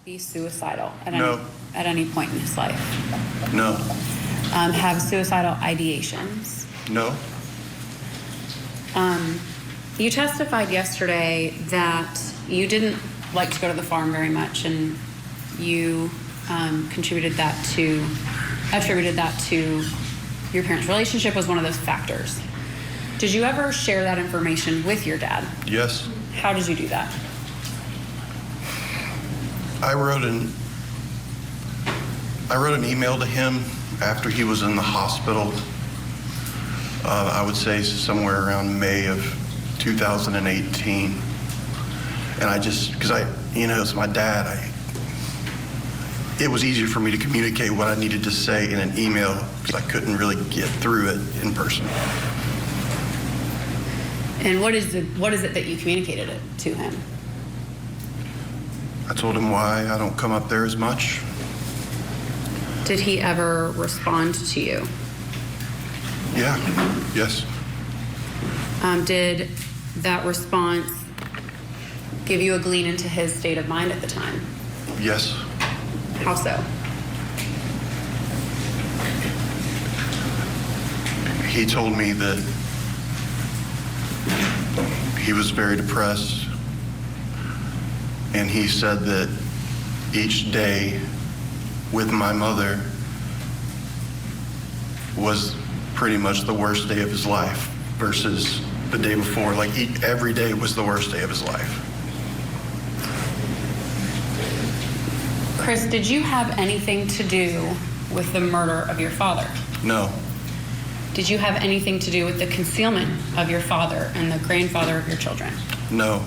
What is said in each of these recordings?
be suicidal No. at any point in his life? No. Have suicidal ideations? No. You testified yesterday that you didn't like to go to the farm very much, and you attributed that to your parents' relationship was one of those factors. Did you ever share that information with your dad? Yes. How did you do that? I wrote an email to him after he was in the hospital. I would say somewhere around May of 2018. And because it's my dad, it was easier for me to communicate what I needed to say in an email because I couldn't really get through it in person. And what is it that you communicated it to him? I told him why I don't come up there as much. Did he ever respond to you? Yeah. Yes. Did that response give you a glean into his state of mind at the time? Yes. How so? He told me that he was very depressed, and he said that each day with my mother was pretty much the worst day of his life versus the day before. Like every day was the worst day of his life. Chris, did you have anything to do with the murder of your father? No. Did you have anything to do with the concealment of your father and the grandfather of your children? No.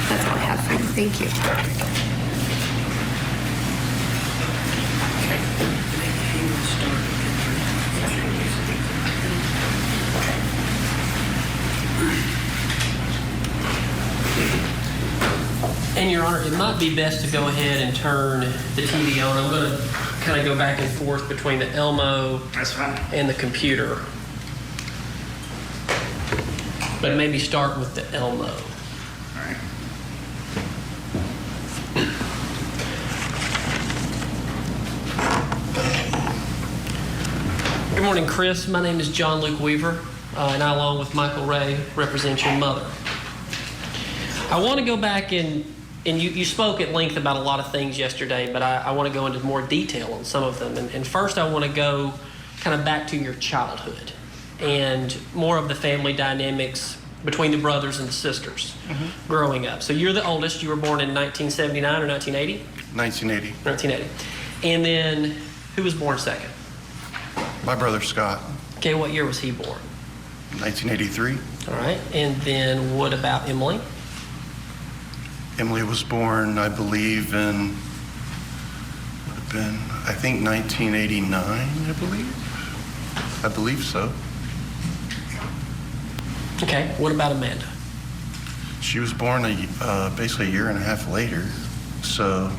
That's all I have for you. Thank you. And Your Honor, it might be best to go ahead and turn the TV on. I'm going to kind of go back and forth between the Elmo and the computer. But maybe start with the Elmo. All right. Good morning, Chris. My name is John Luke Weaver, and I, along with Michael Ray, represent your mother. I want to go back and you spoke at length about a lot of things yesterday, but I want to go into more detail on some of them. And first, I want to go kind of back to your childhood and more of the family dynamics between the brothers and the sisters growing up. So you're the oldest. You were born in 1979 or 1980? 1980. 1980. And then who was born second? My brother Scott. Okay, what year was he born? 1983. All right. And then what about Emily? Emily was born, I believe, in, would have been, I think 1989, I believe. I believe so. Okay, what about Amanda? She was born basically a year and a half later, so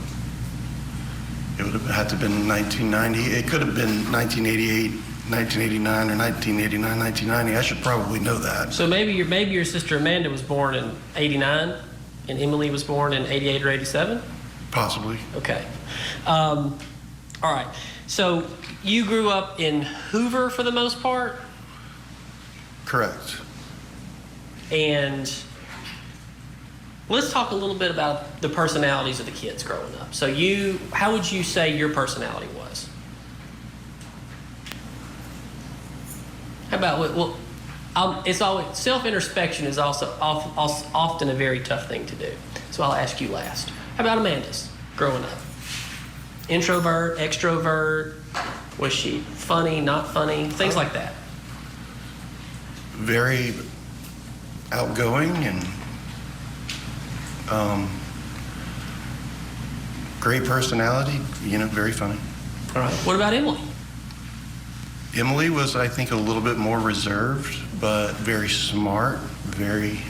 it would have had to have been 1990. It could have been 1988, 1989, or 1989, 1990. I should probably know that. So maybe your sister Amanda was born in 89, and Emily was born in 88 or 87? Possibly. Okay. All right. So you grew up in Hoover for the most part? Correct. And let's talk a little bit about the personalities of the kids growing up. So how would you say your personality was? How about, it's always, self-introspection is also often a very tough thing to do. So I'll ask you last. How about Amanda's growing up? Introvert, extrovert? Was she funny, not funny? Things like that. Very outgoing and great personality, very funny. All right. What about Emily? Emily was, I think, a little bit more reserved, but very smart, very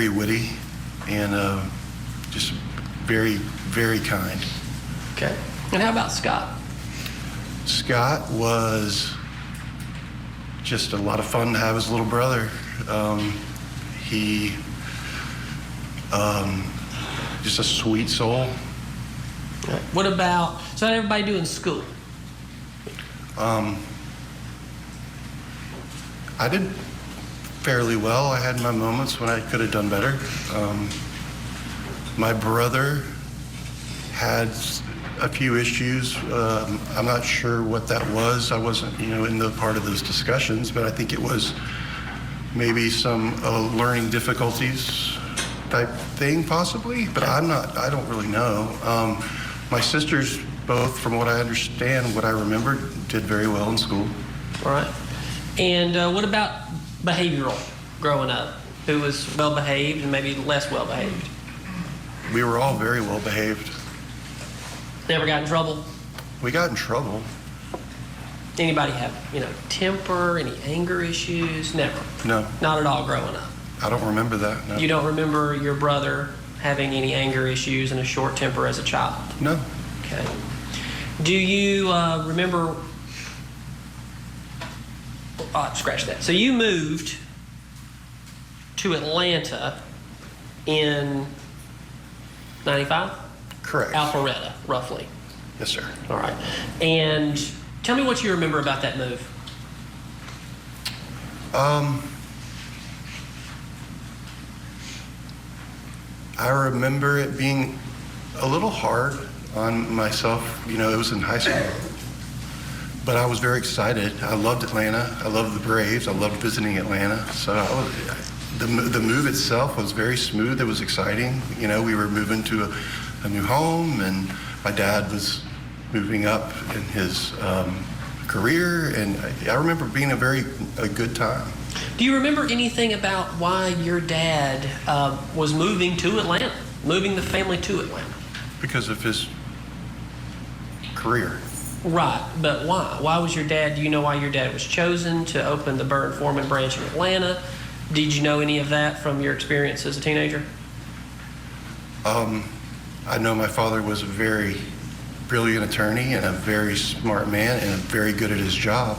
witty, and just very, very kind. Okay. And how about Scott? Scott was just a lot of fun to have as little brother. He Just a sweet soul. What about, so how did everybody do in school? I did fairly well. I had my moments when I could have done better. My brother had a few issues. I'm not sure what that was. I wasn't, in the part of those discussions, but I think it was maybe some learning difficulties type thing, possibly. But I don't really know. My sisters, both, from what I understand, what I remember, did very well in school. All right. And what about behavioral growing up? Who was well behaved and maybe less well behaved? We were all very well behaved. Never got in trouble? We got in trouble. Anybody have, temper, any anger issues? Never. No. Not at all growing up. I don't remember that. No. You don't remember your brother having any anger issues and a short temper as a child? No. Okay. Do you remember? Scratch that. So you moved to Atlanta in 95? Correct. Alpharetta, roughly. Yes, sir. All right. And tell me what you remember about that move. I remember it being a little hard on myself. It was in high school. But I was very excited. I loved Atlanta. I loved the Braves. I loved visiting Atlanta. So the move itself was very smooth. It was exciting. We were moving to a new home, and my dad was moving up in his career, and I remember being a good time. Do you remember anything about why your dad was moving to Atlanta, moving the family to Atlanta? Because of his career. Right, but why? Why was your dad, do you know why your dad was chosen to open the Burn Foreman branch in Atlanta? Did you know any of that from your experience as a teenager? I know my father was a very brilliant attorney and a very smart man and very good at his job.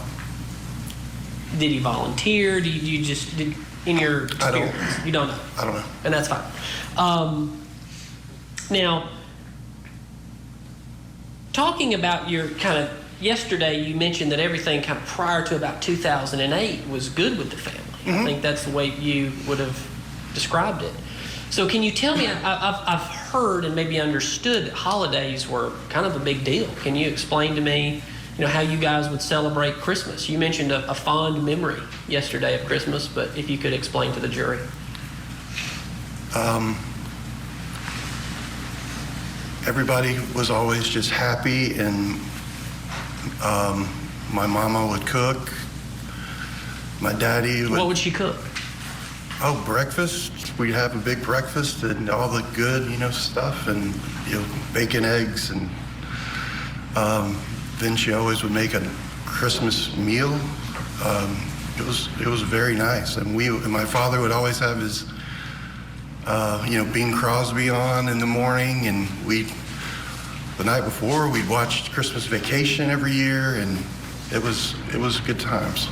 Did he volunteer? In your experience? You don't know? I don't know. And that's fine. Now, talking about your yesterday you mentioned that everything kind of prior to about 2008 was good with the family. Mm-hmm. I think that's the way you would have described it. So can you tell me, I've heard and maybe understood that holidays were kind of a big deal. Can you explain to me, how you guys would celebrate Christmas? You mentioned a fond memory yesterday of Christmas, but if you could explain to the jury. Everybody was always just happy, and my mama would cook. My daddy would... What would she cook? Oh, breakfast. We'd have a big breakfast and all the good, stuff, and bacon, eggs, and then she always would make a Christmas meal. It was very nice, and my father would always have his Bing Crosby on in the morning, and the night before we'd watch Christmas Vacation every year, and it was good times.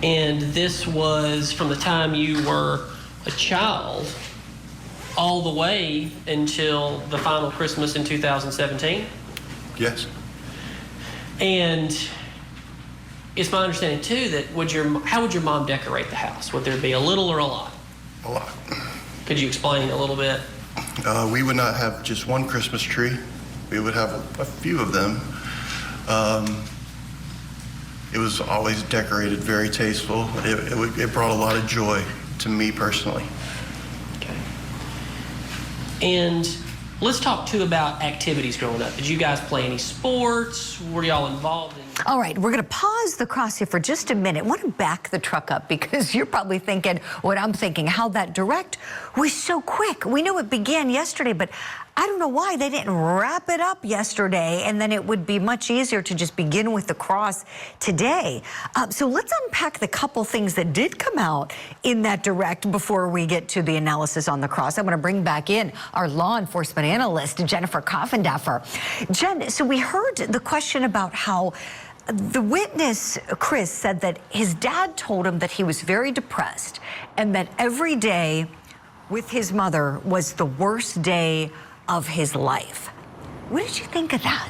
And this was from the time you were a child all the way until the final Christmas in 2017? Yes. And it's my understanding too that how would your mom decorate the house? Would there be a little or a lot? A lot. Could you explain a little bit? We would not have just one Christmas tree. We would have a few of them. It was always decorated very tasteful. It brought a lot of joy to me personally. Okay. And let's talk too about activities growing up. Did you guys play any sports? Were y'all involved in? All right, we're going to pause the cross here for just a minute. I want to back the truck up because you're probably thinking what I'm thinking, how that direct was so quick. We knew it began yesterday, but I don't know why they didn't wrap it up yesterday, and then it would be much easier to just begin with the cross today. So let's unpack the couple things that did come out in that direct before we get to the analysis on the cross. I'm going to bring back in our law enforcement analyst, Jennifer Coffendaffer. Jen, so we heard the question about how the witness, Chris, said that his dad told him that he was very depressed and that every day with his mother was the worst day of his life. What did you think of that?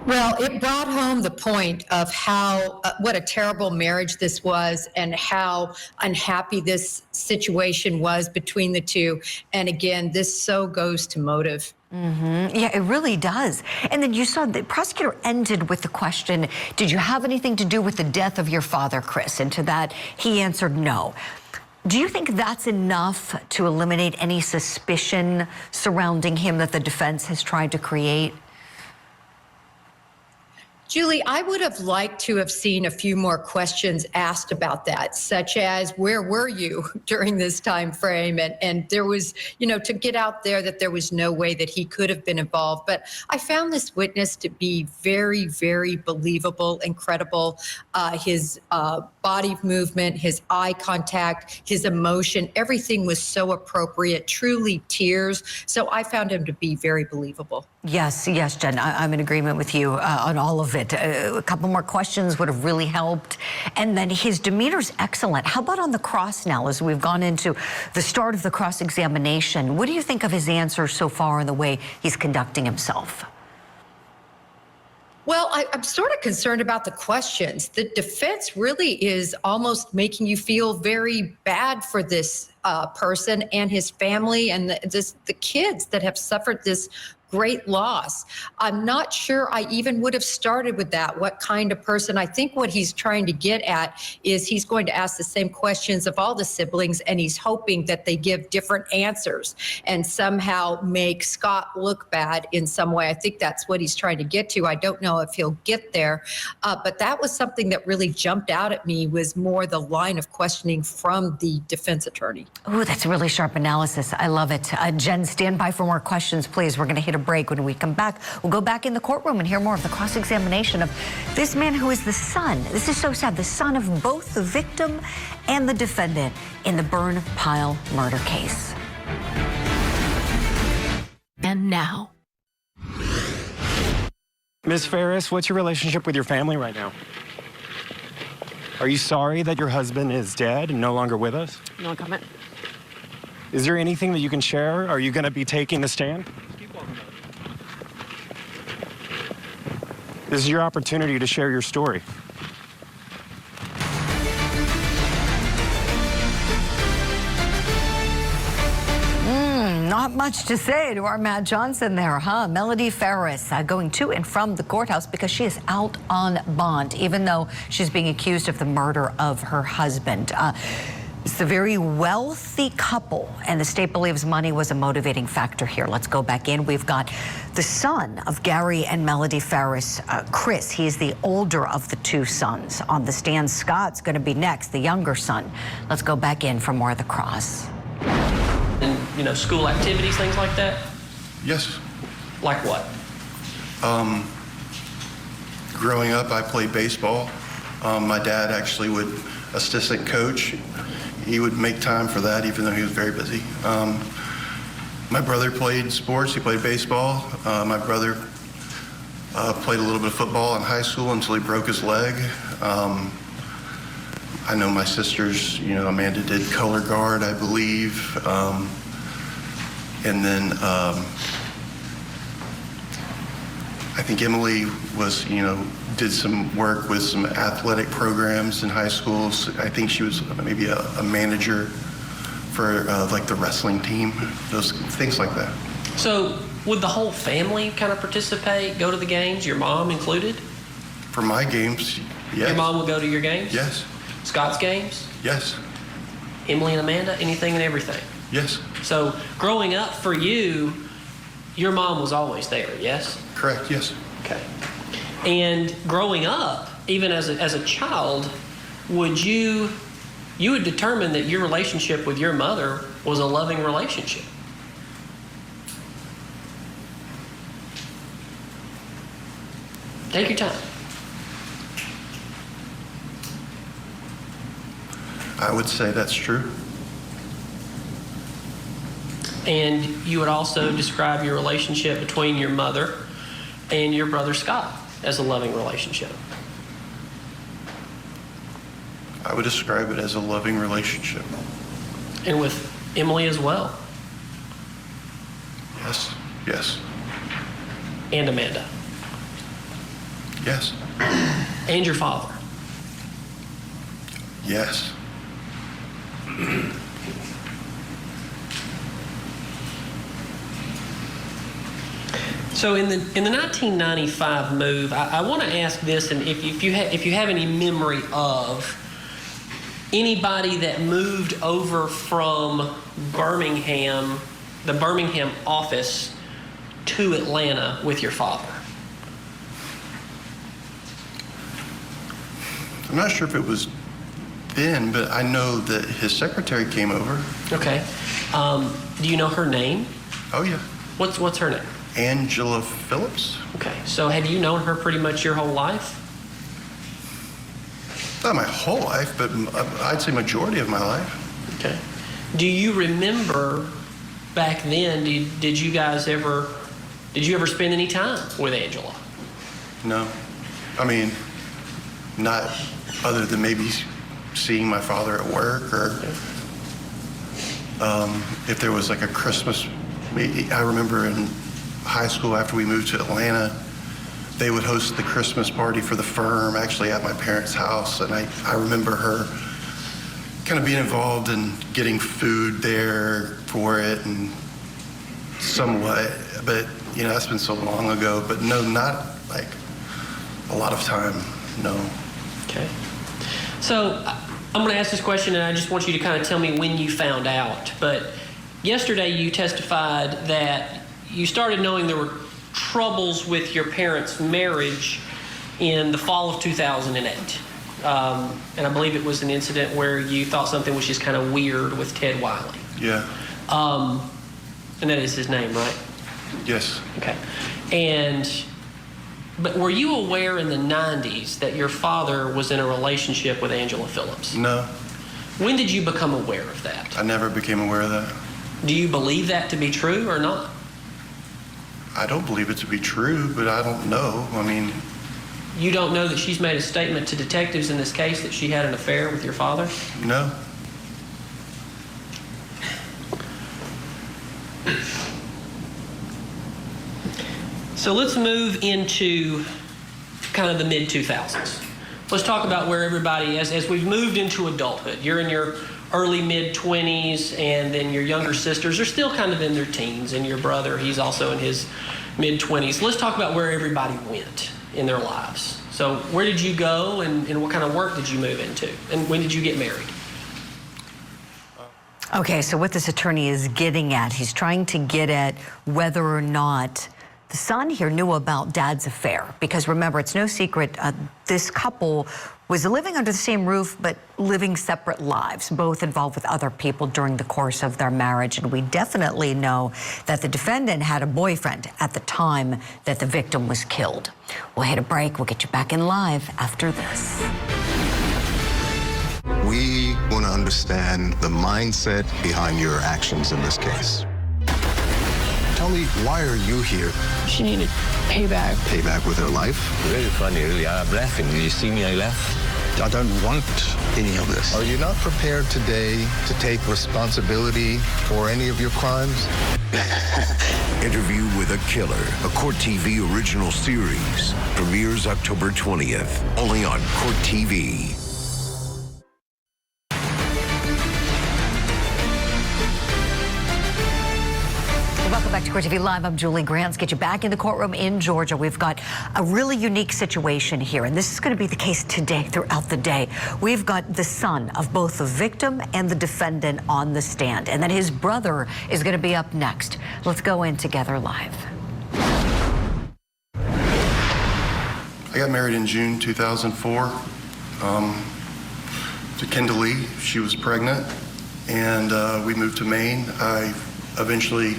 Well, it brought home the point of how, what a terrible marriage this was and how unhappy this situation was between the two. And again, this so goes to motive. Yeah, it really does. And then you saw the prosecutor ended with the question, did you have anything to do with the death of your father, Chris? And to that, he answered no. Do you think that's enough to eliminate any suspicion surrounding him that the defense has tried to create? Julie, I would have liked to have seen a few more questions asked about that, such as where were you during this time frame? And there was, you know, to get out there that there was no way that he could have been involved. But I found this witness to be very, very believable and credible. His body movement, his eye contact, his emotion, everything was so appropriate, truly tears. So I found him to be very believable. Yes, Jen, I'm in agreement with you on all of it. A couple more questions would have really helped. And then his demeanor's excellent. How about on the cross now, as we've gone into the start of the cross-examination? What do you think of his answers so far and the way he's conducting himself? Well, I'm sort of concerned about the questions. The defense really is almost making you feel very bad for this person and his family and the kids that have suffered this great loss. I'm not sure I even would have started with that. What kind of person? I think what he's trying to get at is he's going to ask the same questions of all the siblings, and he's hoping that they give different answers and somehow make Scott look bad in some way. I think that's what he's trying to get to. I don't know if he'll get there, but that was something that really jumped out at me, was more the line of questioning from the defense attorney. Oh, that's really sharp analysis. I love it. Jen, stand by for more questions, please. We're going to hit a break. When we come back, we'll go back in the courtroom and hear more of the cross-examination of this man who is the son. This is so sad. The son of both the victim and the defendant in the burn pile murder case. And now. Ms. Farris, what's your relationship with your family right now? Are you sorry that your husband is dead and no longer with us? No comment. Is there anything that you can share? Are you going to be taking the stand? This is your opportunity to share your story. Not much to say to our Matt Johnson there, huh? Melody Farris going to and from the courthouse because she is out on bond, even though she's being accused of the murder of her husband. It's a very wealthy couple, and the state believes money was a motivating factor here. Let's go back in. We've got the son of Gary and Melody Farris, Chris. He is the older of the two sons. On the stand, Scott's going to be next, the younger son. Let's go back in for more of the cross. And, you know, school activities, things like that? Yes. Like what? Growing up, I played baseball. My dad actually would assistant coach. He would make time for that, even though he was very busy. My brother played sports. He played baseball. My brother played a little bit of football in high school until he broke his leg. I know my sisters, you know, Amanda did color guard, I believe. And then I think Emily was, you know, did some work with some athletic programs in high schools. I think she was maybe a manager for like the wrestling team, those things like that. So would the whole family kind of participate, go to the games, your mom included? For my games, yes. Your mom would go to your games? Yes. Scott's games? Yes. Emily and Amanda, anything and everything? Yes. So growing up for you, your mom was always there, yes? Correct, yes. Okay. And growing up, even as a child, you would determine that your relationship with your mother was a loving relationship? Take your time. I would say that's true. And you would also describe your relationship between your mother and your brother Scott as a loving relationship. I would describe it as a loving relationship. And with Emily as well? Yes. Yes. And Amanda? Yes. And your father? Yes. So in the 1995 move, I want to ask this, and if you have any memory of anybody that moved over from Birmingham, the Birmingham office, to Atlanta with your father. I'm not sure if it was then, but I know that his secretary came over. Okay. Do you know her name? Oh, yeah. What's her name? Angela Phillips. Okay. So have you known her pretty much your whole life? Not my whole life, but I'd say majority of my life. Okay. Do you remember back then, did you ever spend any time with Angela? No. I mean, not other than maybe seeing my father at work, or if there was like a Christmas. I remember in high school after we moved to Atlanta, they would host the Christmas party for the firm actually at my parents' house, and I remember her kind of being involved in getting food there for it and somewhat, but you know, that's been so long ago. But no, not like a lot of time, no. Okay. So I'm going to ask this question, and I just want you to kind of tell me when you found out. But yesterday you testified that you started knowing there were troubles with your parents' marriage in the fall of 2008. And I believe it was an incident where you thought something was just kind of weird with Ted Wiley. Yeah. And that is his name, right? Yes. Okay. But were you aware in the 90s that your father was in a relationship with Angela Phillips? No. When did you become aware of that? I never became aware of that. Do you believe that to be true or not? I don't believe it to be true, but I don't know. I mean, You don't know that she's made a statement to detectives in this case that she had an affair with your father? no. So let's move into kind of the mid-2000s. Let's talk about where everybody, as we've moved into adulthood, you're in your early mid-20s, and then your younger sisters are still kind of in their teens, and your brother, he's also in his mid-20s. Let's talk about where everybody went in their lives. So where did you go, and what kind of work did you move into, and when did you get married? Okay, so what this attorney is getting at, he's trying to get at whether or not the son here knew about dad's affair. Because remember, it's no secret, this couple was living under the same roof, but living separate lives, both involved with other people during the course of their marriage. And we definitely know that the defendant had a boyfriend at the time that the victim was killed. We'll hit a break. We'll get you back in live after this. We want to understand the mindset behind your actions in this case. Tell me, why are you here? She needed payback. Payback with her life? Very funny, really. I'm laughing. You see me, I laugh. I don't want any of this. Are you not prepared today to take responsibility for any of your crimes? Interview with a Killer, a Court TV original series. Premieres October 20th, only on Court TV. Welcome back to Court TV Live. I'm Julie Grant. Let's get you back in the courtroom in Georgia. We've got a really unique situation here, and this is going to be the case today, throughout the day. We've got the son of both the victim and the defendant on the stand, and then his brother is going to be up next. Let's go in together live. I got married in June 2004 to Kendall Lee. She was pregnant, and we moved to Maine. I eventually...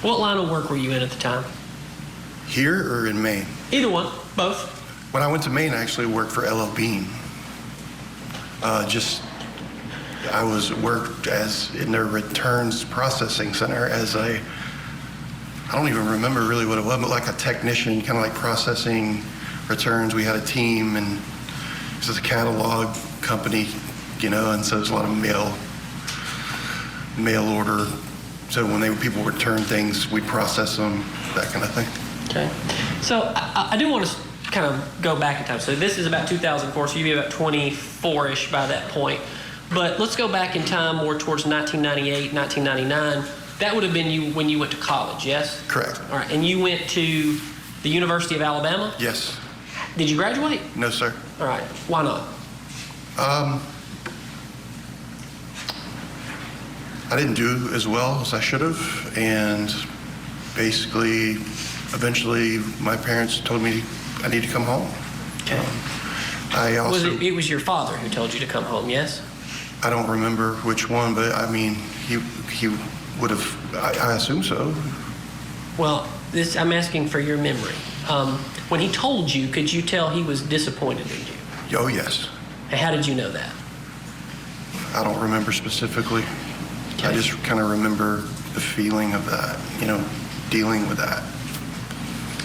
What line of work were you in at the time? Here or in Maine? Either one, both. When I went to Maine, I actually worked for L.L. Bean. I worked as in their returns processing center as I don't even remember really what it was, but like a technician, kind of like processing returns. We had a team, and this is a catalog company, you know, and so there's a lot of mail mail order. So when people return things, we process them, that kind of thing. Okay. So I do want to kind of go back in time. So this is about 2004, so you'd be about 24-ish by that point. But let's go back in time more towards 1998, 1999. That would have been you when you went to college, yes? Correct. All right. And you went to the University of Alabama? Yes. Did you graduate? No, sir. All right. Why not? I didn't do as well as I should have, and basically, eventually, my parents told me I need to come home. Okay. I also... It was your father who told you to come home, yes? I don't remember which one, but I mean, he would have, I assume so. Well, I'm asking for your memory. When he told you, could you tell he was disappointed in you? Oh, yes. And how did you know that? I don't remember specifically. Okay. I just kind of remember the feeling of that, dealing with that.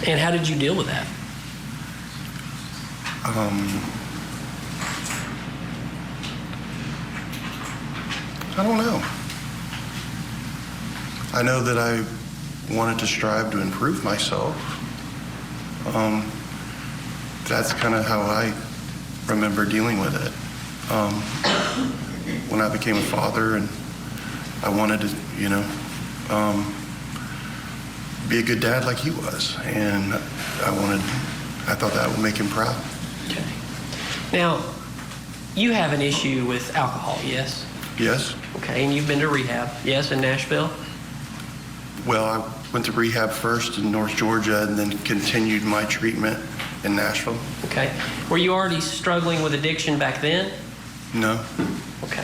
And how did you deal with that? I don't know. I know that I wanted to strive to improve myself. That's kind of how I remember dealing with it. When I became a father, and I wanted to, be a good dad like he was, and I thought that would make him proud. Okay. Now, you have an issue with alcohol, yes? Yes. Okay, and you've been to rehab, yes, in Nashville? Well, I went to rehab first in North Georgia and then continued my treatment in Nashville. Okay. Were you already struggling with addiction back then? No. Okay.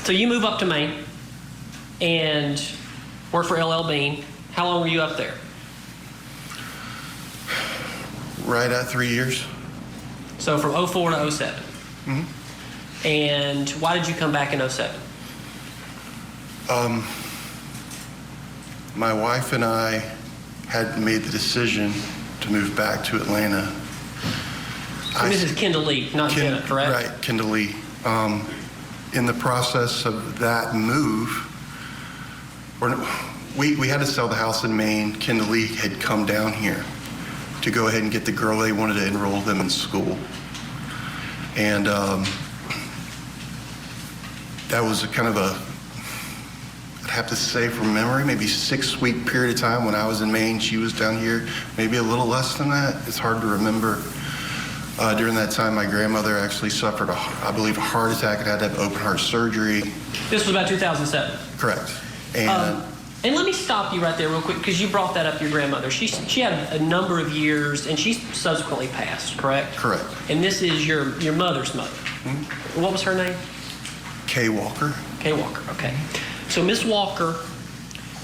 So you move up to Maine and work for LL Bean. How long were you up there? Right at 3 years. So from 04 to 07. Mm-hmm. And why did you come back in 07? My wife and I had made the decision to move back to Atlanta. And this is Kendall Lee, not Jenna, correct? Right, Kendall Lee. In the process of that move, we had to sell the house in Maine. Kendall Lee had come down here to go ahead and get the girl they wanted to enroll them in school. And that was a kind of I'd have to say from memory, maybe 6-week period of time when I was in Maine, she was down here, maybe a little less than that. It's hard to remember. During that time, my grandmother actually suffered, I believe, a heart attack and had to have open heart surgery. This was about 2007. Correct. And let me stop you right there real quick, because you brought that up, your grandmother. She had a number of years, and she subsequently passed, correct? Correct. And this is your mother's mother. Mm-hmm. What was her name? Kay Walker. Kay Walker, okay. So Miss Walker,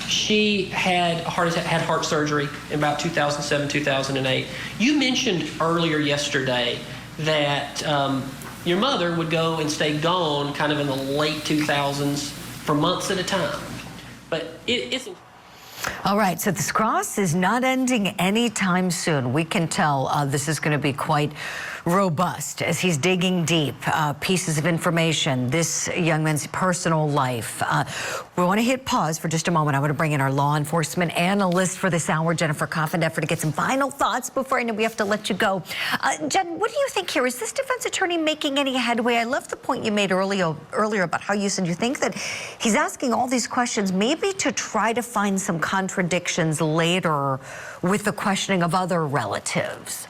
she had heart surgery in about 2007, 2008. You mentioned earlier yesterday that your mother would go and stay gone kind of in the late 2000s for months at a time. But it's... All right, so this cross is not ending anytime soon. We can tell this is going to be quite robust as he's digging deep pieces of information, this young man's personal life. We want to hit pause for just a moment. I want to bring in our law enforcement analyst for this hour, Jennifer Coffindeffer, to get some final thoughts before I know we have to let you go. Jen, what do you think here? Is this defense attorney making any headway? I love the point you made earlier about how you said you think that he's asking all these questions maybe to try to find some contradictions later with the questioning of other relatives.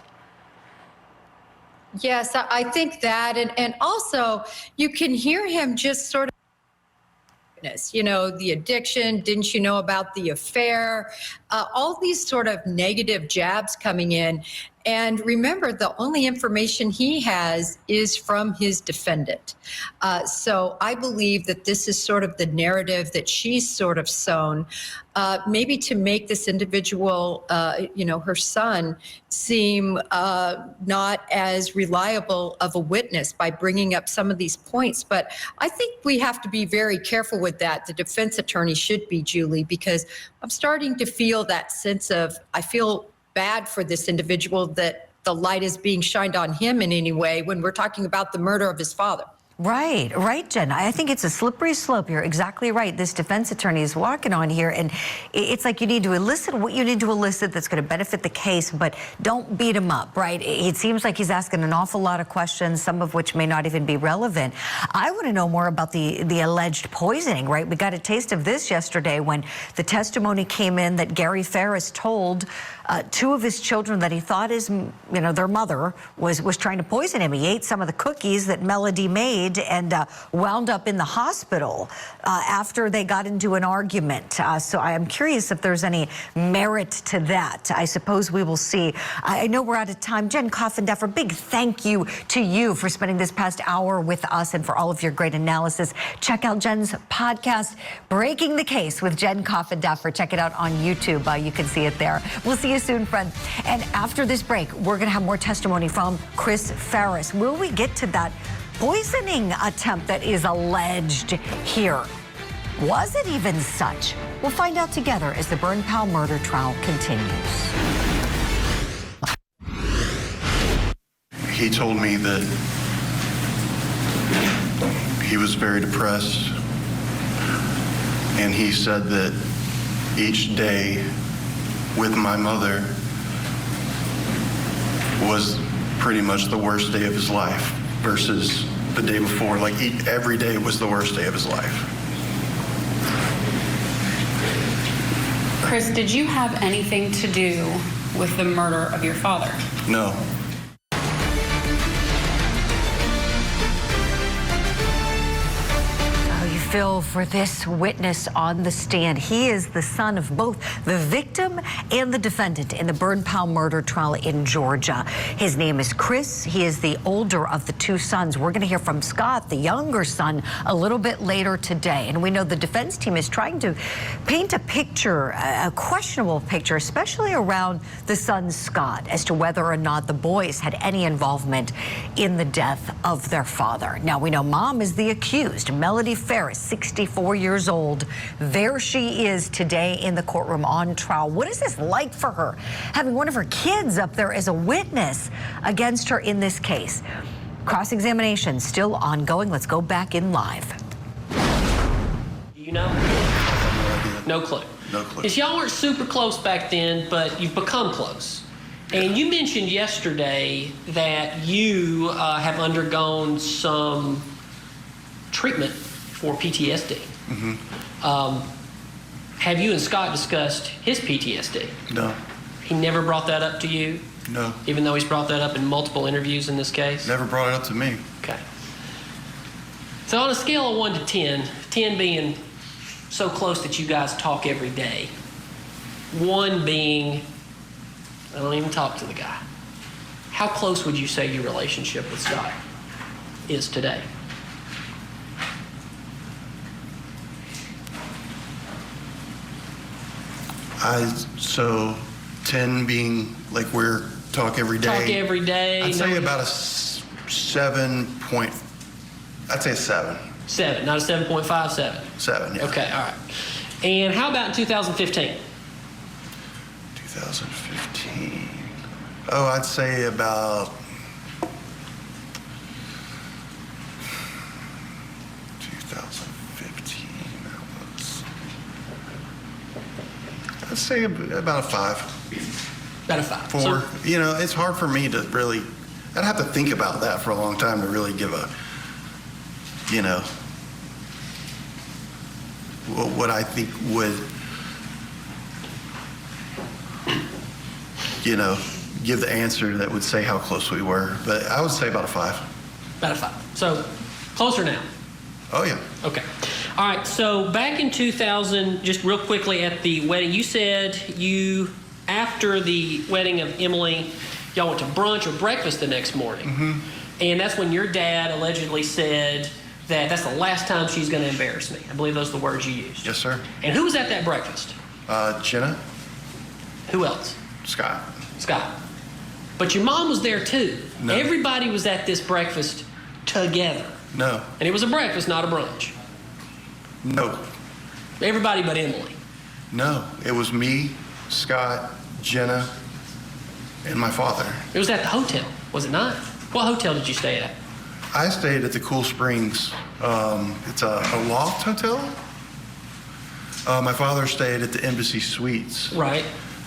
Yes, I think that. And also, you can hear him just sort of, the addiction, didn't you know about the affair? All these sort of negative jabs coming in. And remember, the only information he has is from his defendant. So I believe that this is sort of the narrative that she's sort of sown, maybe to make this individual, her son, seem not as reliable of a witness by bringing up some of these points. But I think we have to be very careful with that. The defense attorney should be, Julie, because I'm starting to feel that sense of, I feel bad for this individual that the light is being shined on him in any way when we're talking about the murder of his father. Right, Jen. I think it's a slippery slope. You're exactly right. This defense attorney is walking on here, and it's like you need to elicit what you need to elicit that's going to benefit the case, but don't beat him up, right? It seems like he's asking an awful lot of questions, some of which may not even be relevant. I want to know more about the alleged poisoning, right? We got a taste of this yesterday when the testimony came in that Gary Farris told two of his children that he thought their mother was trying to poison him. He ate some of the cookies that Melody made and wound up in the hospital after they got into an argument. So I am curious if there's any merit to that. I suppose we will see. I know we're out of time. Jen Coffindeffer, big thank you to you for spending this past hour with us and for all of your great analysis. Check out Jen's podcast, Breaking the Case with Jen Coffindeffer. Check it out on YouTube. You can see it there. We'll see you soon, friend. And after this break, we're going to have more testimony from Chris Farris. Will we get to that poisoning attempt that is alleged here? Was it even such? We'll find out together as the Burn Powell murder trial continues. He told me that he was very depressed, and he said that each day with my mother was pretty much the worst day of his life versus the day before. Like every day was the worst day of his life. Chris, did you have anything to do with the murder of your father? No. Phil, for this witness on the stand. He is the son of both the victim and the defendant in the Burn Powell murder trial in Georgia. His name is Chris. He is the older of the two sons. We're going to hear from Scott, the younger son, a little bit later today. And we know the defense team is trying to paint a picture, a questionable picture, especially around the son Scott, as to whether or not the boys had any involvement in the death of their father. Now, we know mom is the accused, Melody Farris, 64 years old. There she is today in the courtroom on trial. What is this like for her, having one of her kids up there as a witness against her in this case? Cross-examination still ongoing. Let's go back in live. You know? No clue. No clue. Because y'all weren't super close back then, but you've become close. And you mentioned yesterday that you have undergone some treatment for PTSD. Mm-hmm. Have you and Scott discussed his PTSD? No. He never brought that up to you? No. Even though he's brought that up in multiple interviews in this case? Never brought it up to me. Okay. So on a scale of 1 to 10, 10 being so close that you guys talk every day, 1 being, I don't even talk to the guy. How close would you say your relationship with Scott is today? So 10 being like we're talk every day. Talk every day. I'd say about a 7 point. I'd say a 7. 7, not a 7.57. 7, yeah. Okay, all right. And how about in 2015? 2015. Oh, I'd say about 2015. I'd say about a 5. About a 5. 4. So, You know, it's hard for me to really. I'd have to think about that for a long time to really give a. You know, what I think would. You know, give the answer that would say how close we were. But I would say about a 5. about a 5. So closer now. Oh, yeah. Okay. All right. So back in 2000, just real quickly at the wedding, you said after the wedding of Emily, y'all went to brunch or breakfast the next morning. Mm-hmm. And that's when your dad allegedly said that that's the last time she's going to embarrass me. I believe those are the words you used. Yes, sir. And who was at that breakfast? Jenna. Who else? Scott. Scott. But your mom was there too. No. Everybody was at this breakfast together. No. And it was a breakfast, not a brunch. No. Everybody but Emily. No. It was me, Scott, Jenna, and my father. It was at the hotel, was it not? What hotel did you stay at? I stayed at the Cool Springs. It's a loft hotel. My father stayed at the Embassy Suites. Right.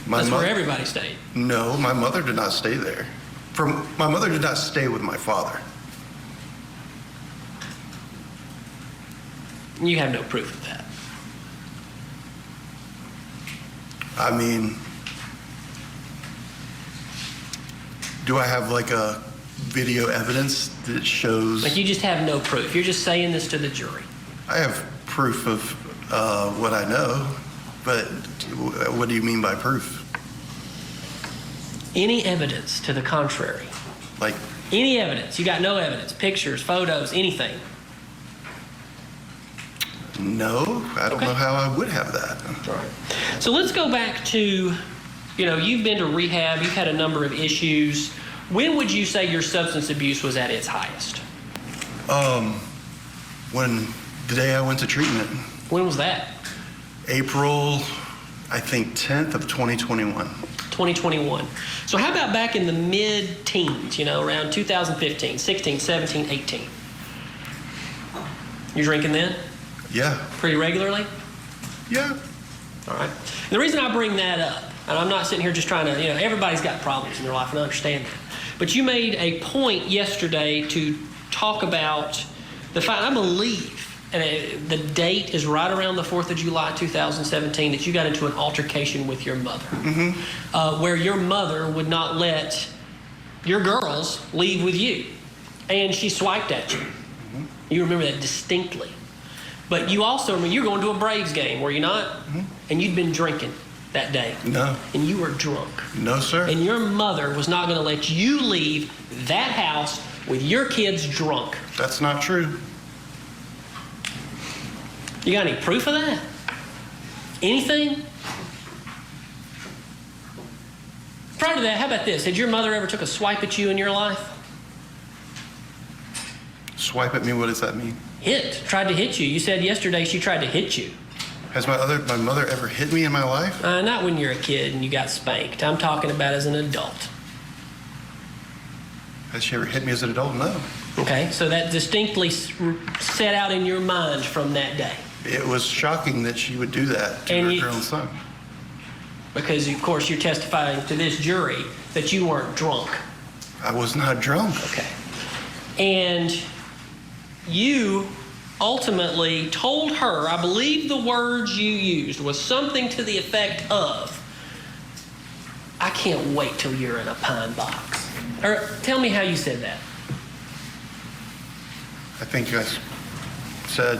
That's where everybody stayed. No, my mother did not stay there. My mother did not stay with my father. You have no proof of that. I mean, do I have like a video evidence that shows? Like, you just have no proof. You're just saying this to the jury. I have proof of what I know, but what do you mean by proof? Any evidence to the contrary? Like, any evidence? You got no evidence, pictures, photos, anything? no, I don't know how I would have that. All right. So let's go back to, you've been to rehab, you've had a number of issues. When would you say your substance abuse was at its highest? When the day I went to treatment. When was that? April, I think 10th of 2021. 2021. So how about back in the mid-teens, around 2015, 16, 17, 18? You drinking then? Yeah. Pretty regularly? Yeah. All right. And the reason I bring that up, and I'm not sitting here just trying to, everybody's got problems in their life, and I understand that. But you made a point yesterday to talk about the fact, I believe, and the date is right around the 4th of July, 2017, that you got into an altercation with your mother, where your mother would not let your girls leave with you, and she swiped at you. You remember that distinctly. But you also remember you were going to a Braves game, were you not? And you'd been drinking that day. No. And you were drunk. No, sir. And your mother was not going to let you leave that house with your kids drunk. That's not true. You got any proof of that? Anything? Prior to that, how about this? Had your mother ever took a swipe at you in your life? Swipe at me, what does that mean? Tried to hit you. You said yesterday she tried to hit you. Has my mother ever hit me in my life? Not when you're a kid and you got spanked. I'm talking about as an adult. Has she ever hit me as an adult? No. Okay, so that distinctly set out in your mind from that day. It was shocking that she would do that to her own son. Because, of course, you're testifying to this jury that you weren't drunk. I was not drunk. Okay. And you ultimately told her, I believe the words you used was something to the effect of, I can't wait till you're in a pine box. Or tell me how you said that. I think I said,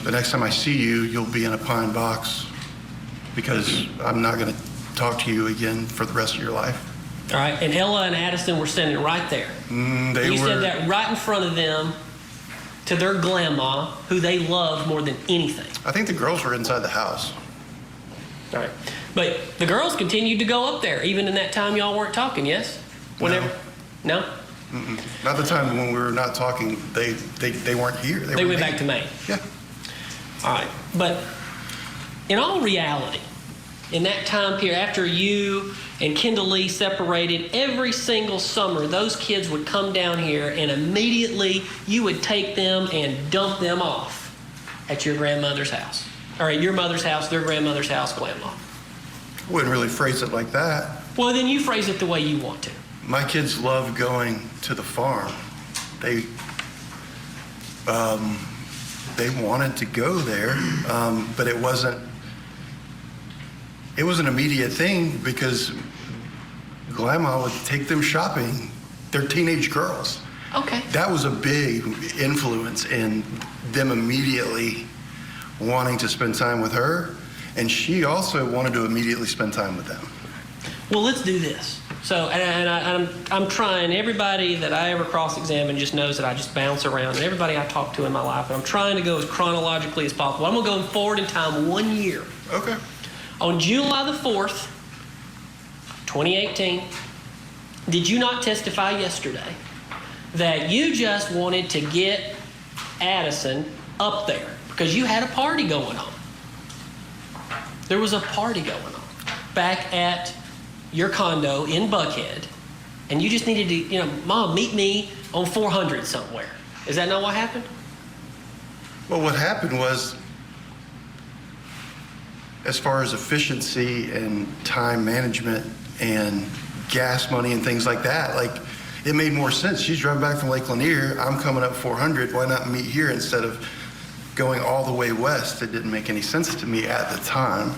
the next time I see you, you'll be in a pine box because I'm not going to talk to you again for the rest of your life. All right, and Ella and Addison were standing right there. You said that right in front of them to their grandma, who they loved more than anything. I think the girls were inside the house. All right, but the girls continued to go up there, even in that time y'all weren't talking, yes? Whenever? No? Mm-mm. Not the time when we were not talking. They weren't here. They went back to Maine. Yeah. All right, but in all reality, in that time period, after you and Kendall Lee separated, every single summer, those kids would come down here and immediately you would take them and dump them off at your grandmother's house. Or at your mother's house, their grandmother's house, grandma. I wouldn't really phrase it like that. Well, then you phrase it the way you want to. My kids love going to the farm. They wanted to go there, but it wasn't an immediate thing because Grandma would take them shopping. They're teenage girls. Okay. That was a big influence in them immediately wanting to spend time with her, and she also wanted to immediately spend time with them. Well, let's do this. So, I'm trying, everybody that I ever cross-examine just knows that I just bounce around, and everybody I talk to in my life, and I'm trying to go as chronologically as possible. I'm going to go forward in time 1 year. Okay. On July the 4th, 2018, did you not testify yesterday that you just wanted to get Addison up there because you had a party going on? There was a party going on back at your condo in Buckhead, and you just needed to, Mom, meet me on 400 somewhere. Is that not what happened? Well, what happened was, as far as efficiency and time management and gas money and things like that, like, it made more sense. She's driving back from Lake Lanier. I'm coming up 400. Why not meet here instead of going all the way west? It didn't make any sense to me at the time.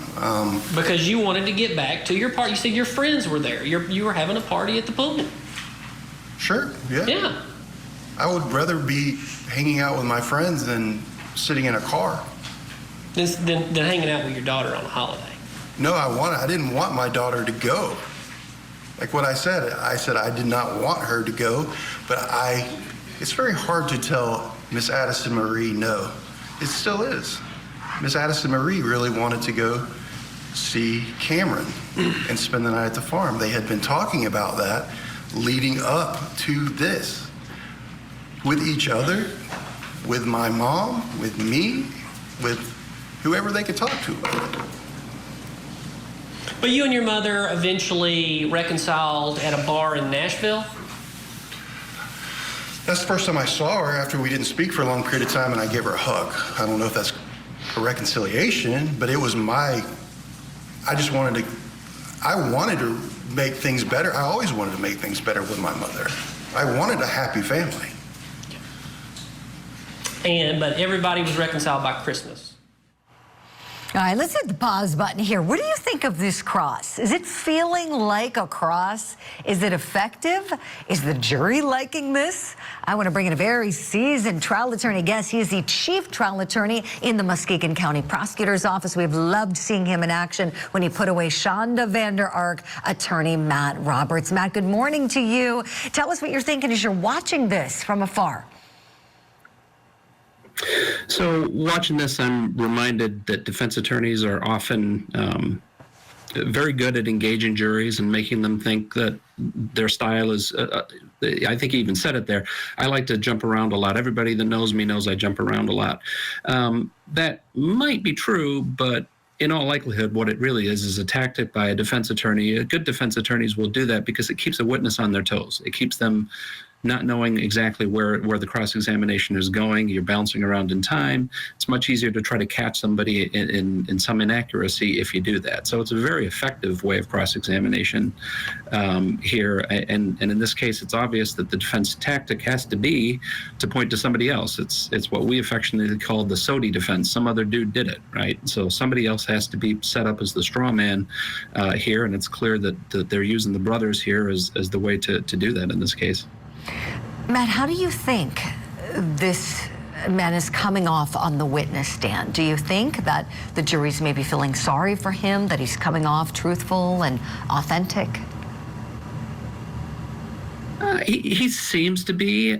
Because you wanted to get back to your party. You said your friends were there. You were having a party at the pool. Sure, yeah. Yeah. I would rather be hanging out with my friends than sitting in a car. Than hanging out with your daughter on a holiday. No, I didn't want my daughter to go. Like what I said I did not want her to go, but it's very hard to tell Miss Addison Marie no. It still is. Miss Addison Marie really wanted to go see Cameron and spend the night at the farm. They had been talking about that leading up to this with each other, with my mom, with me, with whoever they could talk to about it. But you and your mother eventually reconciled at a bar in Nashville? That's the first time I saw her after we didn't speak for a long period of time, and I gave her a hug. I don't know if that's a reconciliation, but it was I wanted to make things better. I always wanted to make things better with my mother. I wanted a happy family. But everybody was reconciled by Christmas. All right, let's hit the pause button here. What do you think of this cross? Is it feeling like a cross? Is it effective? Is the jury liking this? I want to bring in a very seasoned trial attorney guest. He is the chief trial attorney in the Muskegon County Prosecutor's Office. We've loved seeing him in action when he put away Shonda Vander Ark, attorney Matt Roberts. Matt, good morning to you. Tell us what you're thinking as you're watching this from afar. So watching this, I'm reminded that defense attorneys are often very good at engaging juries and making them think that their style is, I think he even said it there, I like to jump around a lot. Everybody that knows me knows I jump around a lot. That might be true, but in all likelihood, what it really is a tactic by a defense attorney. Good defense attorneys will do that because it keeps a witness on their toes. It keeps them not knowing exactly where the cross-examination is going. You're bouncing around in time. It's much easier to try to catch somebody in some inaccuracy if you do that. So it's a very effective way of cross-examination here. And in this case, it's obvious that the defense tactic has to be to point to somebody else. It's what we affectionately call the SOTI defense. Some other dude did it, right? So somebody else has to be set up as the straw man here, and it's clear that they're using the brothers here as the way to do that in this case. Matt, how do you think this man is coming off on the witness stand? Do you think that the jury's maybe feeling sorry for him, that he's coming off truthful and authentic? He seems to be.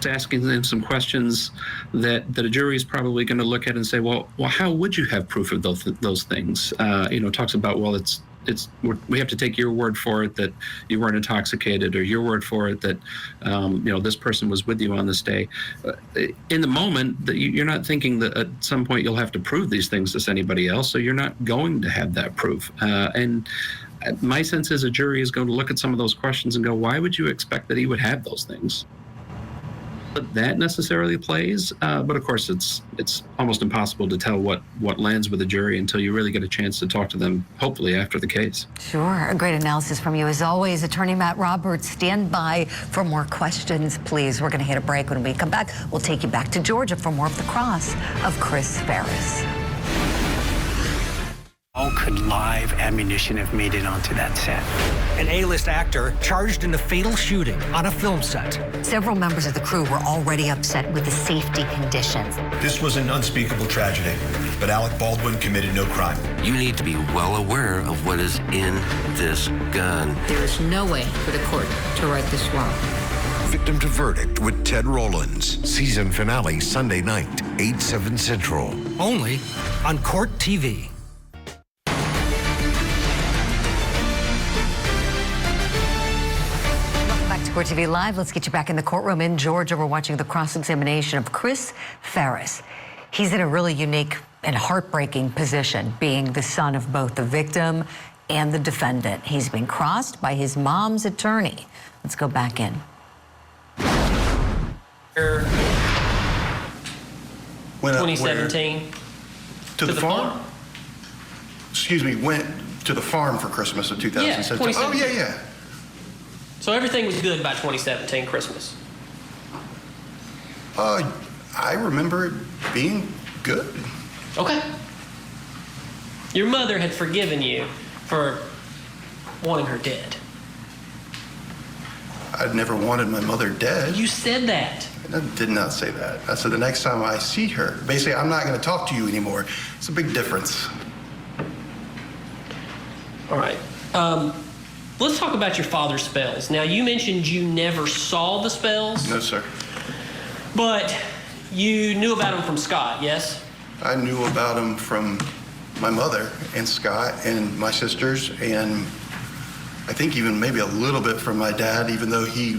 Asking them some questions that a jury is probably going to look at and say, well, how would you have proof of those things? Talks about, well, we have to take your word for it that you weren't intoxicated, or your word for it that this person was with you on this day. In the moment, that you're not thinking that at some point you'll have to prove these things to anybody else, so you're not going to have that proof. And my sense is a jury is going to look at some of those questions and go, why would you expect that he would have those things? That necessarily plays, but of course it's almost impossible to tell what lands with a jury until you really get a chance to talk to them, hopefully after the case. Sure, a great analysis from you as always. Attorney Matt Roberts, stand by for more questions, please. We're going to hit a break. When we come back, we'll take you back to Georgia for more of the cross of Chris Farris. How could live ammunition have made it onto that set? An A-list actor charged in a fatal shooting on a film set. Several members of the crew were already upset with the safety conditions. This was an unspeakable tragedy, but Alec Baldwin committed no crime. You need to be well aware of what is in this gun. There is no way for the court to right this wrong. Victim to Verdict with Ted Rollins. Season finale Sunday night, 8/7 Central. Only on Court TV. Court TV Live, let's get you back in the courtroom in Georgia. We're watching the cross-examination of Chris Farris. He's in a really unique and heartbreaking position, being the son of both the victim and the defendant. He's been crossed by his mom's attorney. Let's go back in. Went up where? 2017? To the farm? Excuse me, went to the farm for Christmas of 2017. Yeah, Oh, yeah. So everything was good by 2017 Christmas? I remember it being good. Okay. Your mother had forgiven you for wanting her dead. I'd never wanted my mother dead. You said that. I did not say that. I said the next time I see her, basically, I'm not going to talk to you anymore. It's a big difference. All right. Let's talk about your father's spells. Now, you mentioned you never saw the spells. No, sir. But you knew about them from Scott, yes? I knew about them from my mother and Scott and my sisters, and I think even maybe a little bit from my dad, even though he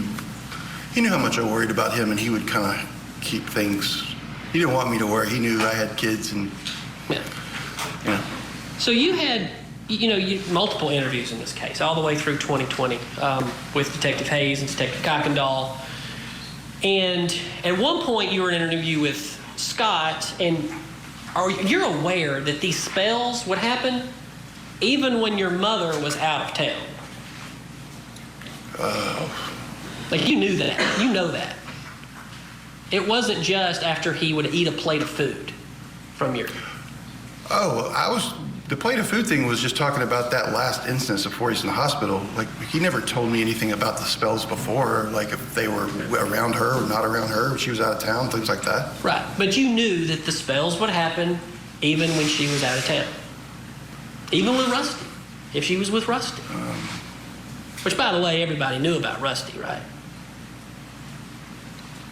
knew how much I worried about him, and he would kind of keep things. He didn't want me to worry. He knew I had kids, and So you had, multiple interviews in this case, all the way through 2020 with Detective Hayes and Detective Kuykendall. And at one point, you were in an interview with Scott, and you're aware that these spells would happen even when your mother was out of town. Like, you knew that. You know that. It wasn't just after he would eat a plate of food from your... The plate of food thing was just talking about that last instance before he's in the hospital. Like, he never told me anything about the spells before, like if they were around her or not around her, if she was out of town, things like that. Right, but you knew that the spells would happen even when she was out of town. Even with Rusty, if she was with Rusty. Which, by the way, everybody knew about Rusty, right?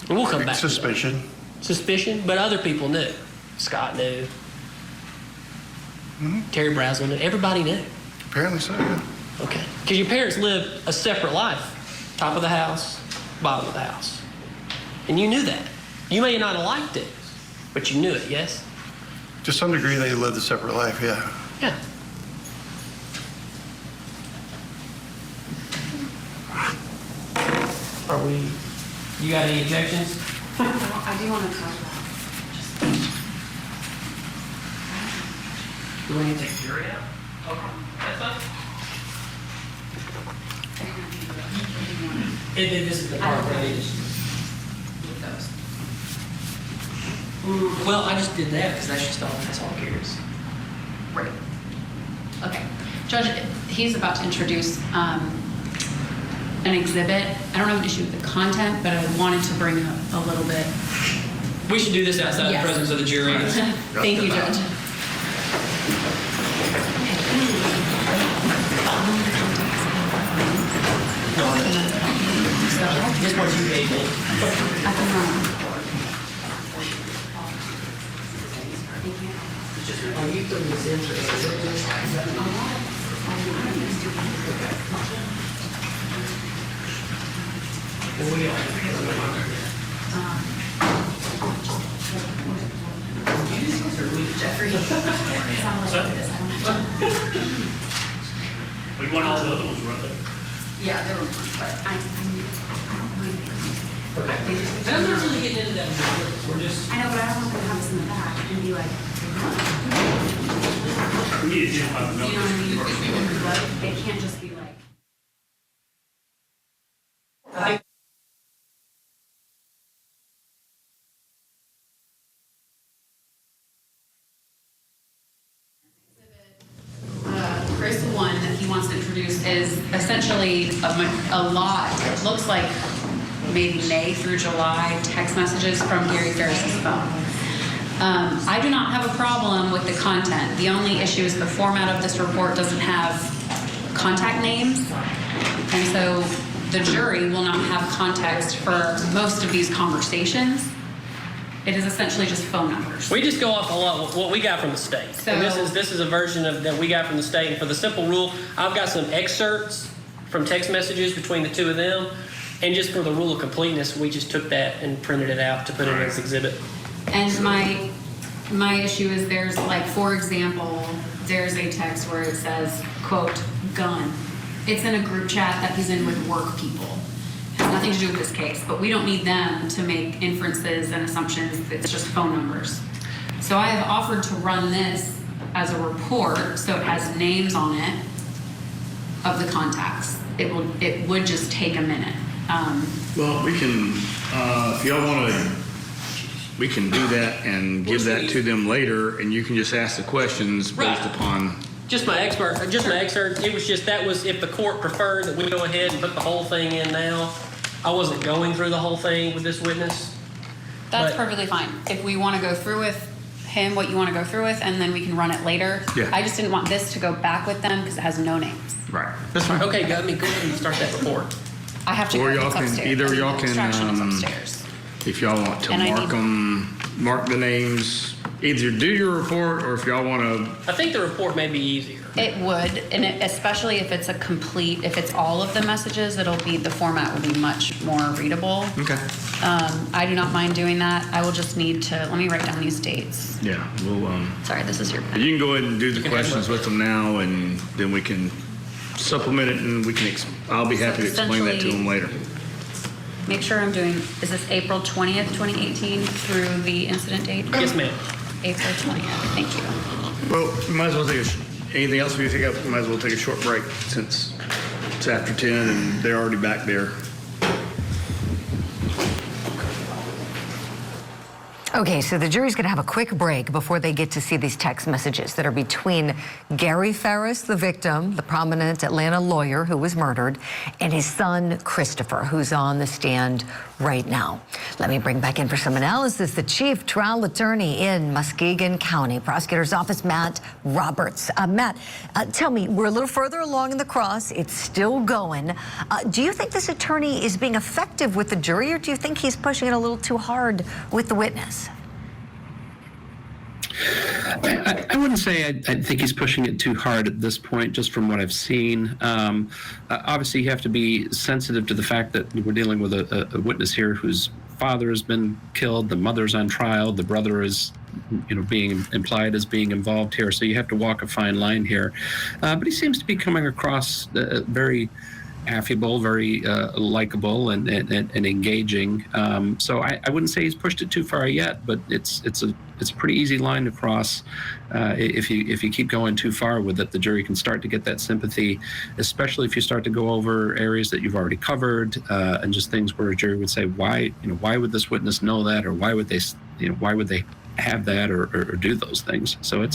And we'll come back Suspicion. to that. Suspicion, but other people knew. Scott knew. Mm-hmm. Terry Brazel knew. Everybody knew. Apparently so, yeah. Okay. Because your parents lived a separate life. Top of the house, bottom of the house. And you knew that. You may not have liked it, but you knew it, yes? To some degree, they lived a separate life, yeah. Yeah. You got any objections? I do want to talk about Do we need to take the jury out? Okay, that's fine. This is the part where they just... Well, I just did that because that's all it cares. Right. Okay. Judge, he's about to introduce an exhibit. I don't have an issue with the content, but I wanted to bring up a little bit. We should do this outside the presence of the jury. Thank you, Judge. This part you gave me. Are you putting this in for Jeffrey. We want all the other ones, right? Yeah, there were ones, but I don't mind. Okay. I'm not really getting into that. We're just... I know, but I don't want them to have us in the back and be like, We need to identify the you know what I mean? Like, it can't just be like. Chris one that he wants to introduce is essentially a lot. It looks like maybe May through July text messages from Gary Farris's phone. I do not have a problem with the content. The only issue is the format of this report doesn't have contact names, and so the jury will not have context for most of these conversations. It is essentially just phone numbers. We just go off a lot what we got from the state. So, and this is a version of that we got from the state. And for the simple rule, I've got some excerpts from text messages between the two of them. And just for the rule of completeness, we just took that and printed it out to put it as exhibit. and my issue is there's like, for example, there's a text where it says, quote, gun. It's in a group chat that he's in with work people. has nothing to do with this case, but we don't need them to make inferences and assumptions. It's just phone numbers. So I have offered to run this as a report, so it has names on it of the contacts. It would just take a minute. Well, we can, if y'all want to, we can do that and give that to them later, and you can just ask the questions based upon. Just my excerpt. It was just, that was if the court preferred that we go ahead and put the whole thing in now. I wasn't going through the whole thing with this witness. That's perfectly fine. If we want to go through with him what you want to go through with, and then we can run it later. Yeah. I just didn't want this to go back with them because it has no names. Right. That's fine. Okay, go ahead and start that report. I have to Or go y'all it's can, upstairs. either y'all Extraction is can, upstairs. if y'all want to And I mark need- them, mark the names, either do your report, or if y'all want to. I think the report may be easier. It would, and especially if it's if it's all of the messages, the format will be much more readable. Okay. I do not mind doing that. I will just need to, let me write down these dates. Yeah, we'll, Sorry, this is your pen. you can go ahead and do the questions with them now, and then we can supplement it, and we can, I'll be happy to explain that to them later. Make sure I'm doing, is this April 20th, 2018 through the incident date? Yes, ma'am. April 20th, thank you. Well, we might as well take anything else we take up, we might as well take a short break since it's after 10 and they're already back there. Okay, so the jury's going to have a quick break before they get to see these text messages that are between Gary Farris, the victim, the prominent Atlanta lawyer who was murdered, and his son, Christopher, who's on the stand right now. Let me bring back in for some analysis the chief trial attorney in Muskegon County Prosecutor's Office, Matt Roberts. Matt, tell me, we're a little further along in the cross. It's still going. Do you think this attorney is being effective with the jury, or do you think he's pushing it a little too hard with the witness? I wouldn't say I think he's pushing it too hard at this point, just from what I've seen. Obviously, you have to be sensitive to the fact that we're dealing with a witness here whose father has been killed, the mother's on trial, the brother is, being implied as being involved here. So you have to walk a fine line here. But he seems to be coming across very affable, very likable, and engaging. So I wouldn't say he's pushed it too far yet, but it's a pretty easy line to cross. If you keep going too far with it, the jury can start to get that sympathy, especially if you start to go over areas that you've already covered, and just things where a jury would say, why would this witness know that, or why would they have that, or do those things? So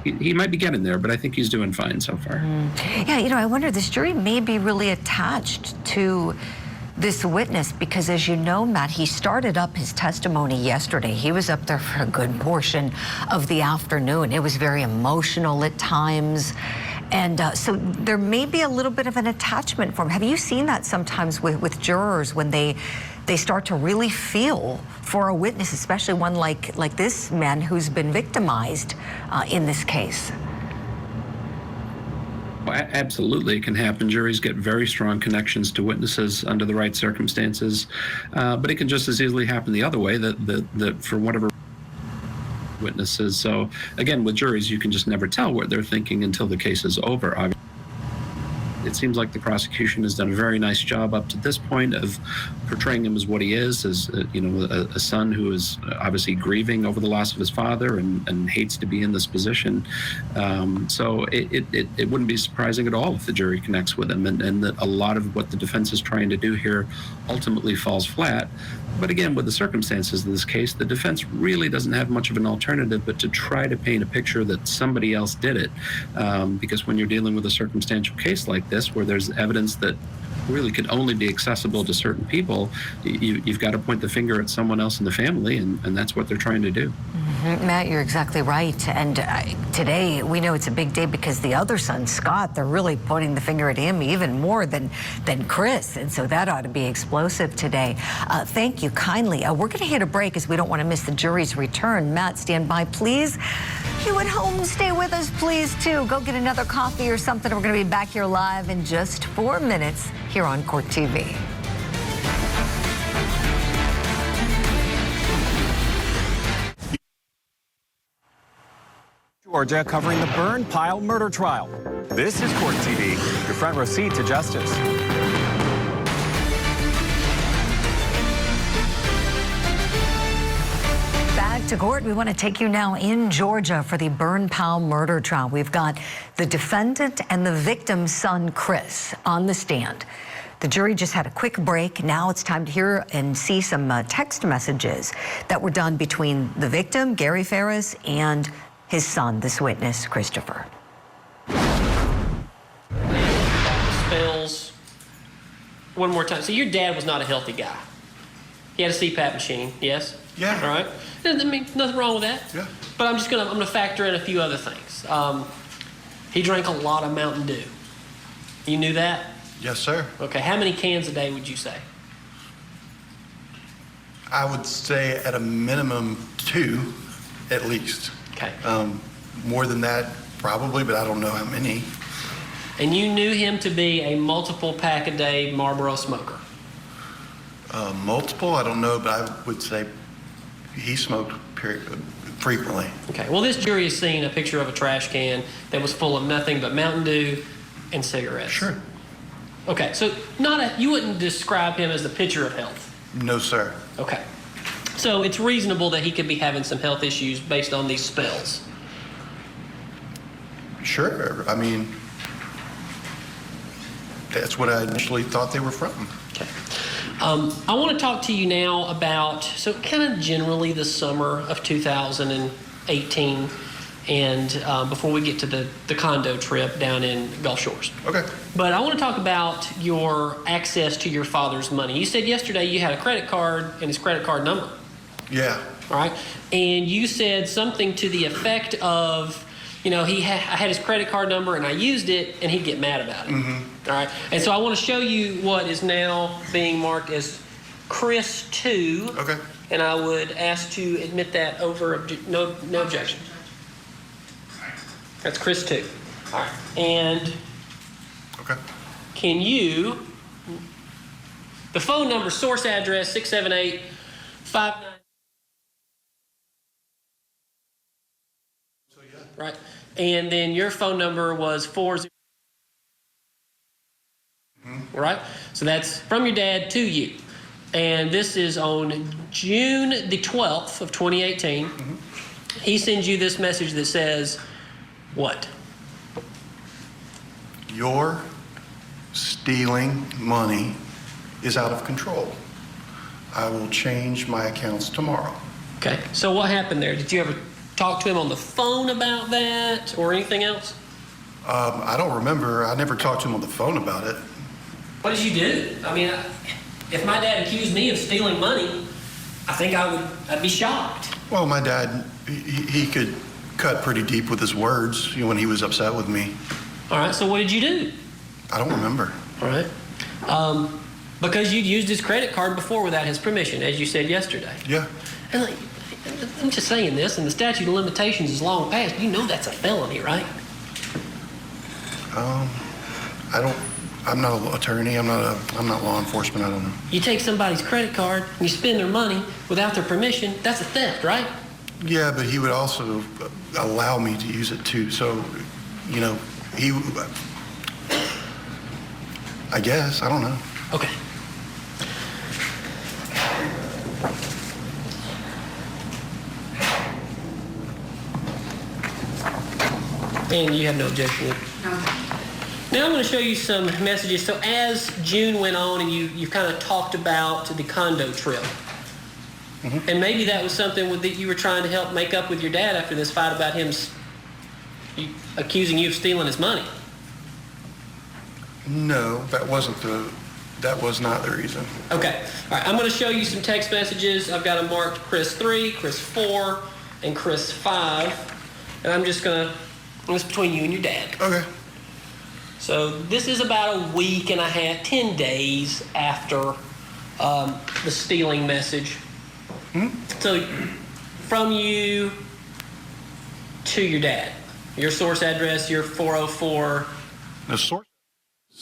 he might be getting there, but I think he's doing fine so far. Yeah, I wonder, this jury may be really attached to this witness because, as you know, Matt, he started up his testimony yesterday. He was up there for a good portion of the afternoon. It was very emotional at times. And so there may be a little bit of an attachment for him. Have you seen that sometimes with jurors when they start to really feel for a witness, especially one like this man who's been victimized in this case? Well, absolutely, it can happen. Juries get very strong connections to witnesses under the right circumstances, but it can just as easily happen the other way, that for whatever witnesses. So again, with juries, you can just never tell what they're thinking until the case is over. Obviously, it seems like the prosecution has done a very nice job up to this point of portraying him as what he is, as a son who is obviously grieving over the loss of his father and hates to be in this position. So it wouldn't be surprising at all if the jury connects with him, and that a lot of what the defense is trying to do here ultimately falls flat. But again, with the circumstances of this case, the defense really doesn't have much of an alternative but to try to paint a picture that somebody else did it. Because when you're dealing with a circumstantial case like this, where there's evidence that really could only be accessible to certain people, you've got to point the finger at someone else in the family, and that's what they're trying to do. Matt, you're exactly right. And today, we know it's a big day because the other son, Scott, they're really pointing the finger at him even more than Chris. And so that ought to be explosive today. Thank you kindly. We're going to hit a break as we don't want to miss the jury's return. Matt, stand by, please. You at home, stay with us, please, too. Go get another coffee or something. We're going to be back here live in just 4 minutes here on Court TV. Georgia, covering the burn pile murder trial. This is Court TV, your front row seat to justice. to court. We want to take you now in Georgia for the Burn Powell murder trial. We've got the defendant and the victim's son, Chris, on the stand. The jury just had a quick break. Now it's time to hear and see some text messages that were done between the victim, Gary Farris, and his son, this witness, Christopher. Spells. One more time. So your dad was not a healthy guy. He had a CPAP machine, yes? Yeah. All right. I mean, nothing wrong with that. Yeah. But I'm gonna factor in a few other things. He drank a lot of Mountain Dew. You knew that? Yes, sir. Okay. How many cans a day would you say? I would say at a minimum 2, at least. Okay. More than that, probably, but I don't know how many. And you knew him to be a multiple pack a day Marlboro smoker. Multiple, I don't know, but I would say he smoked frequently. Okay. Well, this jury has seen a picture of a trash can that was full of nothing but Mountain Dew and cigarettes. Sure. Okay. So you wouldn't describe him as the picture of health. No, sir. Okay. So it's reasonable that he could be having some health issues based on these spells. Sure. I mean, that's what I initially thought they were from. Okay. I want to talk to you now about, so kind of generally the summer of 2018 and before we get to the condo trip down in Gulf Shores. Okay. But I want to talk about your access to your father's money. You said yesterday you had a credit card and his credit card number. Yeah. All right. And you said something to the effect of, I had his credit card number and I used it and he'd get mad about it. Mm-hmm. All right. And so I want to show you what is now being marked as Chris 2. Okay. And I would ask to admit that over, no objection. That's Chris 2. All right. And okay. Can you, the phone number, source address, 678-59. Right. And then your phone number was 40. Right? So that's from your dad to you. And this is on June the 12th of 2018. He sends you this message that says, what? Your stealing money is out of control. I will change my accounts tomorrow. Okay. So what happened there? Did you ever talk to him on the phone about that or anything else? I don't remember. I never talked to him on the phone about it. What did you do? I mean, if my dad accused me of stealing money, I think I'd be shocked. Well, my dad, he could cut pretty deep with his words when he was upset with me. All right, so what did you do? I don't remember. All right. Because you'd used his credit card before without his permission, as you said yesterday. Yeah. And I'm just saying this, and the statute of limitations is long past. You know that's a felony, right? I'm not an attorney. I'm not law enforcement. I don't know. You take somebody's credit card and you spend their money without their permission. That's a theft, right? Yeah, but he would also allow me to use it too. So, I guess, I don't know. Okay. And you have no objection? No. Now I'm going to show you some messages. So as June went on and you kind of talked about the condo trip, and maybe that was something that you were trying to help make up with your dad after this fight about him accusing you of stealing his money. No, that was not the reason. Okay. All right. I'm going to show you some text messages. I've got them marked Chris 3, Chris 4, and Chris 5. And I'm just going to, it's between you and your dad. Okay. So this is about a week and a half, 10 days after the stealing message. So from you to your dad, your source address, your 404. The source?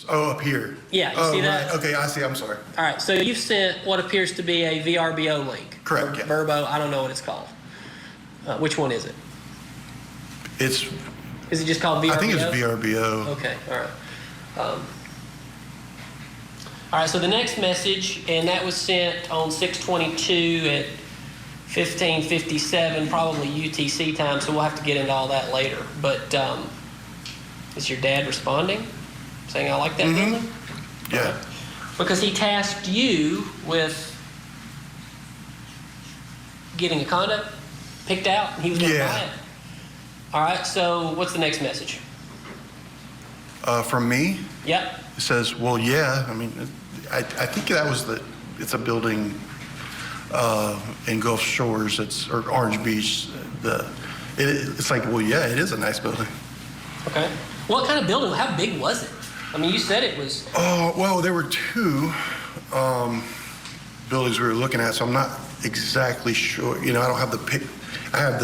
Oh, up here. Yeah, you see that? Right. Okay, I see. I'm sorry. All right, so you've sent what appears to be a VRBO link. Correct, yeah. Verbo, I don't know what it's called. Which one is it? Is it just called VRBO? I think it's VRBO. Okay, all right. All right, so the next message, and that was sent on 6/22 at 15:57, probably UTC time, so we'll have to get into all that later. But is your dad responding? Saying, I like that building? Yeah. Because he tasked you with getting a condo picked out, and he was going to buy it. All right, so what's the next message? From me? Yep. It says, well, yeah. I mean, I think that was it's a building in Gulf Shores, or Orange Beach. It's like, well, yeah, it is a nice building. Okay. What kind of building? How big was it? I mean, you said it was... Oh, well, there were two buildings we were looking at, so I'm not exactly sure. You know, I don't have I have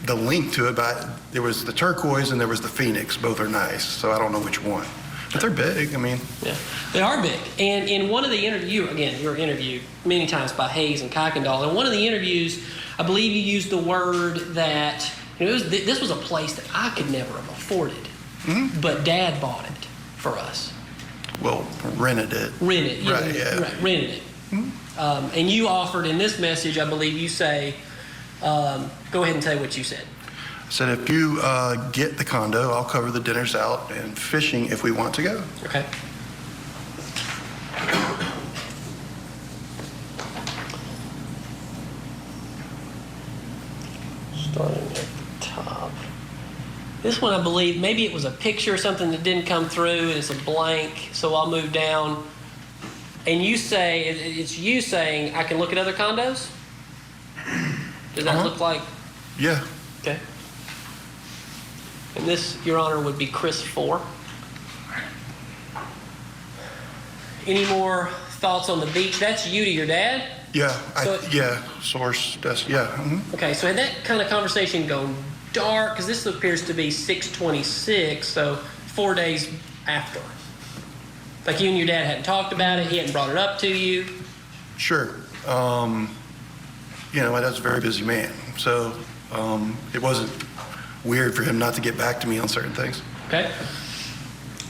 the link to it, but there was the turquoise and there was the Phoenix. Both are nice, so I don't know which one. But they're big, I mean. Yeah, they are big. And in one of the interviews, again, you were interviewed many times by Hayes and Kuykendall. In one of the interviews, I believe you used the word that, you know, this was a place that I could never have afforded, but Dad bought it for us. Well, rented it. Rented, right, yeah. Right, rented it. And you offered in this message, I believe you say, go ahead and tell what you said. I said, if you get the condo, I'll cover the dinners out and fishing if we want to go. Okay. Starting at the top. This one, I believe, maybe it was a picture or something that didn't come through, and it's a blank, so I'll move down. And you say, it's you saying, I can look at other condos? Does that look like? Yeah. Okay. And this, Your Honor, would be Chris 4. Any more thoughts on the beach? That's you to your dad? Yeah, source, yeah. Okay, so had that kind of conversation gone dark, because this appears to be 6/26, so 4 days after. Like you and your dad hadn't talked about it, he hadn't brought it up to you? Sure. You know, my dad's a very busy man, so it wasn't weird for him not to get back to me on certain things. Okay.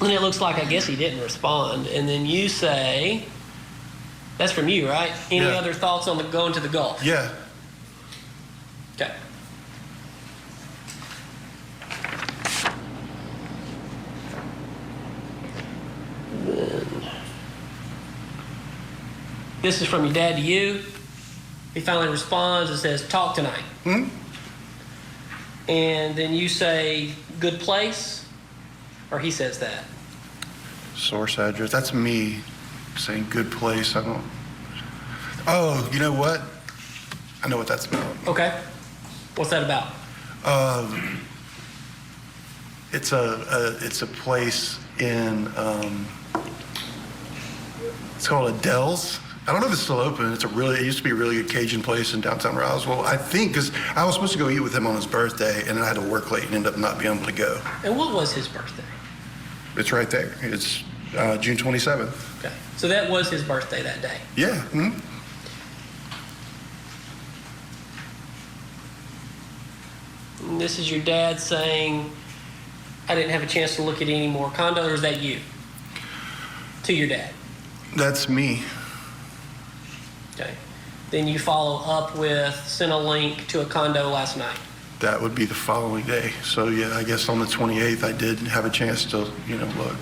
And it looks like, I guess he didn't respond. And then you say, that's from you, right? Any other thoughts on going to the Gulf? Yeah. Okay. Then, this is from your dad to you. He finally responds and says, talk tonight. And then you say, good place? Or he says that? Source address. That's me saying good place. I don't. Oh, you know what? I know what that's about. Okay. What's that about? It's a place in. It's called Adele's. I don't know if it's still open. It used to be a really good Cajun place in downtown Roswell. I think because I was supposed to go eat with him on his birthday, and then I had to work late and ended up not being able to go. And what was his birthday? It's right there. It's June 27th. Okay. So that was his birthday that day? Yeah. And this is your dad saying, I didn't have a chance to look at any more condos, or is that you? To your dad? That's me. Okay. Then you follow up with, sent a link to a condo last night. That would be the following day. So yeah, I guess on the 28th I did have a chance to, look.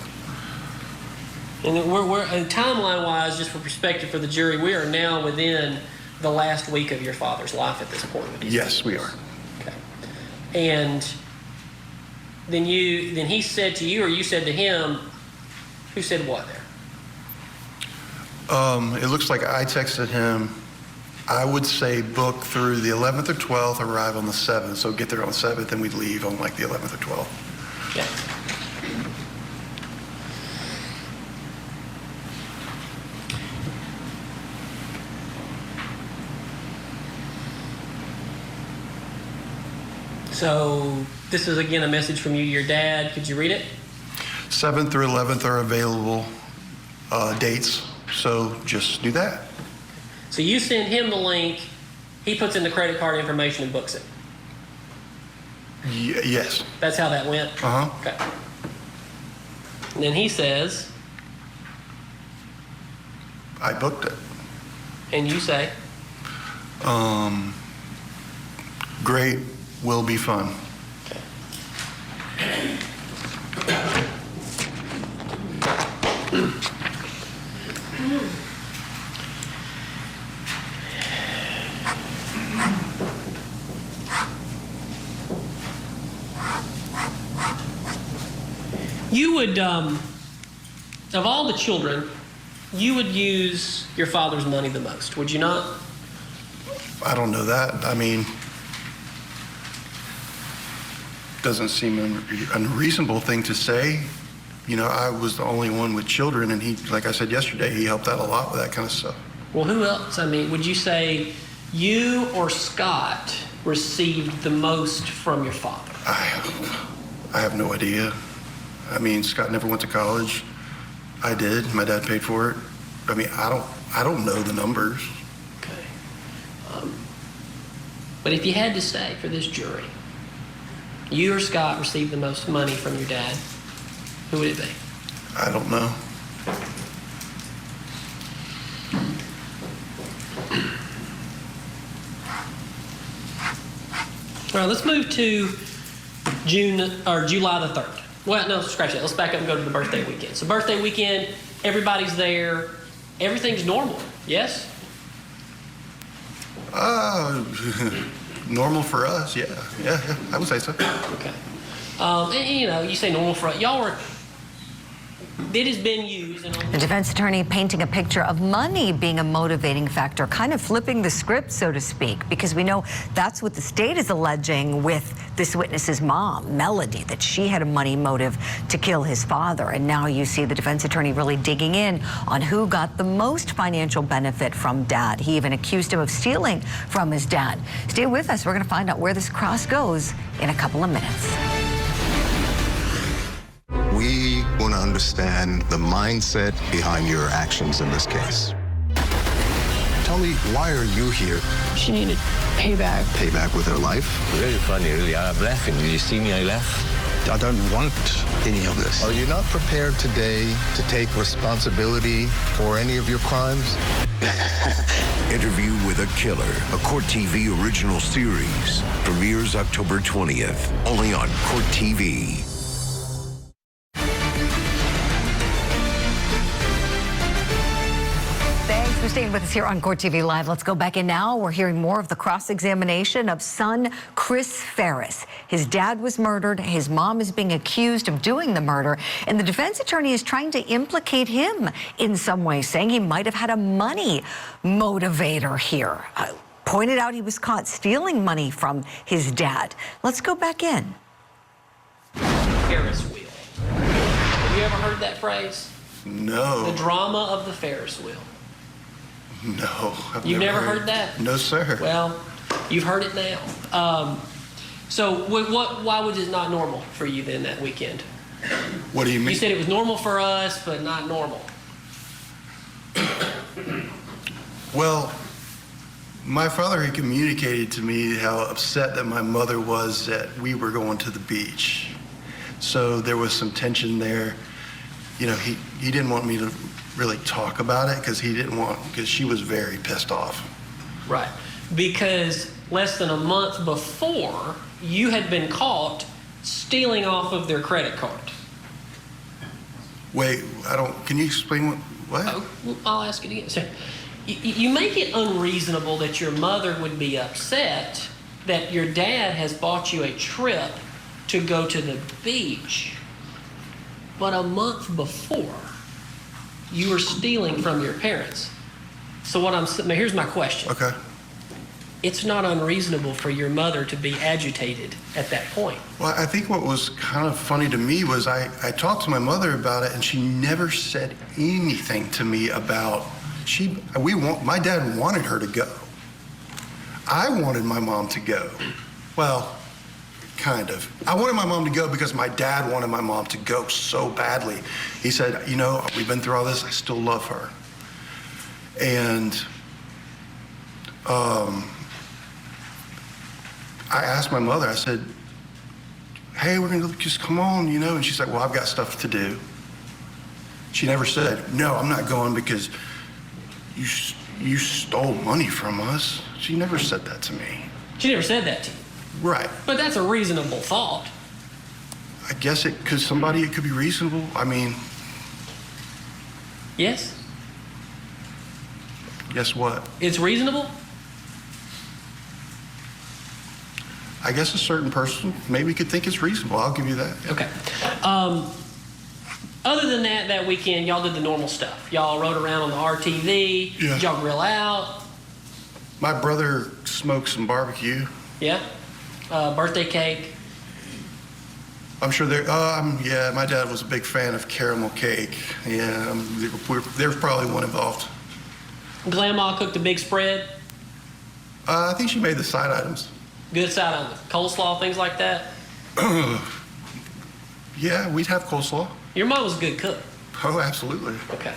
And we're and timeline-wise, just for perspective for the jury, we are now within the last week of your father's life at this point. Yes, we are. Okay. And then he said to you, or you said to him, who said what there? It looks like I texted him. I would say book through the 11th or 12th, arrive on the 7th. So get there on the 7th, and we'd leave on like the 11th or 12th. Yeah. So this is again a message from you to your dad. Could you read it? 7th through 11th are available dates. So just do that. So you send him the link. He puts in the credit card information and books it. Yes. That's how that went? Okay. And then he says, I booked it. And you say? great, will be fun. You would, of all the children, you would use your father's money the most, would you not? I don't know that. I mean, doesn't seem an unreasonable thing to say. You know, I was the only one with children, and he, like I said yesterday, he helped out a lot with that kind of stuff. Well, who else? I mean, would you say you or Scott received the most from your father? I have no idea. I mean, Scott never went to college. I did. My dad paid for it. I mean, I don't know the numbers. Okay. But if you had to say for this jury, you or Scott received the most money from your dad, who would it be? I don't know. All right, let's move to July the 3rd. Well, no, scratch that. Let's back up and go to the birthday weekend. So birthday weekend, everybody's there. Everything's normal, yes? Normal for us, yeah, I would say so. Okay. And, you know, you say normal for us. Y'all are, it has been used. The defense attorney painting a picture of money being a motivating factor, kind of flipping the script, so to speak, because we know that's what the state is alleging with this witness's mom, Melody, that she had a money motive to kill his father. And now you see the defense attorney really digging in on who got the most financial benefit from dad. He even accused him of stealing from his dad. Stay with us. We're going to find out where this cross goes in a couple of minutes. We want to understand the mindset behind your actions in this case. Tell me, why are you here? She needed payback. Payback with her life? Very funny, really. I'm laughing. Did you see me? I laugh. I don't want any of this. Are you not prepared today to take responsibility for any of your crimes? Interview with a Killer, a Court TV original series. Premieres October 20th, only on Court TV. Thanks for staying with us here on Court TV Live. Let's go back in now. We're hearing more of the cross-examination of son Chris Farris. His dad was murdered. His mom is being accused of doing the murder. And the defense attorney is trying to implicate him in some way, saying he might have had a money motivator here. Pointed out he was caught stealing money from his dad. Let's go back in. Ferris wheel. Have you ever heard that phrase? No. The drama of the Ferris wheel. No. You've never heard that? No, sir. Well, you've heard it now. So why was it not normal for you then that weekend? What do you mean? You said it was normal for us, but not normal. Well, my father had communicated to me how upset that my mother was that we were going to the beach. So there was some tension there. You know, he didn't want me to really talk about it because she was very pissed off. Right. Because less than a month before, you had been caught stealing off of their credit card. Wait, can you explain what? Oh, I'll ask it again. So, you make it unreasonable that your mother would be upset that your dad has bought you a trip to go to the beach, but a month before, you were stealing from your parents. So now here's my question. Okay. It's not unreasonable for your mother to be agitated at that point. Well, I think what was kind of funny to me was I talked to my mother about it, and she never said anything to me about my dad wanted her to go. I wanted my mom to go. Well, kind of. I wanted my mom to go because my dad wanted my mom to go so badly. He said, you know, we've been through all this, I still love her. And I asked my mother, I said, hey, we're gonna just come on, you know? And she's like, well, I've got stuff to do. She never said, no, I'm not going because you stole money from us. She never said that to me. She never said that to you? Right. But that's a reasonable thought. I guess it could be reasonable. I mean, Yes? guess what? It's reasonable? I guess a certain person maybe could think it's reasonable. I'll give you that. Okay. Other than that weekend, y'all did the normal stuff. Y'all rode around on the RTV. Yeah. Did y'all grill out? My brother smoked some barbecue. Yeah? Birthday cake? I'm sure yeah, my dad was a big fan of caramel cake. Yeah, there's probably one involved. Grandma cooked a big spread? I think she made the side items. Good side on the coleslaw, things like that? Yeah, we'd have coleslaw. Your mom was a good cook. Oh, absolutely. Okay.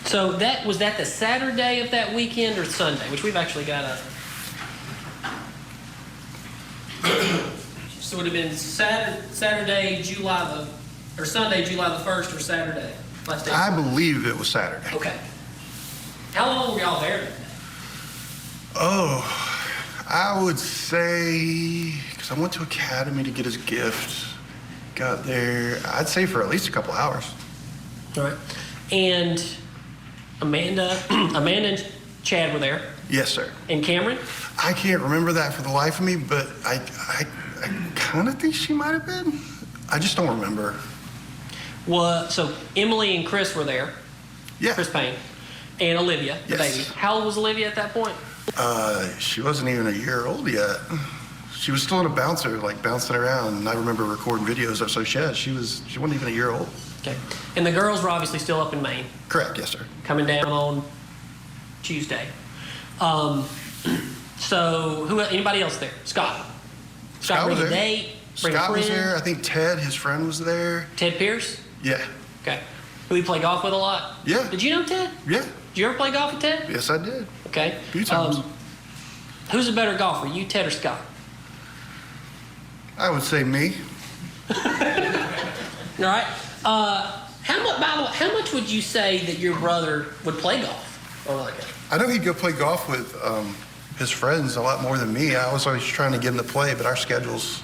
So was that the Saturday of that weekend or Sunday? Which we've actually got a... So it would have been Sunday, July the 1st or Saturday? Last day. I believe it was Saturday. Okay. How long were y'all there? Oh, I would say, because I went to Academy to get his gift, got there, I'd say for at least a couple hours. All right. And Amanda and Chad were there? Yes, sir. And Cameron? I can't remember that for the life of me, but I kind of think she might have been. I just don't remember. So Emily and Chris were there. Yeah. Chris Payne. And Olivia, the Yes. baby. How old was Olivia at that point? She wasn't even a year old yet. She was still in a bouncer, like bouncing around. And I remember recording videos of, so she wasn't even a year old. Okay. And the girls were obviously still up in Maine. Correct, yes, sir. Coming down on Tuesday. So anybody else there? Scott Scott bring was a there. date? Bring Scott a was friend? there. I think Ted, his friend, was there. Ted Pierce? Yeah. Okay. Who we play golf with a lot? Yeah. Did you know Ted? Yeah. Did you ever play golf with Ted? Yes, I did. Okay. A few times. Who's a better golfer, you, Ted, or Scott? I would say me. All right. How much would you say that your brother would play golf? Or like it? I know he'd go play golf with his friends a lot more than me. I was always trying to get him to play, but our schedules,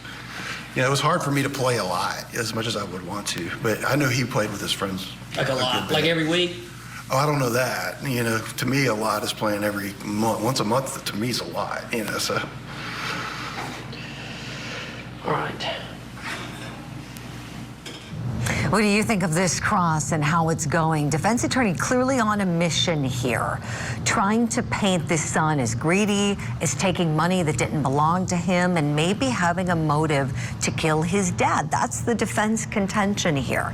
it was hard for me to play a lot as much as I would want to. But I know he played with his friends. Like a lot? Like every week? Oh, I don't know that. To me, a lot is playing every month. Once a month, to me, is a lot, so. All right. What do you think of this cross and how it's going? Defense attorney clearly on a mission here, trying to paint this son as greedy, as taking money that didn't belong to him, and maybe having a motive to kill his dad. That's the defense contention here.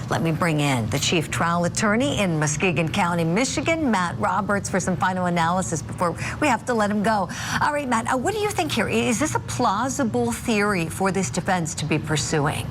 Let me bring in the chief trial attorney in Muskegon County, Michigan, Matt Roberts, for some final analysis before we have to let him go. All right, Matt, what do you think here? Is this a plausible theory for this defense to be pursuing?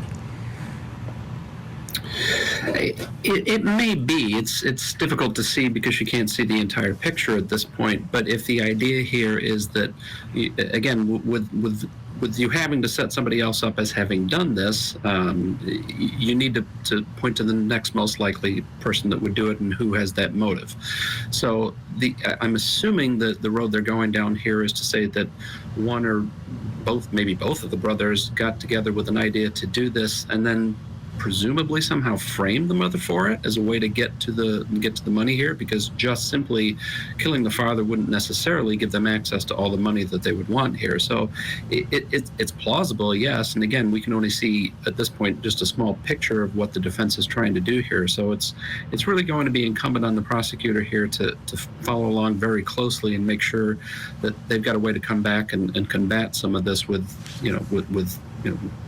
It may be. It's difficult to see because you can't see the entire picture at this point. But if the idea here is that, again, with you having to set somebody else up as having done this, you need to point to the next most likely person that would do it and who has that motive. So I'm assuming that the road they're going down here is to say that one or both, maybe both of the brothers got together with an idea to do this and then presumably somehow frame the mother for it as a way to get to the money here, because just simply killing the father wouldn't necessarily give them access to all the money that they would want here. So it's plausible, yes. And again, we can only see at this point just a small picture of what the defense is trying to do here. So it's really going to be incumbent on the prosecutor here to follow along very closely and make sure that they've got a way to come back and combat some of this with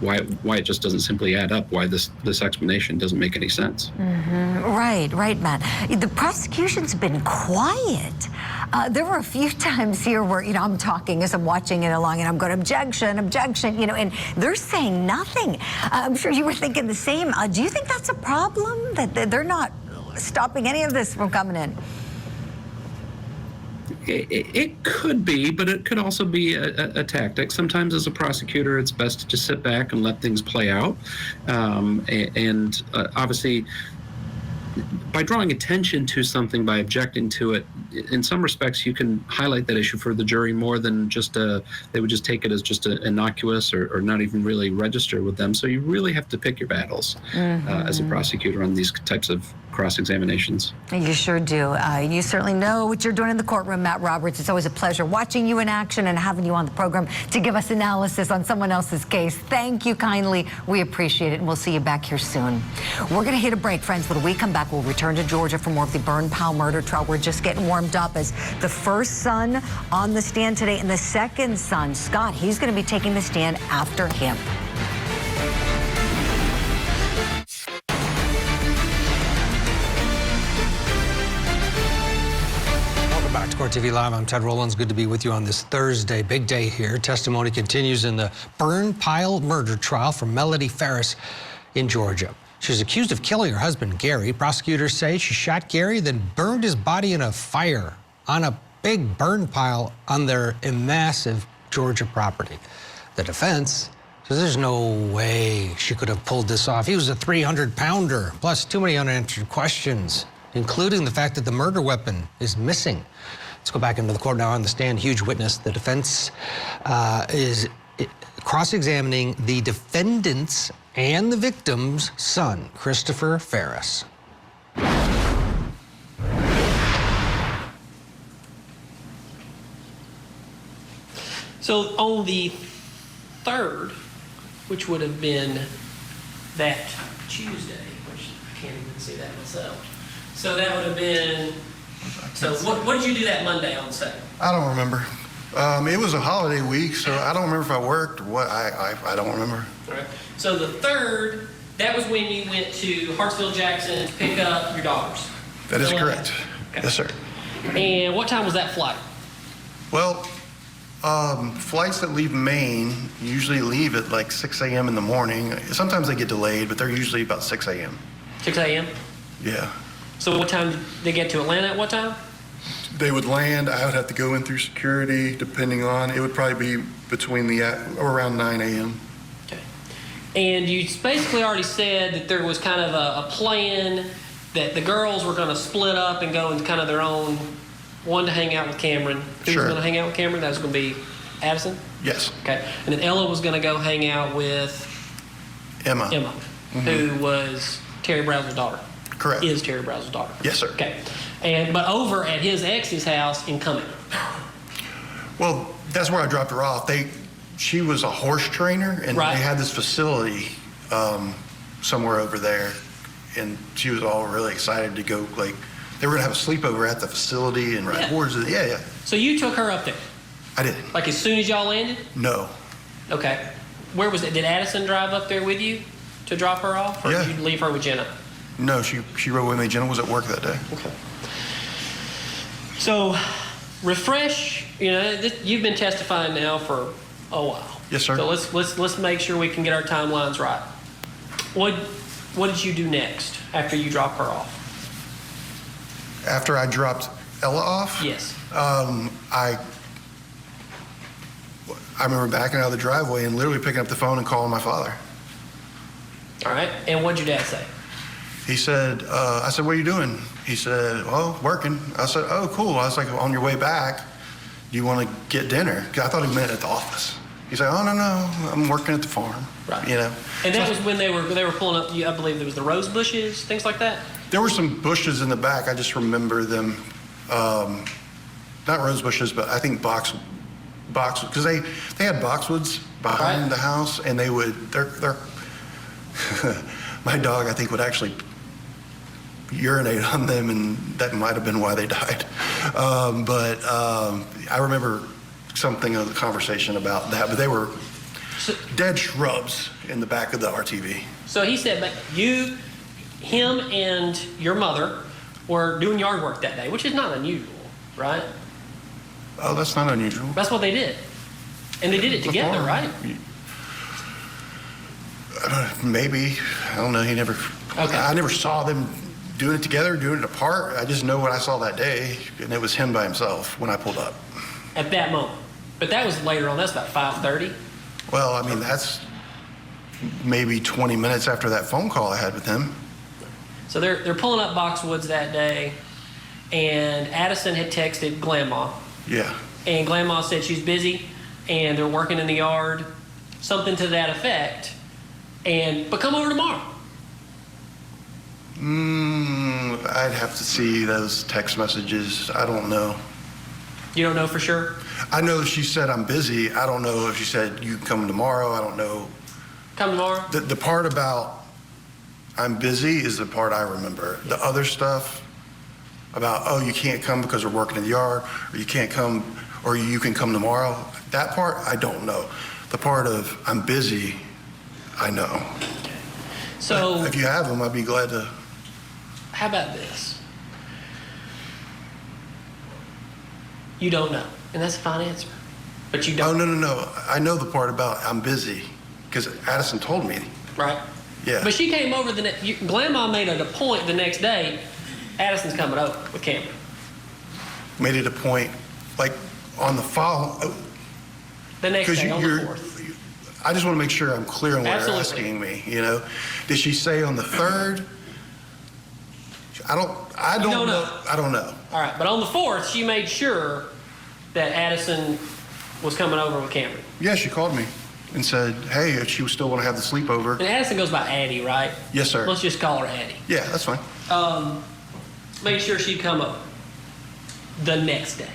why it just doesn't simply add up, why this explanation doesn't make any sense. Mm-hmm. Right, Matt. The prosecution's been quiet. There were a few times here where, I'm talking as I'm watching it along and I'm going, objection, and they're saying nothing. I'm sure you were thinking the same. Do you think that's a problem, that they're not stopping any of this from coming in? It could be, but it could also be a tactic. Sometimes as a prosecutor, it's best to just sit back and let things play out. And obviously, by drawing attention to something, by objecting to it, in some respects, you can highlight that issue for the jury more than just they would just take it as just innocuous or not even really register with them. So you really have to pick your battles as a prosecutor on these types of cross-examinations. You sure do. You certainly know what you're doing in the courtroom, Matt Roberts. It's always a pleasure watching you in action and having you on the program to give us analysis on someone else's case. Thank you kindly. We appreciate it, and we'll see you back here soon. We're going to hit a break, friends, but when we come back, we'll return to Georgia for more of the Burn Powell murder trial. We're just getting warmed up as the first son on the stand today, and the second son, Scott, he's going to be taking the stand after him. Back to Court TV Live. I'm Ted Rollins. Good to be with you on this Thursday. Big day here. Testimony continues in the Burn Powell murder trial for Melody Farris in Georgia. She's accused of killing her husband, Gary. Prosecutors say she shot Gary, then burned his body in a fire on a big burn pile on their massive Georgia property. The defense says there's no way she could have pulled this off. He was a 300-pounder, plus too many unanswered questions, including the fact that the murder weapon is missing. Let's go back into the court now on the stand. Huge witness. The defense is cross-examining the defendant's and the victim's son, Christopher Farris. So on the 3rd, which would have been that Tuesday, which I can't even see that myself. So that would have been, so what did you do that Monday on the 2nd? I don't remember. It was a holiday week, so I don't remember if I worked or what. I don't remember. All right. So the 3rd, that was when you went to Hartsville-Jackson to pick up your daughters. That is correct. Okay. Yes, sir. And what time was that flight? Well, flights that leave Maine usually leave at like 6 a.m. in the morning. Sometimes they get delayed, but they're usually about 6 a.m. 6 a.m.? Yeah. So what time did they get to Atlanta at what time? They would land. I would have to go in through security, depending on. It would probably be between around 9 a.m. Okay. And you basically already said that there was kind of a plan that the girls were going to split up and go in kind of their own, one to hang out with Cameron. Who was going to hang out with Cameron? That was going to be Addison? Yes. Okay. And then Ella was going to go hang out with Emma. Who was Terry Brazel's daughter. Correct. Is Terry Brazel's daughter. Yes, sir. Okay. But over at his ex's house in Cumming. Well, that's where I dropped her off. She was a horse trainer, and they had this facility somewhere over there, and she was all really excited to go. Like, they were gonna have a sleepover at the facility and ride horses. Yeah. So you took her up there? I did. Like as soon as y'all landed? No. Okay. Where was it? Did Addison drive up there with you to drop her off, or did you leave her with Jenna? No, she rode with me. Jenna was at work that day. Okay. So, refresh. You've been testifying now for a while. Yes, sir. So let's make sure we can get our timelines right. What did you do next after you dropped her off? After I dropped Ella off? Yes. I remember backing out of the driveway and literally picking up the phone and calling my father. All right. And what'd your dad say? He said, I said, what are you doing? He said, well, working. I said, oh, cool. I was like, on your way back, do you want to get dinner? Because I thought he meant at the office. He said, oh, no, I'm working at the farm. Right. And that was when they were pulling up, I believe there was the rose bushes, things like that? There were some bushes in the back. I just remember them, not rose bushes, but I think box, because they had boxwoods behind the house, and they would, my dog, I think, would actually urinate on them, and that might have been why they died. But I remember something of the conversation about that, but they were dead shrubs in the back of the RTV. So he said, but him and your mother were doing yard work that day, which is not unusual, right? Oh, that's not unusual. That's what they did. And they did it together, right? Maybe. I don't know. I never saw them doing it together, doing it apart. I just know what I saw that day, and it was him by himself when I pulled up. At that moment. But that was later on. That's about 5:30. Well, I mean, that's maybe 20 minutes after that phone call I had with him. So they're pulling up Boxwoods that day, and Addison had texted Grandma. Yeah. And Grandma said she's busy, and they're working in the yard, something to that effect. But come over tomorrow. I'd have to see those text messages. I don't know. You don't know for sure? I know she said I'm busy. I don't know if she said you can come tomorrow. I don't know. Come tomorrow? The part about I'm busy is the part I remember. The other stuff about, oh, you can't come because we're working in the yard, or you can't come, or you can come tomorrow, that part I don't know. The part of I'm busy, I know. So if you have them, I'd be glad to. How about this? You don't know, and that's a fine answer. But you don't. Oh, no. I know the part about I'm busy because Addison told me. Right. Yeah. But she came over Grandma made it a point the next day. Addison's coming over with Cameron. Made it a point, like on the file. The next day, on the 4th. I just want to make sure I'm clear on what Absolutely. you're asking me. You know, did she say on the 3rd? I don't know. I don't know. All right, but on the 4th, she made sure that Addison was coming over with Cameron. Yeah, she called me and said, hey, if she would still want to have the sleepover. And Addison goes by Addie, right? Yes, sir. Let's just call her Addie. Yeah, that's fine. Made sure she'd come over the next day.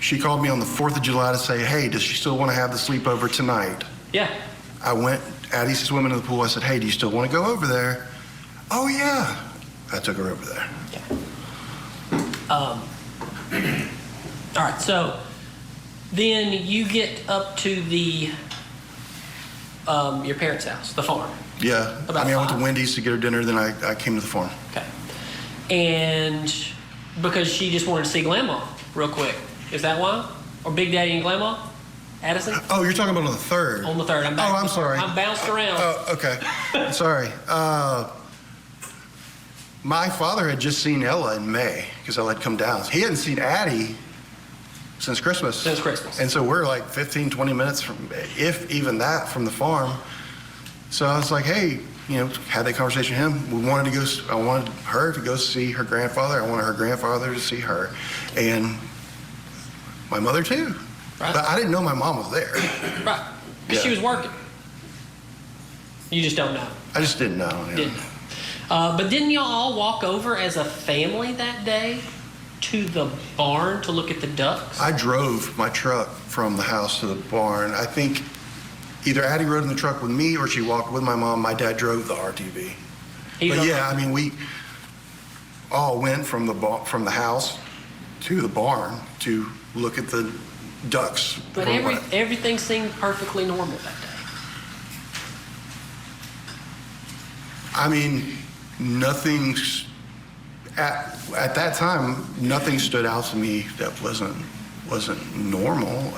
She called me on the 4th of July to say, hey, does she still want to have the sleepover tonight? Yeah. I went, Addie's swimming in the pool. I said, hey, do you still want to go over there? Oh, yeah. I took her over there. Yeah. All right, so then you get up to the your parents' house, the farm. Yeah. I went to Wendy's to get her dinner, then I came to the farm. Okay. And because she just wanted to see Grandma real quick. Is that why? Or Big Daddy and Grandma? Addison? Oh, you're talking about on the 3rd? On the 3rd. I'm sorry. I'm bounced around. Oh, okay. Sorry. My father had just seen Ella in May because Ella had come down. He hadn't seen Addie since Christmas. Since Christmas. And so we're like 15, 20 minutes from, if even that, from the farm. So I was like, hey, had that conversation with him. I wanted her to go see her grandfather. I wanted her grandfather to see her. And my mother too. Right. But I didn't know my mom was there. Right. Because she was working. You just don't know. I just didn't know. Yeah. Didn't know. But didn't y'all all walk over as a family that day to the barn to look at the ducks? I drove my truck from the house to the barn. I think either Addie rode in the truck with me or she walked with my mom. My dad drove the RTV. But yeah, we all went from the house to the barn to look at the ducks. But everything seemed perfectly normal that day. Nothing at that time. Nothing stood out to me that wasn't normal.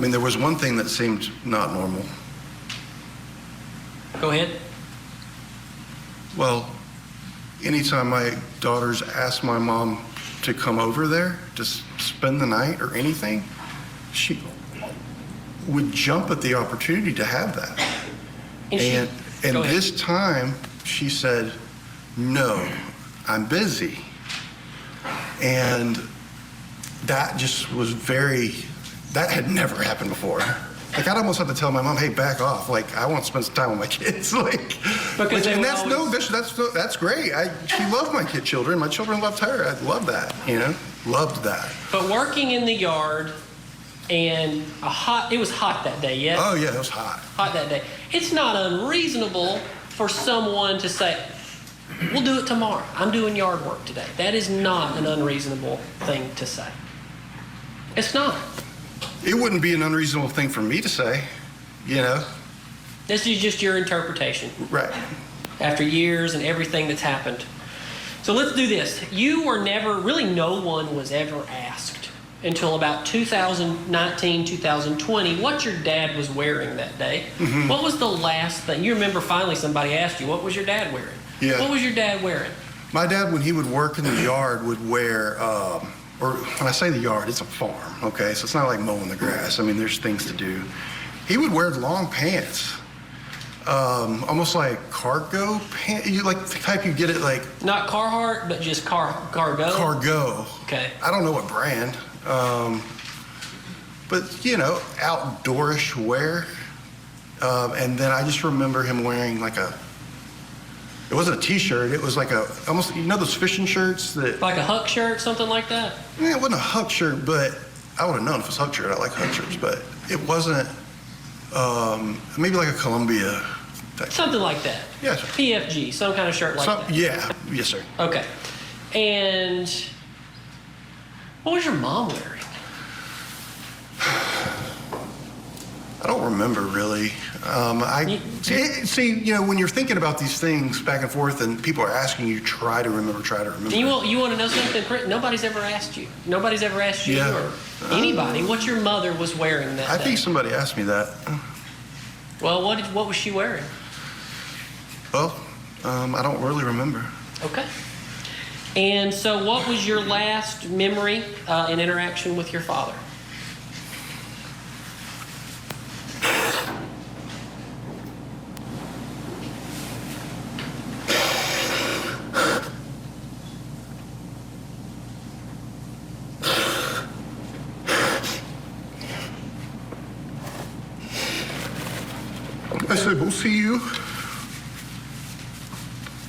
There was one thing that seemed not normal. Go ahead. Well, anytime my daughters asked my mom to come over there to spend the night or anything, she would jump at the opportunity to have that. And this time, she said, no, I'm busy. And that just was that had never happened before. I'd almost have to tell my mom, hey, back off. I want to spend some time with my kids. And that's no bitch. That's great. She loved my children. My children loved her. I loved that, loved that. But working in the yard and it was hot that day, yes? Oh, yeah, it was hot. Hot that day. It's not unreasonable for someone to say, we'll do it tomorrow. I'm doing yard work today. That is not an unreasonable thing to say. It's not. It wouldn't be an unreasonable thing for me to say, This is just your interpretation. Right. After years and everything that's happened. So let's do this. You were never, really no one was ever asked until about 2019, 2020, what your dad was wearing that day. Mm-hmm. What was the last thing? You remember finally somebody asked you, what was your dad wearing? Yeah. What was your dad wearing? My dad, when he would work in the yard, would wear, or when I say the yard, it's a farm, okay? So it's not like mowing the grass. There's things to do. He would wear long pants, almost like cargo pants. You like the type you get it like. Not Carhartt, but just cargo. Cargo. Okay. I don't know what brand, but you know, outdoorish wear. And then I just remember him wearing like it wasn't a t-shirt, it was like almost, you know those fishing shirts that. Like a Huck shirt, something like that? Yeah, it wasn't a Huck shirt, but I would have known if it was a Huck shirt. I like Huck shirts, but it wasn't, maybe like a Columbia type. Something like that? Yes, sir. PFG, some kind of shirt like that? Yeah, yes, sir. Okay. And what was your mom wearing? I don't remember really. See, you know, when you're thinking about these things back and forth and people are asking you, try to remember. You want to know something? Nobody's ever asked you. Nobody's ever asked you or anybody what your mother was wearing that day. I think somebody asked me that. Well, what was she wearing? Well, I don't really remember. Okay. And so what was your last memory and interaction with your father? I said, we'll see you.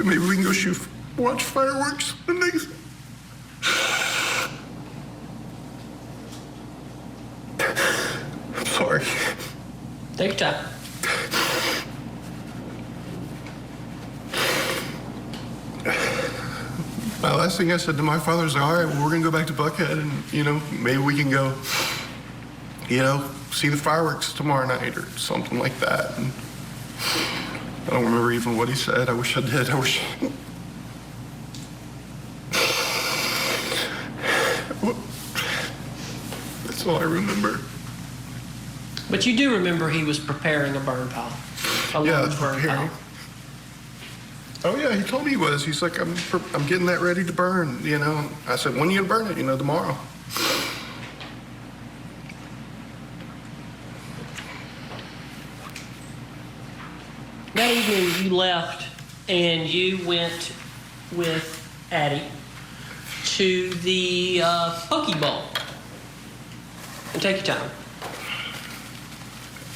Maybe we can go watch fireworks the next. I'm sorry. Take your time. My last thing I said to my father was, all right, well, we're going to go back to Buckhead and, you know, maybe we can go, you know, see the fireworks tomorrow night or something like that. And I don't remember even what he said. I wish I did. That's all I remember. But you do remember he was preparing a burn pile. A large burn pile. Oh yeah, he told me he was. He's like, I'm getting that ready to burn, you know. I said, when are you gonna burn it? You know, tomorrow. That evening you left and you went with Addie to the Poke Bowl. And take your time.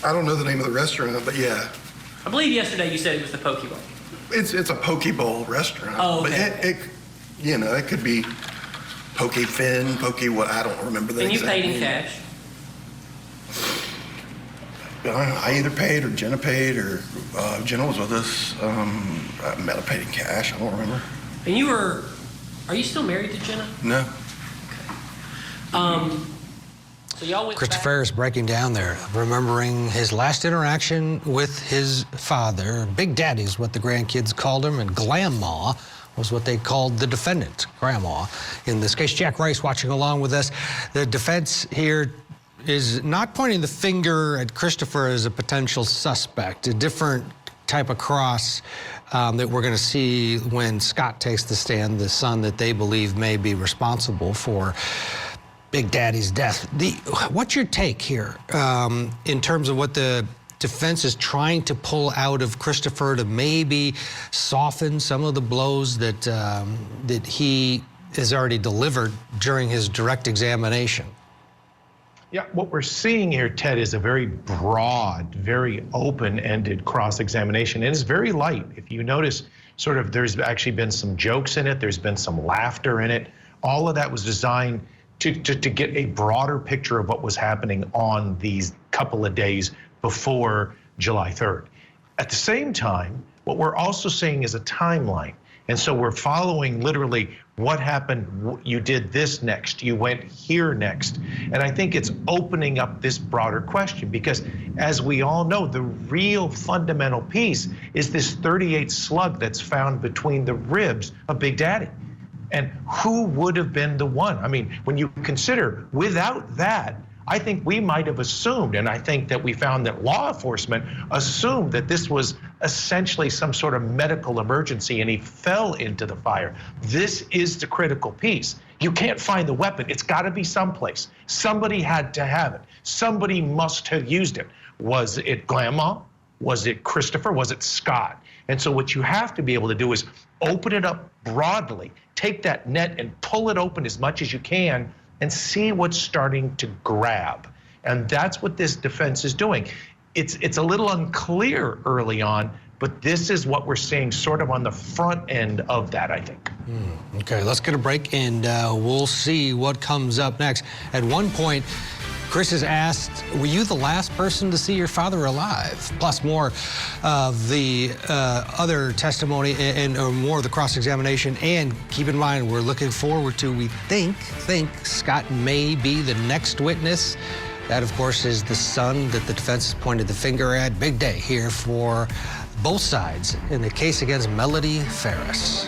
I don't know the name of the restaurant, but yeah. I believe yesterday you said it was the Poke Bowl. It's a Poke Bowl restaurant. Oh, okay. But it you know, it could be Poke Fin, Poke what, I don't remember the And you exact paid in name. cash? I either paid or Jenna paid or Jenna was with us. I might have paid in cash, I don't remember. And are you still married to Jenna? No. So y'all went Christopher Farris breaking down there, remembering his last interaction with his father. Big Daddy is what the grandkids called him, and Grandma was what they called the defendant, Grandma. In this case, Jack Rice watching along with us. The defense here is not pointing the finger at Christopher as a potential suspect, a different type of cross that we're going to see when Scott takes the stand, the son that they believe may be responsible for Big Daddy's death. What's your take here in terms of what the defense is trying to pull out of Christopher to maybe soften some of the blows that that he has already delivered during his direct examination? Yeah, what we're seeing here, Ted, is a very broad, very open-ended cross-examination, and it's very light. If you notice, sort of, there's actually been some jokes in it, there's been some laughter in it. All of that was designed to get a broader picture of what was happening on these couple of days before July 3rd. At the same time, what we're also seeing is a timeline. And so we're following literally what happened, you did this next, you went here next. And I think it's opening up this broader question because as we all know, the real fundamental piece is this .38 slug that's found between the ribs of Big Daddy. And who would have been the one? I mean, when you consider without that, I think we might have assumed, and I think that we found that law enforcement assumed that this was essentially some sort of medical emergency and he fell into the fire. This is the critical piece. You can't find the weapon. It's got to be someplace. Somebody had to have it. Somebody must have used it. Was it Grandma? Was it Christopher? Was it Scott? And so what you have to be able to do is open it up broadly, take that net and pull it open as much as you can and see what's starting to grab. And that's what this defense is doing. It's a little unclear early on, but this is what we're seeing sort of on the front end of that, I think. Okay, let's get a break and we'll see what comes up next. At one point, Chris is asked, were you the last person to see your father alive? Plus more of the other testimony and more of the cross-examination. And keep in mind, we're looking forward to, we think Scott may be the next witness. That, of course, is the son that the defense has pointed the finger at. Big day here for both sides in the case against Melody Farris.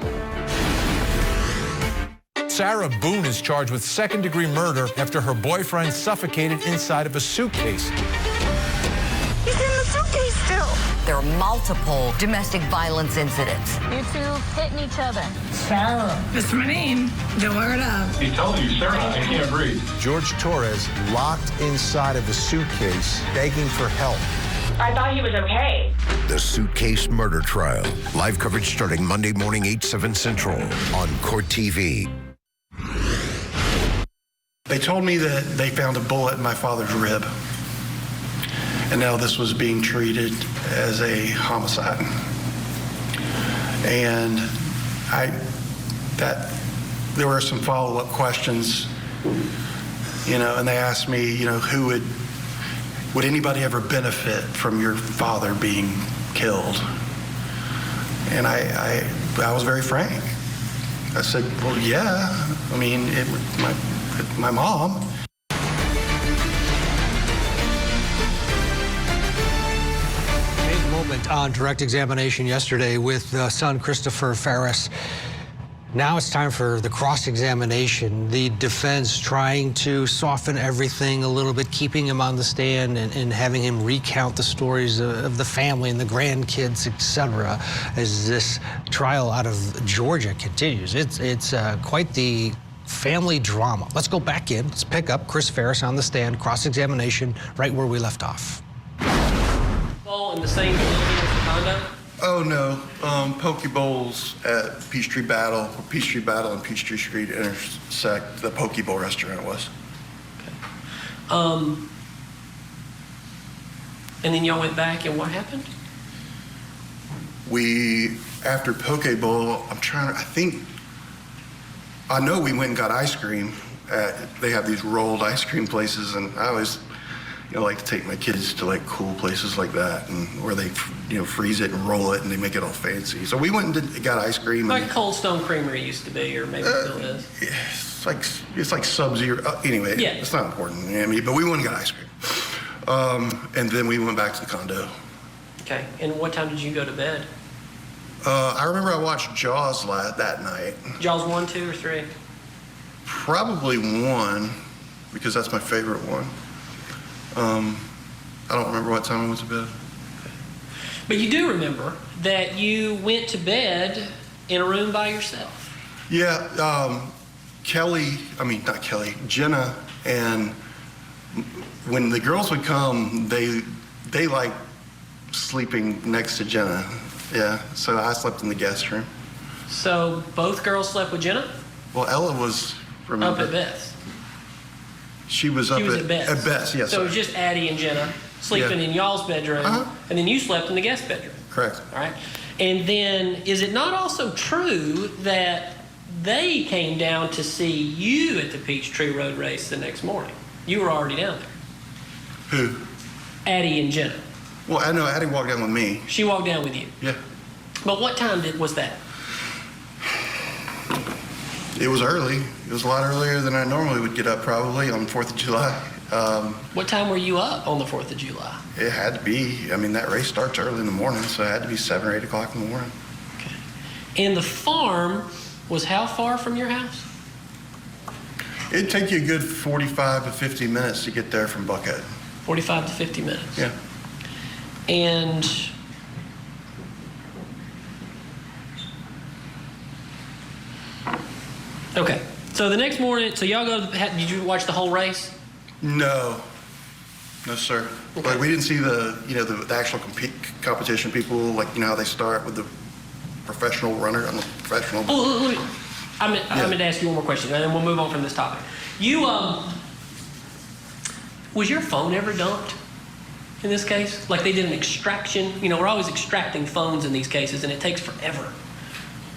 Sarah Boone is charged with second-degree murder after her boyfriend suffocated inside of a suitcase. He's in the suitcase still. There are multiple domestic violence incidents. You two hitting each other. Sarah. That's my name. Don't wear it up. He told you, Sarah, I can't breathe. George Torres locked inside of a suitcase, begging for help. I thought he was okay. The Suitcase Murder Trial. Live coverage starting Monday morning, 8/7 Central on Court TV. They told me that they found a bullet in my father's rib, and now this was being treated as a homicide. And there were some follow-up questions, and they asked me, who would anybody ever benefit from your father being killed? And I was very frank. I said, well, yeah. I mean, my mom. Big moment on direct examination yesterday with son Christopher Farris. Now it's time for the cross-examination. The defense trying to soften everything a little bit, keeping him on the stand and having him recount the stories of the family and the grandkids, etc., as this trial out of Georgia continues. It's quite the family drama. Let's go back in. Let's pick up Chris Farris on the stand, cross-examination, right where we left off. All in the same building as the condo? Oh, no. Poke Bowls at Peachtree Battle and Peachtree Street intersect. The Poke Bowl restaurant was. Okay. And then y'all went back, and what happened? After Poke Bowl, I know we went and got ice cream. They have these rolled ice cream places, and I always like to take my kids to cool places like that, and where they freeze it and roll it and they make it all fancy. So we went and got ice cream. Like Cold Stone Creamery used to be, or maybe still is. It's like Sub-Zero. Anyway, yeah. It's not important. But we went and got ice cream, and then we went back to the condo. Okay. And what time did you go to bed? I remember I watched Jaws that night. Jaws 1, 2, or 3? Probably 1, because that's my favorite one. I don't remember what time I went to bed. But you do remember that you went to bed in a room by yourself. Yeah, Jenna, and when the girls would come, they like sleeping next to Jenna. Yeah, so I slept in the guest room. So both girls slept with Jenna? Well, Ella was up at Beth's. She was at Beth's. At Beth's, yes. So it was just Addie and Jenna sleeping in y'all's bedroom, and then you slept in the guest bedroom. Correct. All right. And then, is it not also true that they came down to see you at the Peachtree Road race the next morning? You were already down there. Who? Addie and Jenna. Well, I know Addie walked down with me. She walked down with you? Yeah. But what time was that? It was early. It was a lot earlier than I normally would get up, probably, on 4th of July. What time were you up on the 4th of July? It had to be. That race starts early in the morning, so it had to be 7 or 8 o'clock in the morning. Okay. And the farm was how far from your house? It'd take you a good 45 to 50 minutes to get there from Buckhead. 45 to 50 minutes? Yeah. And okay, so the next morning, so y'all go to did you watch the whole race? No. No, sir. But we didn't see the, the actual competition people, like, how they start with the professional runner. I'm a professional. I'm going to ask you one more question, and then we'll move on from this topic. Was your phone ever dumped in this case? Like they did an extraction? We're always extracting phones in these cases, and it takes forever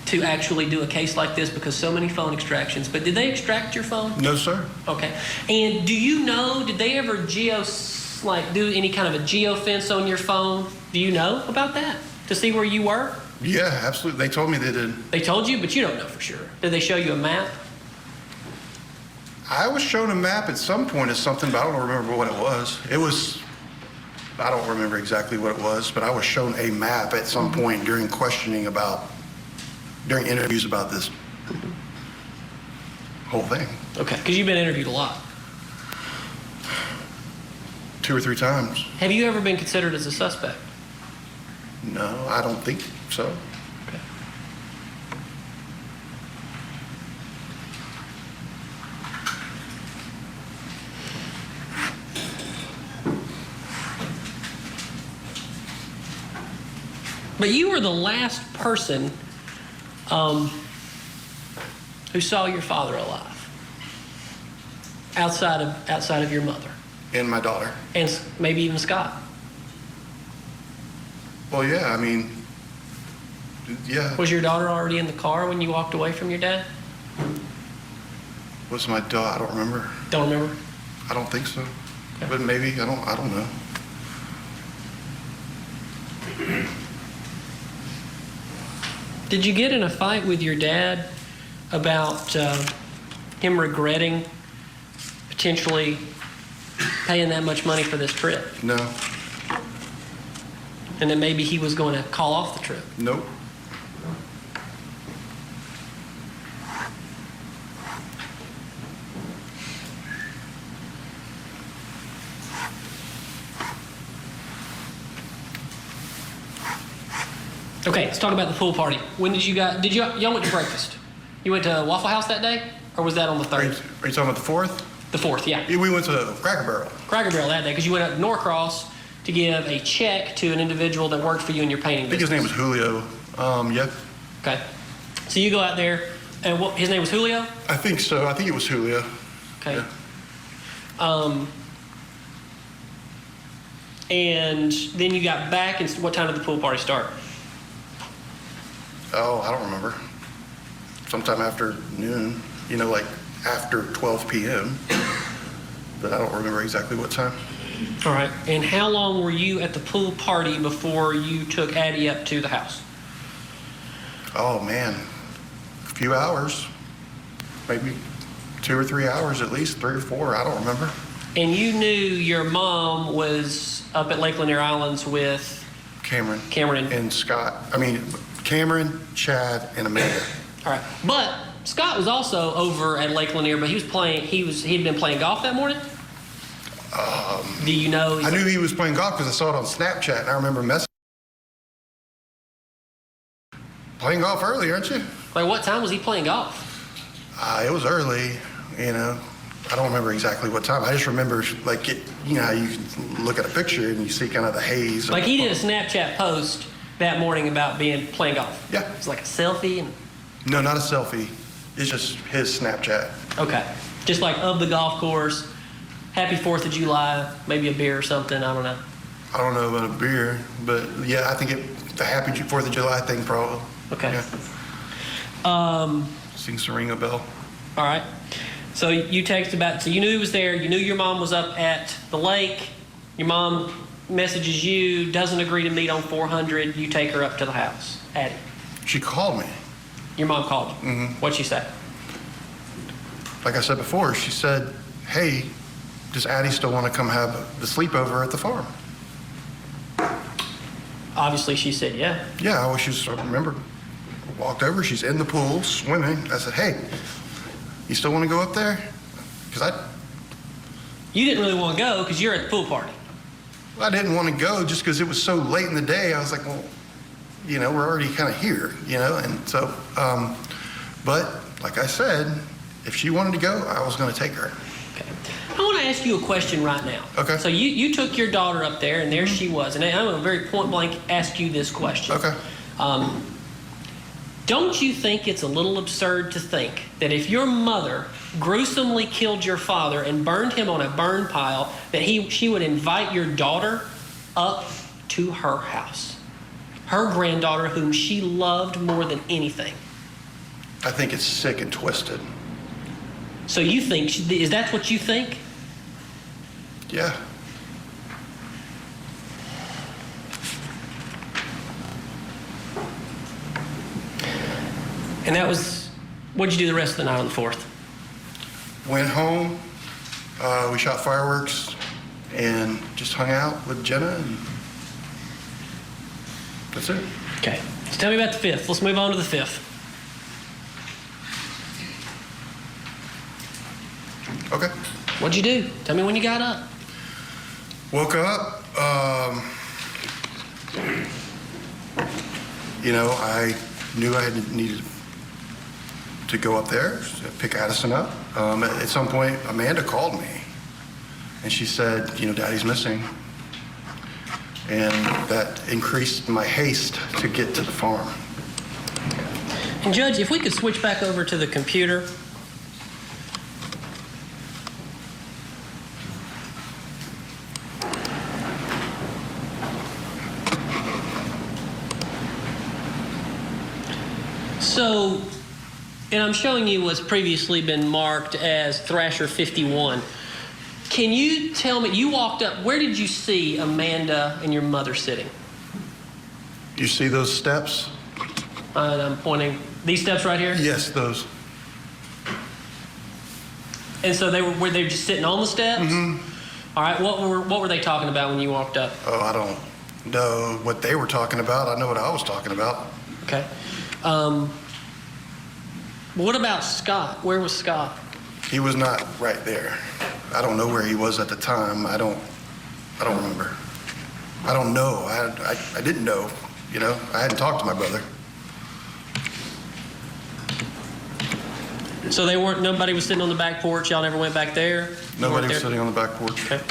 to actually do a case like this because so many phone extractions. But did they extract your phone? No, sir. Okay. And do you know, did they ever do any kind of a geofence on your phone? Do you know about that? To see where you were? Yeah, absolutely. They told me they did. They told you, but you don't know for sure. Did they show you a map? I was shown a map at some point of something, but I don't remember what it was. I don't remember exactly what it was, but I was shown a map at some point during during interviews about this whole thing. Okay, because you've been interviewed a lot. 2 or 3 times. Have you ever been considered as a suspect? No, I don't think so. Okay. But you were the last person who saw your father alive, outside of your mother. And my daughter. And maybe even Scott. Well, yeah, I mean, yeah. Was your daughter already in the car when you walked away from your dad? Was my daughter? I don't remember. Don't remember? I don't think so. Okay. But maybe, I don't know. Did you get in a fight with your dad about him regretting potentially paying that much money for this trip? No. And then maybe he was going to call off the trip? Nope. Okay, let's talk about the pool party. When did y'all went to breakfast? You went to Waffle House that day? Or was that on the 3rd? Are you talking about the 4th? The 4th, yeah. We went to Cracker Barrel. Cracker Barrel that day, because you went up to Norcross to give a check to an individual that worked for you in your painting business. I think his name was Julio. Yeah. Okay. So you go out there, and his name was Julio? I think so. I think it was Julio. Okay. Yeah. And then you got back, and what time did the pool party start? Oh, I don't remember. Sometime after noon, like after 12 p.m. But I don't remember exactly what time. All right. And how long were you at the pool party before you took Addie up to the house? Oh, man. A few hours. Maybe 2 or 3 hours at least, 3 or 4. I don't remember. And you knew your mom was up at Lake Lanier Islands with Cameron and Scott. I mean, Cameron, Chad, and Amanda. All right. But Scott was also over at Lake Lanier, but he'd been playing golf that morning? Do you know? I knew he was playing golf because I saw it on Snapchat, and I remember messaging. Playing golf early, aren't you? Like, what time was he playing golf? It was early, I don't remember exactly what time. I just remember, like, how you look at a picture and you see kind of the haze. Like, he did a Snapchat post that morning about playing golf. Yeah. It's like a selfie? No, not a selfie. It's just his Snapchat. Okay. Just like of the golf course, happy 4th of July, maybe a beer or something, I don't know. I don't know about a beer, but yeah, I think the happy 4th of July thing probably. Okay. Yeah. Seems to ring a bell. All right. So you texted back, so you knew he was there, you knew your mom was up at the lake, your mom messages you, doesn't agree to meet on 400, you take her up to the house. Addie. She called me. Your mom called you? Mm-hmm. What'd she say? Like I said before, she said, hey, does Addie still want to come have the sleepover at the farm? Obviously she said yeah. Yeah, I remember, walked over, she's in the pool, swimming. I said, hey, you still want to go up there? You didn't really want to go because you're at the pool party. I didn't want to go just because it was so late in the day. I was like, well, we're already kind of here, and so, but like I said, if she wanted to go, I was going to take her. Okay. I want to to ask you a question right now. Okay. So you took your daughter up there, and there she was. And I'm going to very point blank ask you this question. Okay. Don't you think it's a little absurd to think that if your mother gruesomely killed your father and burned him on a burn pile, that she would invite your daughter up to her house? Her granddaughter, whom she loved more than anything. I think it's sick and twisted. So you think, is that what you think? Yeah. And that was, what'd you do the rest of the night on the 4th? Went home, we shot fireworks, and just hung out with Jenna, and that's it. Okay. So tell me about the 5th. Let's move on to the 5th. Okay. What'd you do? Tell me when you got up. Woke up, you know, I knew I needed to go up there, pick Addison up. At some point, Amanda called me, and she said, you know, Daddy's missing. And that increased my haste to get to the farm. And Judge, if we could switch back over to the computer. So, and I'm showing you what's previously been marked as Thrasher 51. Can you tell me, you walked up, where did you see Amanda and your mother sitting? You see those steps? And I'm pointing, these steps right here? Yes, those. And so were they just sitting on the steps? Mm-hmm. All right, what were they talking about when you walked up? Oh, I don't know what they were talking about. I know what I was talking about. Okay. What about Scott? Where was Scott? He was not right there. I don't know where he was at the time. I don't remember. I don't know. I didn't know. You know, I hadn't talked to my brother. So nobody was sitting on the back porch. Y'all never went back there? Nobody was sitting on the back porch. Okay.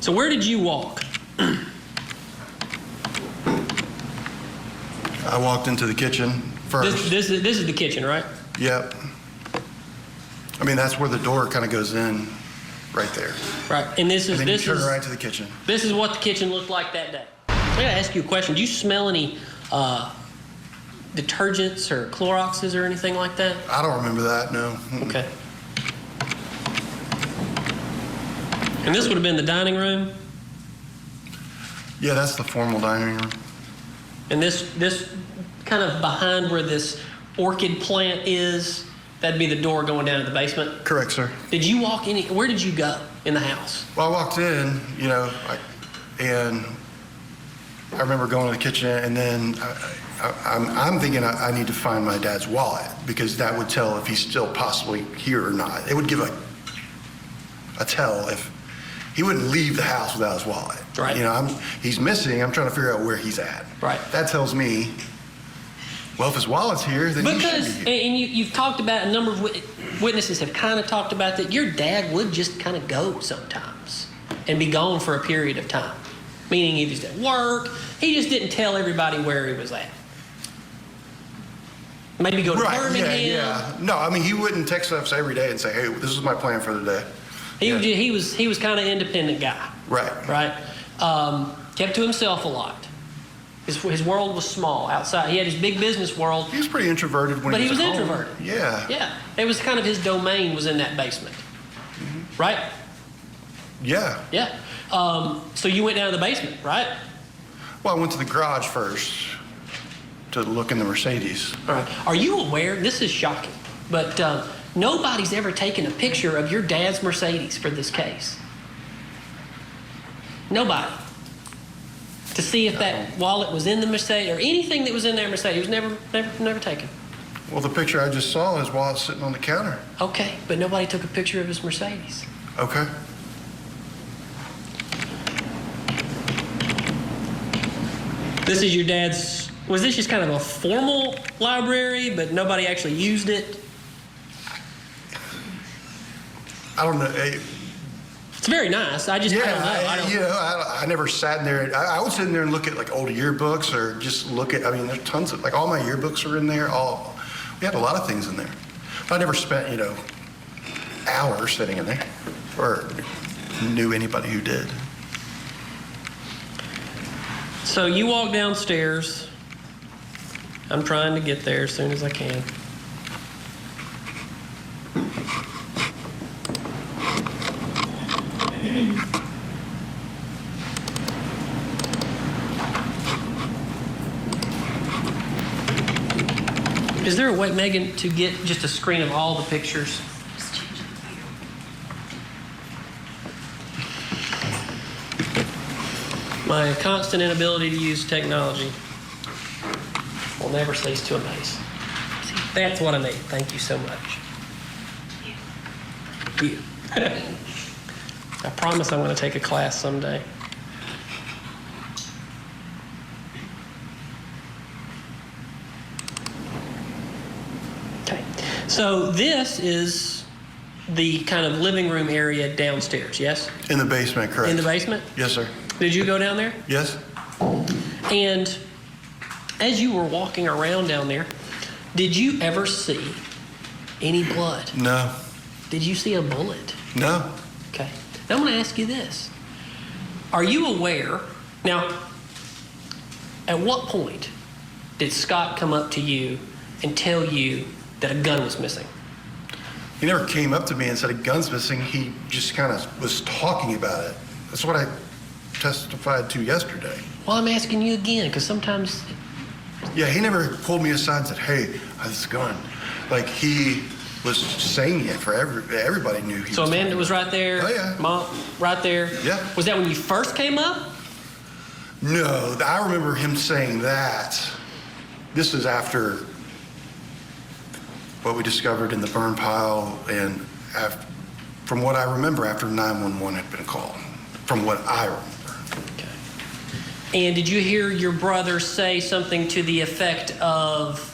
So where did you walk? I walked into the kitchen first. This is the kitchen, right? Yep. I mean, that's where the door kind of goes in, right there. Right, and then you turn right to the kitchen. This is what the kitchen looked like that day. I gotta ask you a question. Do you smell any detergents or Cloroxes or anything like that? I don't remember that, no. Okay. And this would have been the dining room? Yeah, that's the formal dining room. And this kind of behind where this orchid plant is, that'd be the door going down to the basement? Correct, sir. Did you walk where did you go in the house? Well, I walked in, you know, and I remember going to the kitchen, and then I'm thinking I need to find my dad's wallet, because that would tell if he's still possibly here or not. It would give a tell if he wouldn't leave the house without his wallet. Right. You know, he's missing. I'm trying to figure out where he's at. Right. That tells me, well, if his wallet's here, then he should be here. And you've talked about, a number of witnesses have kind of talked about that your dad would just kind of go sometimes and be gone for a period of time. Meaning he was at work, he just didn't tell everybody where he was at. Maybe go to Birmingham. Yeah. No, I mean, he wouldn't text us every day and say, hey, this is my plan for the day. He was kind of independent guy. Right. Right. Kept to himself a lot. His world was small outside. He had his big business world. He was pretty introverted when he was at home. But he was introverted. Yeah. Yeah. It was kind of his domain was in that basement. Mm-hmm. Right? Yeah. Yeah. So you went down to the basement, right? Well, I went to the garage first to look in the Mercedes. All right. Are you aware, this is shocking, but nobody's ever taken a picture of your dad's Mercedes for this case. Nobody. To see if that wallet was in the Mercedes or anything that was in that Mercedes. It was never taken. Well, the picture I just saw, his wallet sitting on the counter. Okay, but nobody took a picture of his Mercedes. Okay. This is your dad's, was this just kind of a formal library, but nobody actually used it? I don't know. It's very nice. I don't know. I never sat in there. I would sit in there and look at like old yearbooks or just look at, I mean, there's tons of, like all my yearbooks are in there. We had a lot of things in there. I never spent, hours sitting in there or knew anybody who did. So you walk downstairs. I'm trying to get there as soon as I can. Is there a way, Megan, to get just a screen of all the pictures? My constant inability to use technology will never cease to amaze. That's what I need. Thank you so much. You. I promise I'm going to take a class someday. Okay. So this is the kind of living room area downstairs, yes? In the basement, correct. In the basement? Yes, sir. Did you go down there? Yes. And as you were walking around down there, did you ever see any blood? No. Did you see a bullet? No. Okay. Now I'm going to ask you this. Are you aware, now, at what point did Scott come up to you and tell you that a gun was missing? He never came up to me and said a gun's missing. He just kind of was talking about it. That's what I testified to yesterday. Well, I'm asking you again, because sometimes... Yeah, he never pulled me aside and said, hey, I have this gun. Like, he was saying it for everybody knew he So was Amanda was right there? Oh, yeah. Mom, right there? Yeah. Was that when you first came up? No, I remember him saying that. This is after what we discovered in the burn pile and from what I remember after 911 had been called, from what I remember. Okay. And did you hear your brother say something to the effect of,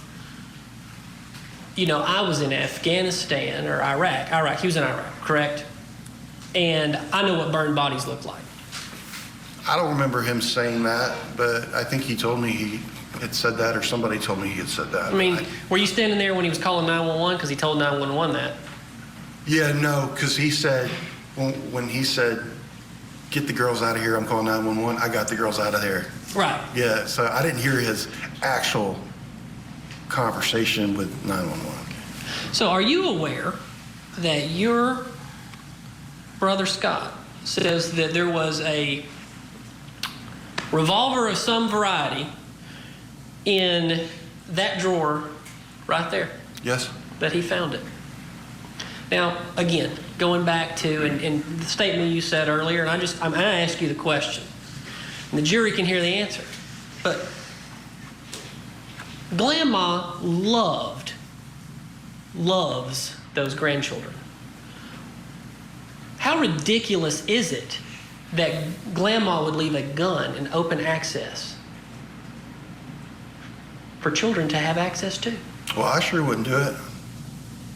I was in Afghanistan or Iraq. He was in Iraq, correct? And I know what burned bodies look like. I don't remember him saying that, but I think he told me he had said that, or somebody told me he had said that. I mean, were you standing there when he was calling 911? Because he told 911 that. Yeah, no, because he said, when he said, get the girls out of here, I'm calling 911, I got the girls out of there. Right. Yeah, so I didn't hear his actual conversation with 911. So are you aware that your brother Scott says that there was a revolver of some variety in that drawer right there? Yes. That he found it. Now, again, going back to and the statement you said earlier, and I ask you the question, and the jury can hear the answer, but Grandma loves those grandchildren. How ridiculous is it that Grandma would leave a gun in open access for children to have access to? Well, I sure wouldn't do it.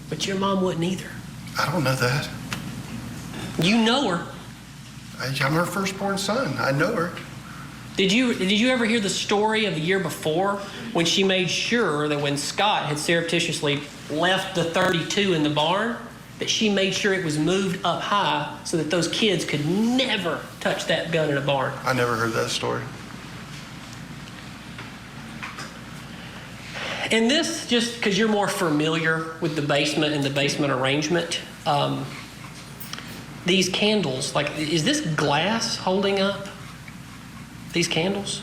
But your mom wouldn't either. I don't know that. You know her. I'm her firstborn son. I know her. Did you ever hear the story of the year before when she made sure that when Scott had surreptitiously left the .32 in the barn, that she made sure it was moved up high so that those kids could never touch that gun in a barn? I never heard that story. And this, just because you're more familiar with the basement and the basement arrangement, these candles, is this glass holding up these candles?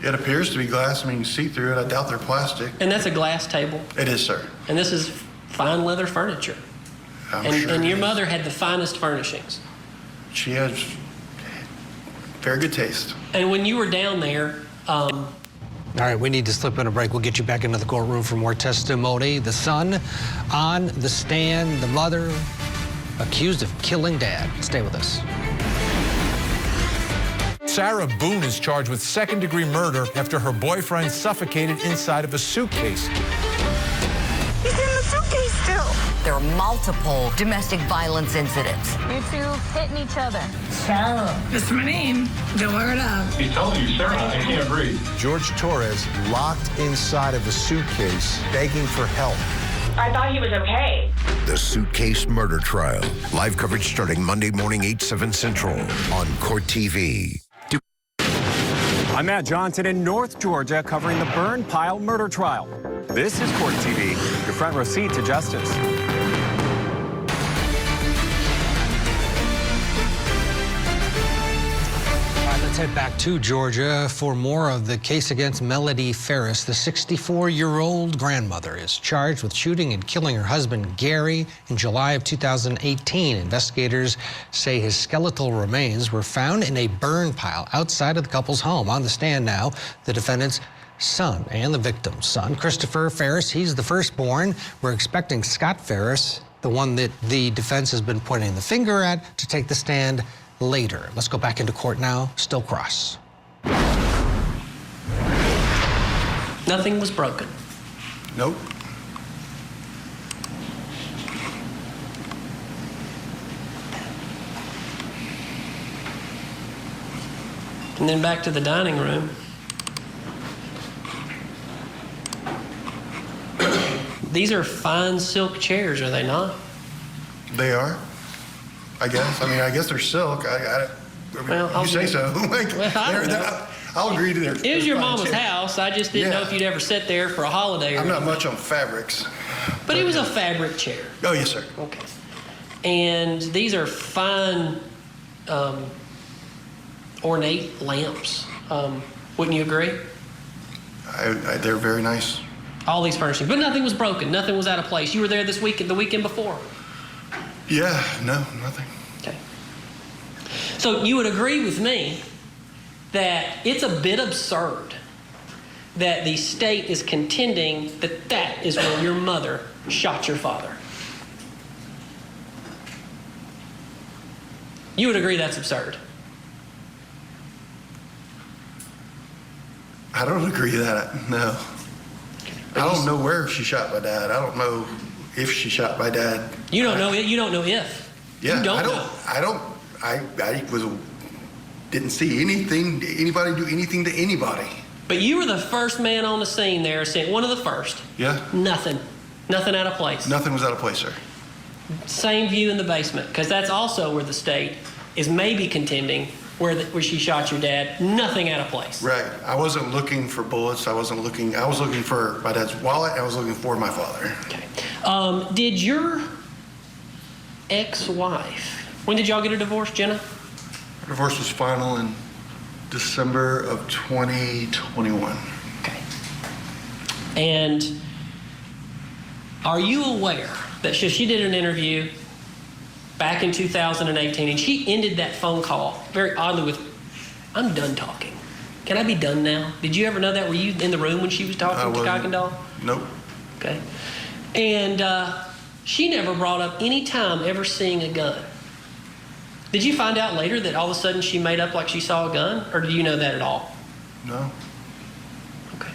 It appears to be glass. I mean, you can see through it. I doubt they're plastic. And that's a glass table? It is, sir. And this is fine leather furniture. And your mother had the finest furnishings. She has very good taste. And when you were down there... All right, we need to slip in a break. We'll get you back into the courtroom for more testimony. The son on the stand, the mother accused of killing dad. Stay with us. Sarah Boone is charged with second-degree murder after her boyfriend suffocated inside of a suitcase. He's in the suitcase still. there are multiple domestic violence incidents. You two hitting each other. Sarah. That's my name. Don't wear it up. He told you, Sarah, I can't breathe. George Torres locked inside of a suitcase, begging for help. I thought he was okay. The Suitcase Murder Trial. Live coverage starting Monday morning, 8/7 Central on Court TV. I'm Matt Johnson in North Georgia covering the burn pile murder trial. This is Court TV, your front row seat to justice. Let's head back to Georgia for more of the case against Melody Farris. The 64-year-old grandmother is charged with shooting and killing her husband, Gary, in July of 2018. Investigators say his skeletal remains were found in a burn pile outside of the couple's home. On the stand now, the defendant's son and the victim's son, Christopher Farris. He's the firstborn. We're expecting Scott Farris, the one that the defense has been pointing the finger at, to take the stand later. Let's go back into court now. Still cross. Nothing was broken. Nope. And then back to the dining room. These are fine silk chairs, are they not? They are, I guess. I mean, I guess they're silk. Well, you say so. I'll agree to their. It was your mama's house. I just didn't know if you'd ever sit there for a holiday. I'm not much on fabrics. But it was a fabric chair. Oh, yes, sir. Okay. And these are fine, ornate lamps. Wouldn't you agree? They're very nice. All these furnishings, but nothing was broken. Nothing was out of place. You were there this weekend, the weekend before. Yeah, no, nothing. Okay. So you would agree with me that it's a bit absurd that the state is contending that that is where your mother shot your father. You would agree that's absurd? I don't agree that, no. I don't know where she shot my dad. I don't know if she shot my dad. You don't know it. You don't know if. Yeah, you don't know. I didn't see anybody do anything to anybody. But you were the first man on the scene there, one of the first. Yeah. Nothing out of place. Nothing was out of place, sir. Same view in the basement, because that's also where the state is maybe contending where she shot your dad. Nothing out of place. Right. I wasn't looking for bullets. I was looking for my dad's wallet. I was looking for my father. Okay. Did your ex-wife, when did y'all get a divorce, Jenna? Our divorce was final in December of 2021. Okay. And are you aware that she did an interview back in 2018, and she ended that phone call very oddly with, "I'm done talking. Can I be done now?" Did you ever know that? Were you in the room when she was talking to Cock and Dog? Nope. Okay. And she never brought up any time ever seeing a gun. Did you find out later that all of a sudden she made up like she saw a gun, or do you know that at all? No. Okay.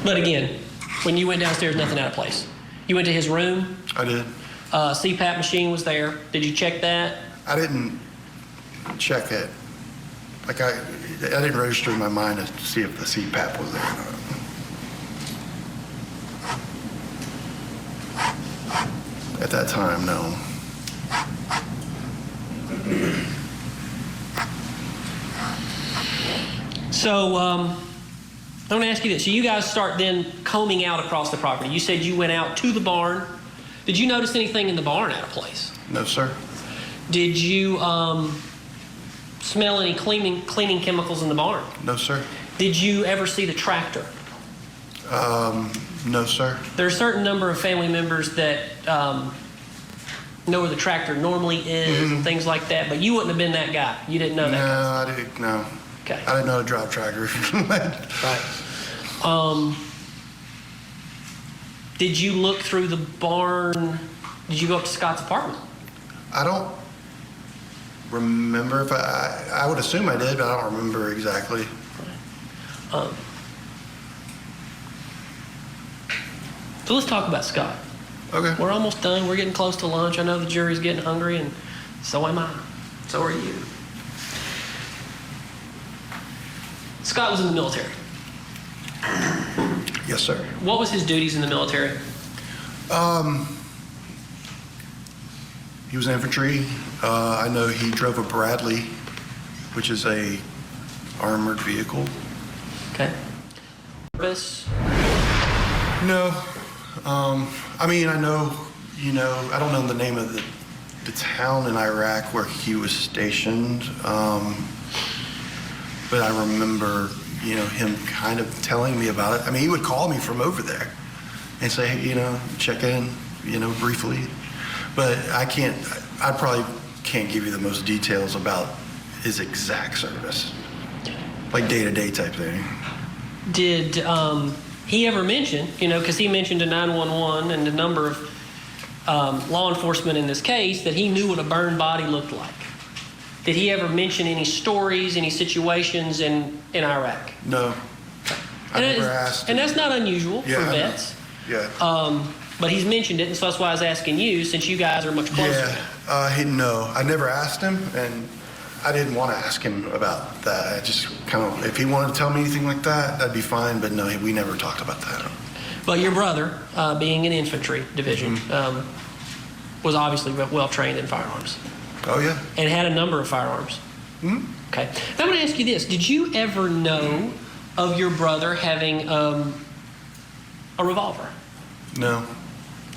But again, when you went downstairs, nothing out of place. You went to his room. I did. CPAP machine was there. Did you check that? I didn't check it. Like I didn't register in my mind to see if the CPAP was there or not. At that time, no. So I want to ask you this. So you guys start then combing out across the property. You said you went out to the barn. Did you notice anything in the barn out of place? No, sir. Did you smell any cleaning chemicals in the barn? No, sir. Did you ever see the tractor? No, sir. There are a certain number of family members that know where the tractor normally is and things like that, but you wouldn't have been that guy. You didn't know that guy. No, I didn't. No. Okay. I didn't know how to drive tractor. Right. Did you look through the barn? Did you go up to Scott's apartment? I don't remember if I would assume I did, but I don't remember exactly. So let's talk about Scott. Okay. We're almost done. We're getting close to lunch. I know the jury's getting hungry, and so am I. So are you. Scott was in the military. Yes, sir. What was his duties in the military? He was infantry. I know he drove a Bradley, which is a armored vehicle. Okay. Service? No. I mean, I know, I don't know the name of the town in Iraq where he was stationed, but I remember, him kind of telling me about it. I mean, he would call me from over there and say, hey, check in, briefly. But I probably can't give you the most details about his exact service, like day-to-day type thing. Did he ever mention, because he mentioned to 911 and a number of law enforcement in this case that he knew what a burned body looked like? Did he ever mention any stories, any situations in Iraq? No. I never asked. And that's not unusual for vets. Yeah. But he's mentioned it, and so that's why I was asking you, since you guys are much closer. Yeah. No. I never asked him, and I didn't want to ask him about that. I just if he wanted to tell me anything like that, that'd be fine, but no, we never talked about that. But your brother, being in infantry division, was obviously well trained in firearms. Oh, yeah. And had a number of firearms. Mm-hmm. Okay. Now I'm going to ask you this. Did you ever know of your brother having a revolver? No.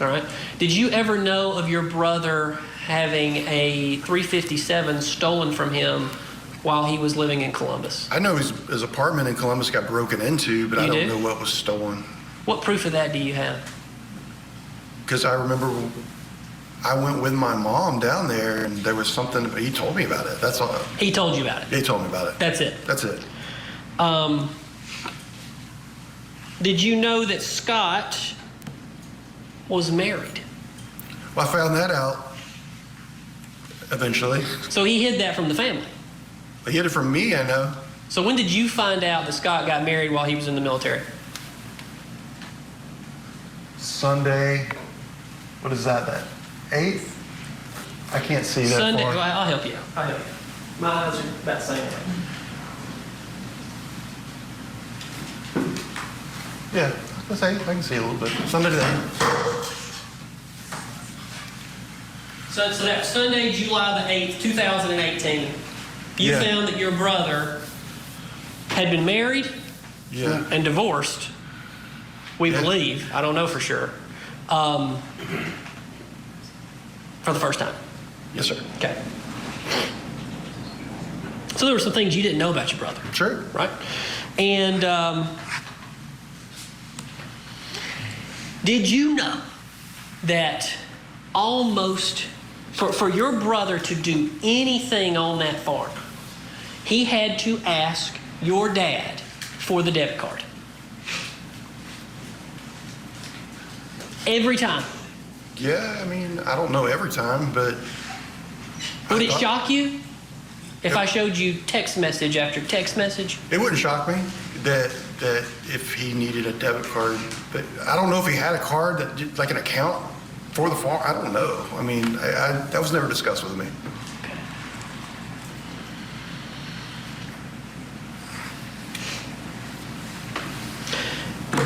All right. Did you ever know of your brother having a .357 stolen from him while he was living in Columbus? I know his apartment in Columbus got broken into, but I don't know what was stolen. What proof of that do you have? Because I remember I went with my mom down there, and there was something, he told me about it. That's all. He told you about it? He told me about it. That's it? That's it. Did you know that Scott was married? Well, I found that out eventually. So he hid that from the family? He hid it from me, I know. So when did you find out that Scott got married while he was in the military? Sunday, what is that 8th? I can't see that Sunday, far. well, I'll help you. My eyes are about the same way. Yeah, let's say I can see a little bit. Sunday today. So that's Sunday, July the 8th, 2018. You found that your brother had been married and divorced, we believe, I don't know for sure, for the first time. Yes, sir. Okay. So there were some things you didn't know about your brother. Sure. Right? And did you know that almost, for your brother to do anything on that farm, he had to ask your dad for the debit card? Every time? Yeah, I mean, I don't know every time, but... Would it shock you if I showed you text message after text message? It wouldn't shock me that if he needed a debit card, but I don't know if he had a card, that like an account for the farm. I don't know. I mean, that was never discussed with me.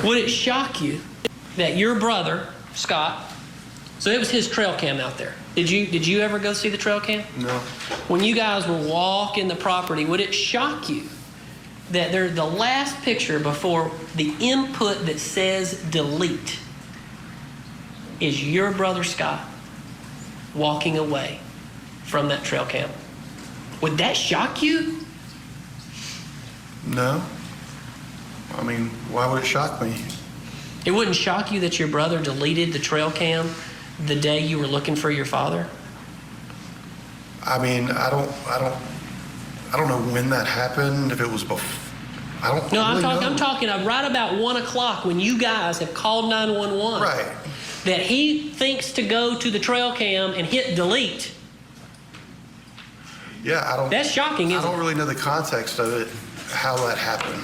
Would it shock you that your brother, Scott, so it was his trail cam out there. Did you ever go see the trail cam? No. When you guys were walking the property, would it shock you that the last picture before the input that says delete is your brother Scott walking away from that trail cam? Would that shock you? No. I mean, why would it shock me? It wouldn't shock you that your brother deleted the trail cam the day you were looking for your father? I mean, I don't know when that happened. If it was before, I don't. No, really I'm talking right about 1 o'clock when you guys have called 911. Right. That he thinks to go to the trail cam and hit delete. Yeah, I don't. That's shocking, isn't it? I don't really know the context of it, how that happened.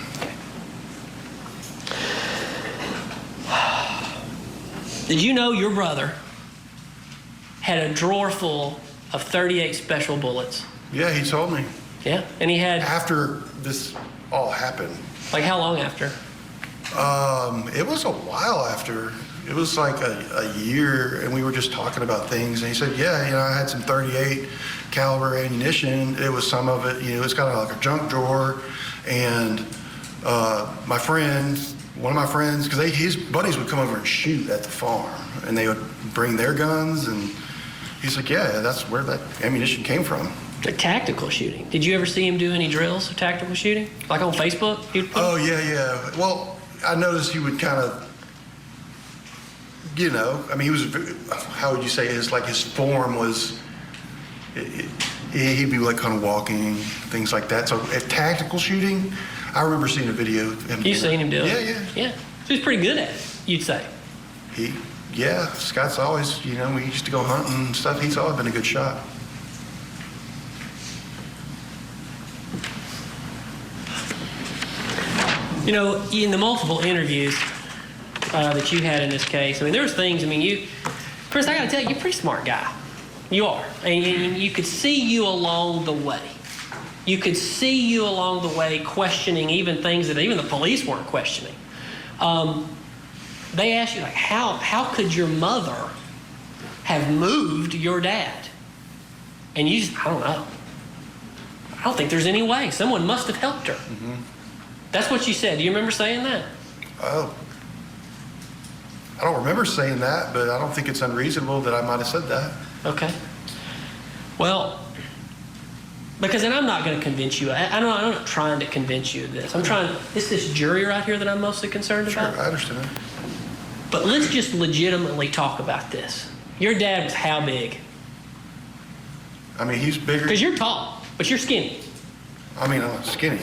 Did you know your brother had a drawer full of 38 special bullets? Yeah, he told me. Yeah, and he had... After this all happened. Like how long after? It was a while after. It was like a year, and we were just talking about things. And he said, yeah, you know, I had some 38 caliber ammunition. It was some of it, you know, it's kind of like a junk drawer. And my friend, one of my friends, because his buddies would come over and shoot at the farm, and they would bring their guns, and he's like, yeah, that's where that ammunition came from. The tactical shooting. Did you ever see him do any drills of tactical shooting? Like on Facebook? Oh, yeah. Well, I noticed he would kind of, you know, I mean, he was, how would you say, his form was, he'd be like kind of walking, things like that. So at tactical shooting, I remember seeing a video of him. You've seen him do it? Yeah. So he's pretty good at it, you'd say. Yeah, Scott's always, you know, we used to go hunting and stuff. He's always been a good shot. You know, in the multiple interviews that you had in this case, I mean, there was things, I mean, Chris, I gotta tell you, you're a pretty smart guy. You are. And you could see you along the way. You could see you along the way questioning even things that even the police weren't questioning. They asked you, like, how could your mother have moved your dad? And you just, I don't know. I don't think there's any way. Someone must have helped her. Mm-hmm. That's what you said. Do you remember saying that? Oh. I don't remember saying that, but I don't think it's unreasonable that I might have said that. Okay. Well, because then I'm not going to convince you. I'm not trying to convince you of this. It's this jury right here that I'm mostly concerned about. Sure, I understand. But let's just legitimately talk about this. Your dad was how big? I mean, he's bigger. Because you're tall, but you're skinny. I mean, I'm not skinny.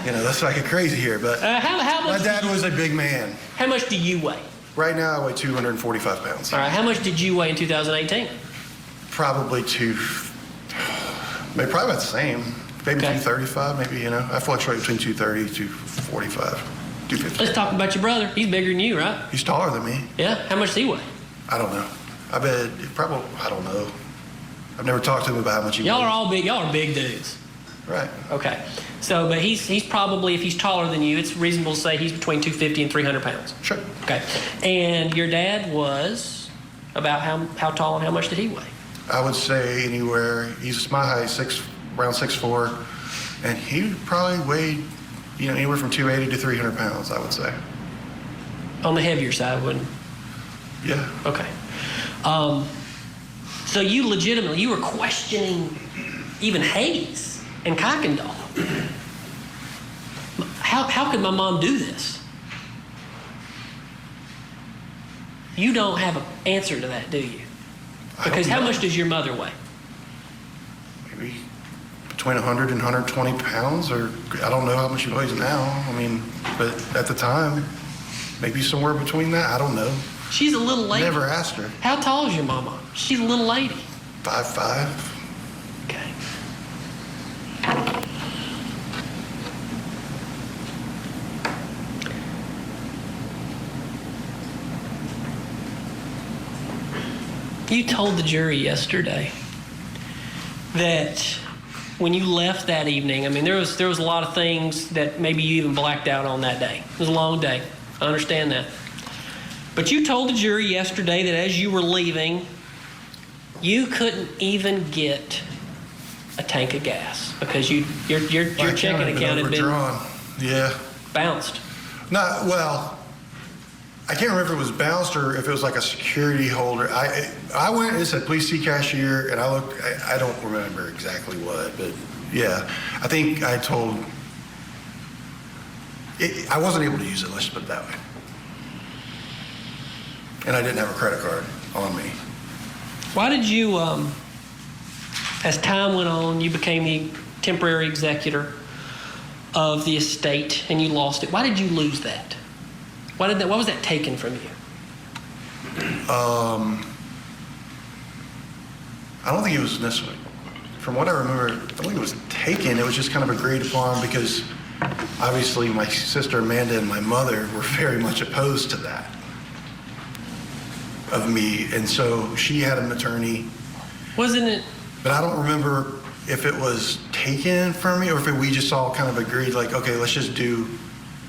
You know, that's like a crazy here, but how much my dad was a big man. How much do you weigh? Right now, I weigh 245 pounds. All right, how much did you weigh in 2018? Probably probably about the same. Maybe 235, maybe, you know. I fluctuate between 230, 245, 250. Let's talk about your brother. He's bigger than you, right? He's taller than me. Yeah, how much does he weigh? I don't know. I bet, I don't know. I've never talked to him about how much he weighs. Y'all are all big, y'all are big dudes. Right. Okay. So, but he's probably, if he's taller than you, it's reasonable to say he's between 250 and 300 pounds. Sure. Okay. And your dad was about how tall and how much did he weigh? I would say anywhere, he's my height, around 6'4", and he probably weighed, you know, anywhere from 280 to 300 pounds, I would say. On the heavier side, wouldn't? Yeah. Okay. So you legitimately, you were questioning even Hayes and Kuykendall. How could my mom do this? You don't have an answer to that, do you? Because how much does your mother weigh? Maybe between 100 and 120 pounds, or I don't know how much she weighs now. I mean, but at the time, maybe somewhere between that. I don't know. She's a little lady. Never asked her. How tall is your mama? She's a little lady. 5'5". Okay. You told the jury yesterday that when you left that evening, I mean, there was a lot of things that maybe you even blacked out on that day. It was a long day. I understand that. But you told the jury yesterday that as you were leaving, you couldn't even get a tank of gas because your checking account had been bounced. Well, I can't remember if it was bounced or if it was like a security holder. I went and it said, please see cashier, and I looked, I don't remember exactly what, but yeah. I think I told, I wasn't able to use it, let's put it that way. And I didn't have a credit card on me. Why did you, as time went on, you became the temporary executor of the estate and you lost it. Why did you lose that? Why was that taken from you? I don't think it was necessarily, from what I remember, I don't think it was taken. It was just kind of agreed upon because Obviously, my sister Amanda and my mother were very much opposed to that of me, and so she had an attorney. Wasn't it? But I don't remember if it was taken from me or if we just all kind of agreed, like, okay, let's just do.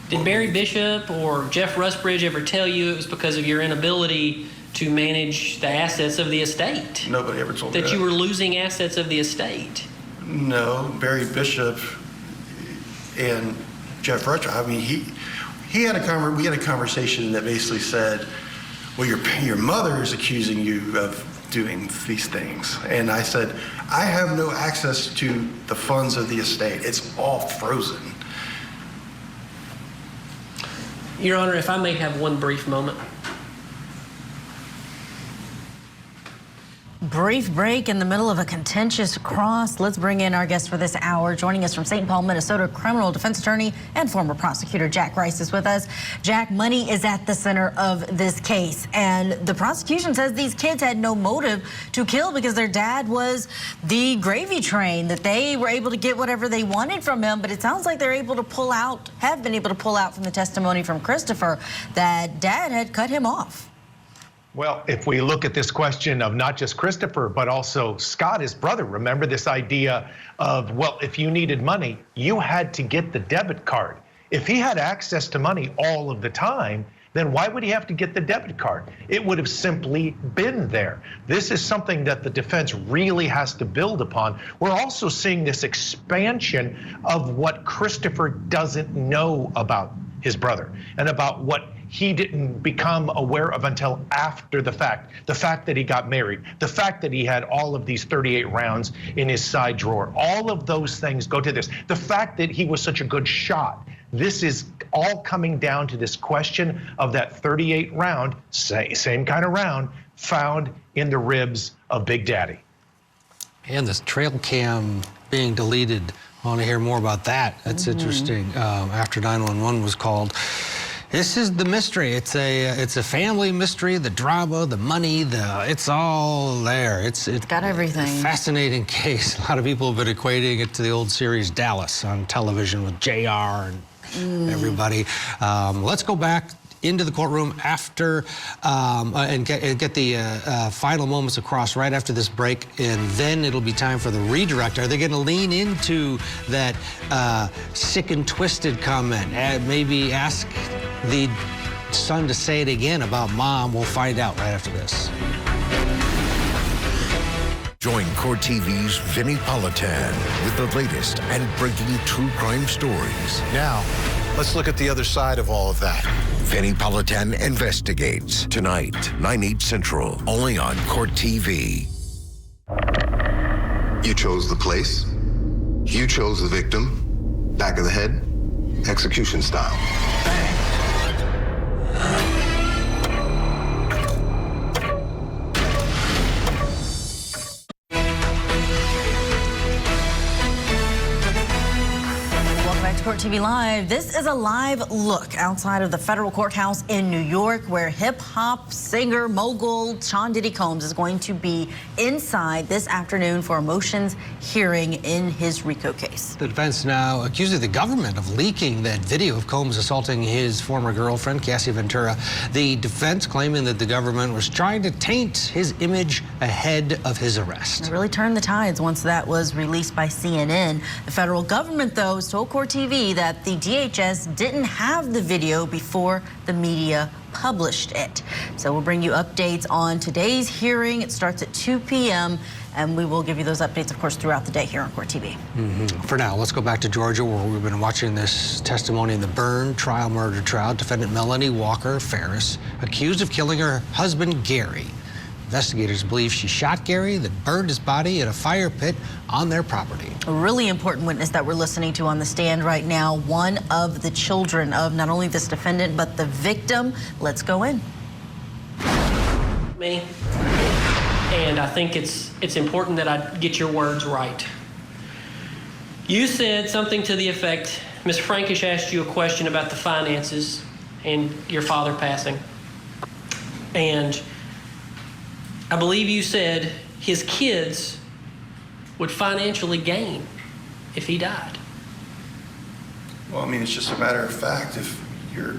Did Barry Bishop or Jeff Rustbridge ever tell you it was because of your inability to manage the assets of the estate? Nobody ever told me that. That you were losing assets of the estate? No, Barry Bishop and Jeff Rustbridge, I mean, we had a conversation that basically said, well, your mother is accusing you of doing these things. And I said, I have no access to the funds of the estate. It's all frozen. Your Honor, if I may have one brief moment. Brief break in the middle of a contentious cross. Let's bring in our guest for this hour. Joining us from St. Paul, Minnesota, criminal defense attorney and former prosecutor Jack Rice is with us. Jack, money is at the center of this case, and the prosecution says these kids had no motive to kill because their dad was the gravy train, that they were able to get whatever they wanted from him. But it sounds like they're able to have been able to pull out from the testimony from Christopher that dad had cut him off. Well, if we look at this question of not just Christopher, but also Scott, his brother, remember this idea of, well, if you needed money, you had to get the debit card. If he had access to money all of the time, then why would he have to get the debit card? It would have simply been there. This is something that the defense really has to build upon. We're also seeing this expansion of what Christopher doesn't know about his brother and about what he didn't become aware of until after the fact. The fact that he got married, the fact that he had all of these 38 rounds in his side drawer, all of those things go to this. The fact that he was such a good shot. This is all coming down to this question of that 38 round, same kind of round, found in the ribs of Big Daddy. And this trail cam being deleted. I want to hear more about that. That's interesting. After 911 was called. This is the mystery. It's a family mystery. The drama, the money, it's all there. It's got everything. A fascinating case. A lot of people have been equating it to the old series Dallas on television with JR and everybody. Let's go back into the courtroom after and get the final moments across right after this break, and then it'll be time for the redirect. Are they going to lean into that sick and twisted comment? Maybe ask the son to say it again about mom? We'll find out right after this. Join Court TV's Vinnie Politan with the latest and breaking true crime stories. Now, let's look at the other side of all of that. Vinnie Politan Investigates, tonight, 9/8 Central, only on Court TV. You chose the place. You chose the victim. Back of the head, execution style. Court TV Live. This is a live look outside of the federal courthouse in New York, where hip-hop singer mogul Sean Diddy Combs is going to be inside this afternoon for a motions hearing in his RICO case. The defense now accusing the government of leaking that video of Combs assaulting his former girlfriend, Cassie Ventura. The defense claiming that the government was trying to taint his image ahead of his arrest. It really turned the tides once that was released by CNN. The federal government, though, has told Court TV that the DHS didn't have the video before the media published it. So we'll bring you updates on today's hearing. It starts at 2 p.m. and we will give you those updates, of course, throughout the day here on Court TV. For now, let's go back to Georgia, where we've been watching this testimony in the Byrne murder trial. Defendant Melody Walker Farris, accused of killing her husband, Gary. Investigators believe she shot Gary, then burned his body in a fire pit on their property. A really important witness that we're listening to on the stand right now, one of the children of not only this defendant, but the victim. Let's go in. Me, and I think it's important that I get your words right. You said something to the effect, Ms. Frankish asked you a question about the finances and your father passing. And I believe you said his kids would financially gain if he died. Well, I mean, it's just a matter of fact. If your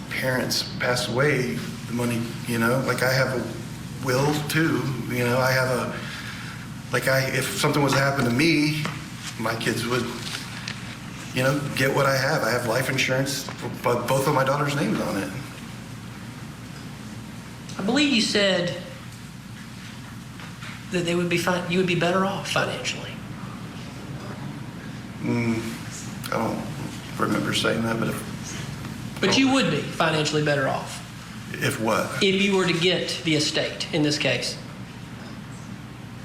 parents pass away, the money, you know, like I have a will too, you know, I have a, like if something was to happen to me, my kids would, you know, get what I have. I have life insurance, but both of my daughters' names on it. I believe you said that they would be fine. You would be better off financially. I don't remember saying that, But you would be financially better off. If what? If you were to get the estate in this case,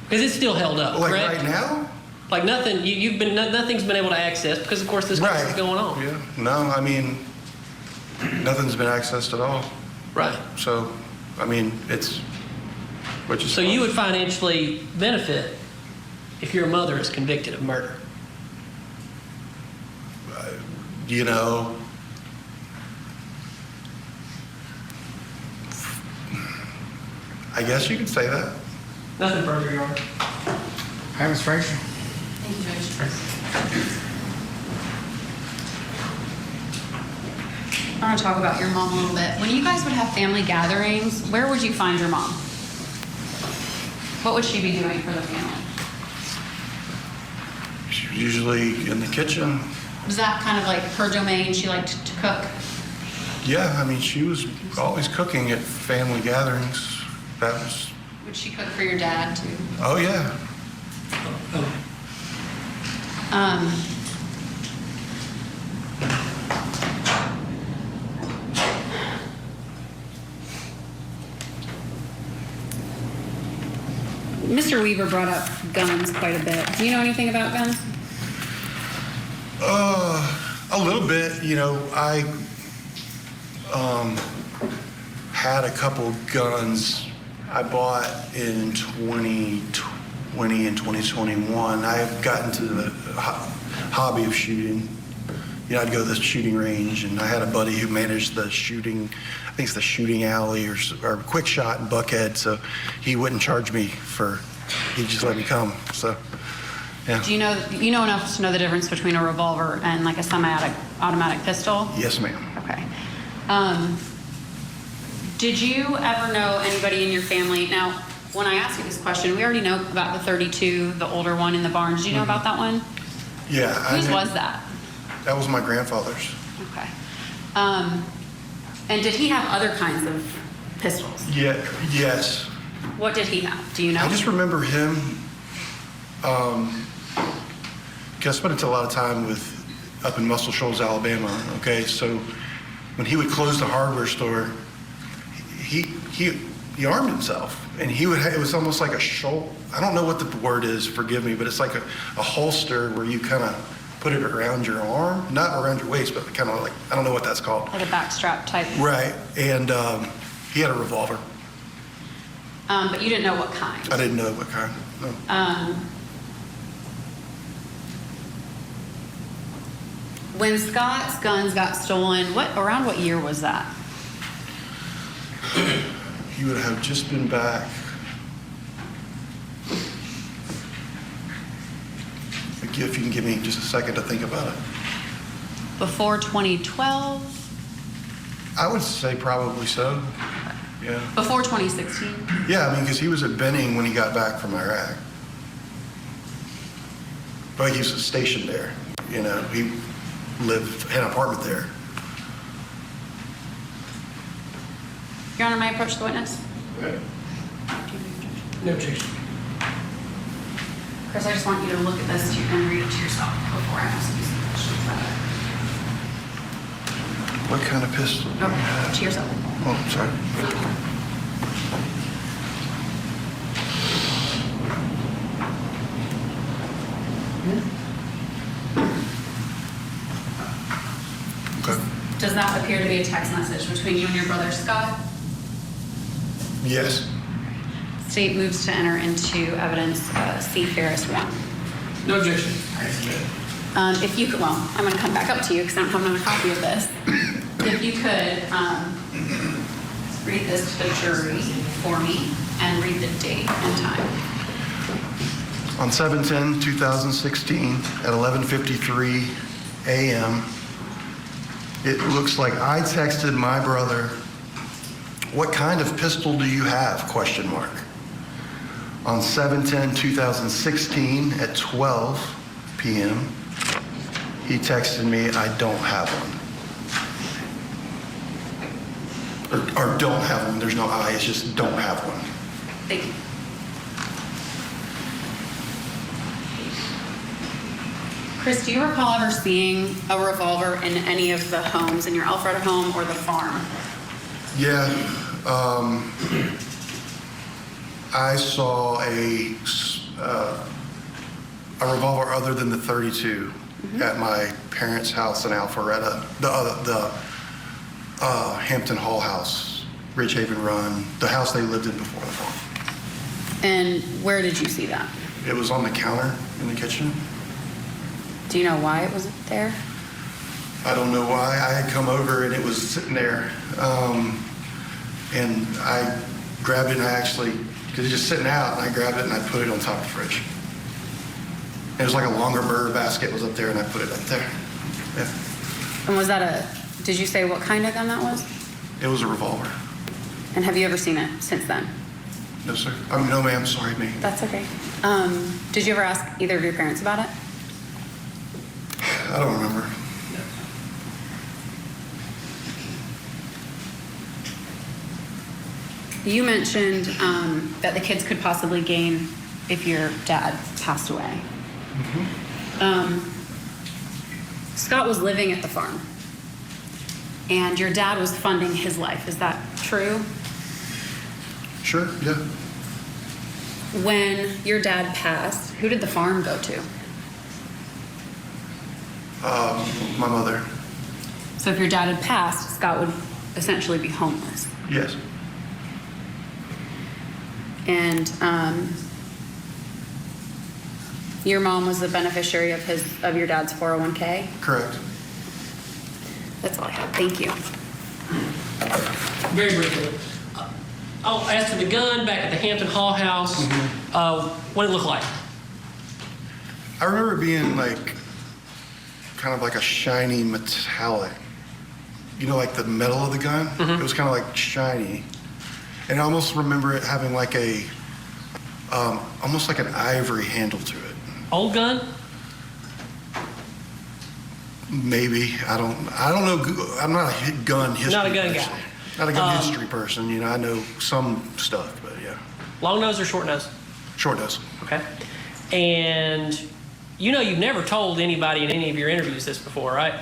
because it's still held up, like correct? Right now? Like nothing. Nothing's been able to access because, of course, this case is going on. Yeah. No, I mean, nothing's been accessed at all. Right. So, I mean, it's what you. So you would financially benefit if your mother is convicted of murder. You know, I guess you could say that. Nothing further, Your Honor. Hi, Ms. Frazier. Thank you, Judge. I want to talk about your mom a little bit. When you guys would have family gatherings, where would you find your mom? What would she be doing for the family? She's usually in the kitchen. Was that kind of like her domain? She liked to cook? Yeah, I mean, she was always cooking at family gatherings. That was. Would she cook for your dad too? Oh yeah. Mr. Weaver brought up guns quite a bit. Do you know anything about guns? A little bit. You know, I had a couple guns I bought in 2020 and 2021. I've gotten to the hobby of shooting. You know, I'd go to the shooting range, and I had a buddy who managed the shooting, I think it's the shooting alley or Quick Shot in Buckhead, so he wouldn't charge me he'd just let me come, so, yeah. Do you know enough to know the difference between a revolver and like a semi-automatic pistol? Yes, ma'am. Okay. Did you ever know anybody in your family? Now, when I asked you this question, we already know about the 32, the older one in the barn. Did you know about that one? Yeah. Whose was that? That was my grandfather's. Okay. And did he have other kinds of pistols? Yeah. Yes. What did he have? Do you know? I just remember him, because I spent a lot of time up in Muscle Shoals, Alabama, okay? So when he would close the hardware store, he armed himself, and it was almost like a shoulder. I don't know what the word is, forgive me, but it's like a holster where you kind of put it around your arm, not around your waist, but kind of like, I don't know what that's called. Like a backstrap type. Right, and he had a revolver. But you didn't know what kind? I didn't know what kind, no. When Scott's guns got stolen, around what year was that? He would have just been back. If you can give me just a second to think about it. Before 2012? I would say probably so. Yeah. Before 2016? Yeah, I mean, because he was at Benning when he got back from Iraq. But he was stationed there. You know, he had an apartment there. Your Honor, may I approach the witness? No objection. Chris, I just want you to look at this and read it to yourself before I ask you some questions about it. What kind of pistol? No, to yourself. Oh, sorry. Okay. Does that appear to be a text message between you and your brother Scott? Yes. State moves to enter into evidence C. Farris 1. No objection. If you could, well, I'm going to come back up to you because I don't have another copy of this. If you could read this to the jury for me and read the date and time. On 7/10/2016 at 11:53 a.m., It looks like I texted my brother, "What kind of pistol do you have?" question mark. On 7/10/2016 at 12 p.m., he texted me, "I don't have one." Or don't have one. There's no I, it's just don't have one. Thank you. Chris, do you recall ever seeing a revolver in any of the homes, in your Alpharetta home or the farm? Yeah. I saw a revolver other than the .32 at my parents' house in Alpharetta. The Hampton Hall house, Ridgehaven Run, the house they lived in before the farm. And where did you see that? It was on the counter in the kitchen. Do you know why it wasn't there? I don't know why. I had come over and it was sitting there. And I grabbed it and I actually, because it's just sitting out, and I grabbed it and I put it on top of the fridge. It was like a longer burger basket was up there and I put it up there. Yeah. And was that did you say what kind of gun that was? It was a revolver. And have you ever seen it since then? No, sir. No, ma'am. Sorry, me. That's okay. Did you ever ask either of your parents about it? I don't remember. You mentioned that the kids could possibly gain if your dad passed away. Scott was living at the farm, and your dad was funding his life. Is that true? Sure, yeah. When your dad passed, who did the farm go to? My mother. So if your dad had passed, Scott would essentially be homeless. Yes. And your mom was the beneficiary of your dad's 401k? Correct. That's all I have. Thank you. Very briefly. As to the gun back at the Hampton Hall house, what did it look like? I remember it being like, kind of like a shiny metallic. You know, like the metal of the gun? It was kind of like shiny. And I almost remember it having like a, almost like an ivory handle to it. Old gun? Maybe. I don't know. I'm not a gun history Not a gun person. guy. Not a gun history person. You know, I know some stuff, but yeah. Long nose or short nose? Short nose. Okay. And you know you've never told anybody in any of your interviews this before, right?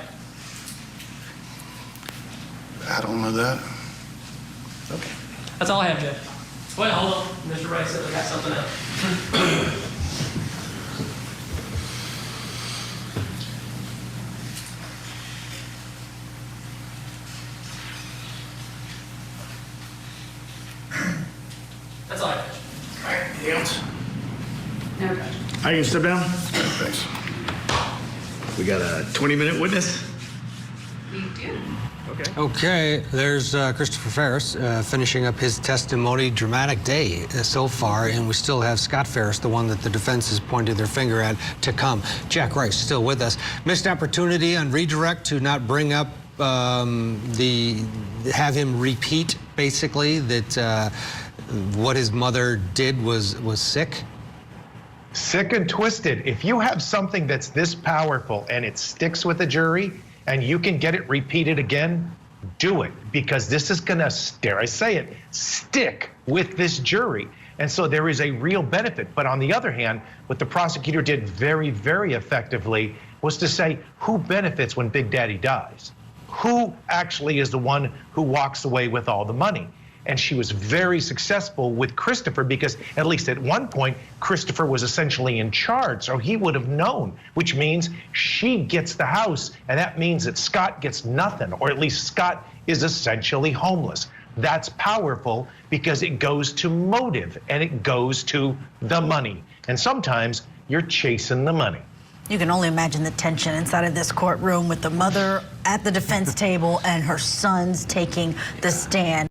I don't know that. Okay. That's all I have, Judge. Wait, hold on. Mr. Ray said I got something else. That's all I have. All right, anything else? No, Judge. I can step down? Thanks. We got a 20-minute witness? We do. Okay, there's Christopher Farris finishing up his testimony. Dramatic day so far, and we still have Scott Farris, the one that the defense has pointed their finger at, to come. Jack Rice still with us. Missed opportunity on redirect to not bring up have him repeat basically that what his mother did was sick. Sick and twisted. If you have something that's this powerful and it sticks with a jury, and you can get it repeated again, do it, because this is gonna, dare I say it, stick with this jury. And so there is a real benefit. But on the other hand, what the prosecutor did very, very effectively was to say, who benefits when Big Daddy dies? Who actually is the one who walks away with all the money? And she was very successful with Christopher, because at least at one point, Christopher was essentially in charge, so he would have known, which means she gets the house, and that means that Scott gets nothing, or at least Scott is essentially homeless. That's powerful because it goes to motive and it goes to the money. And sometimes you're chasing the money. You can only imagine the tension inside of this courtroom with the mother at the defense table and her sons taking the stand.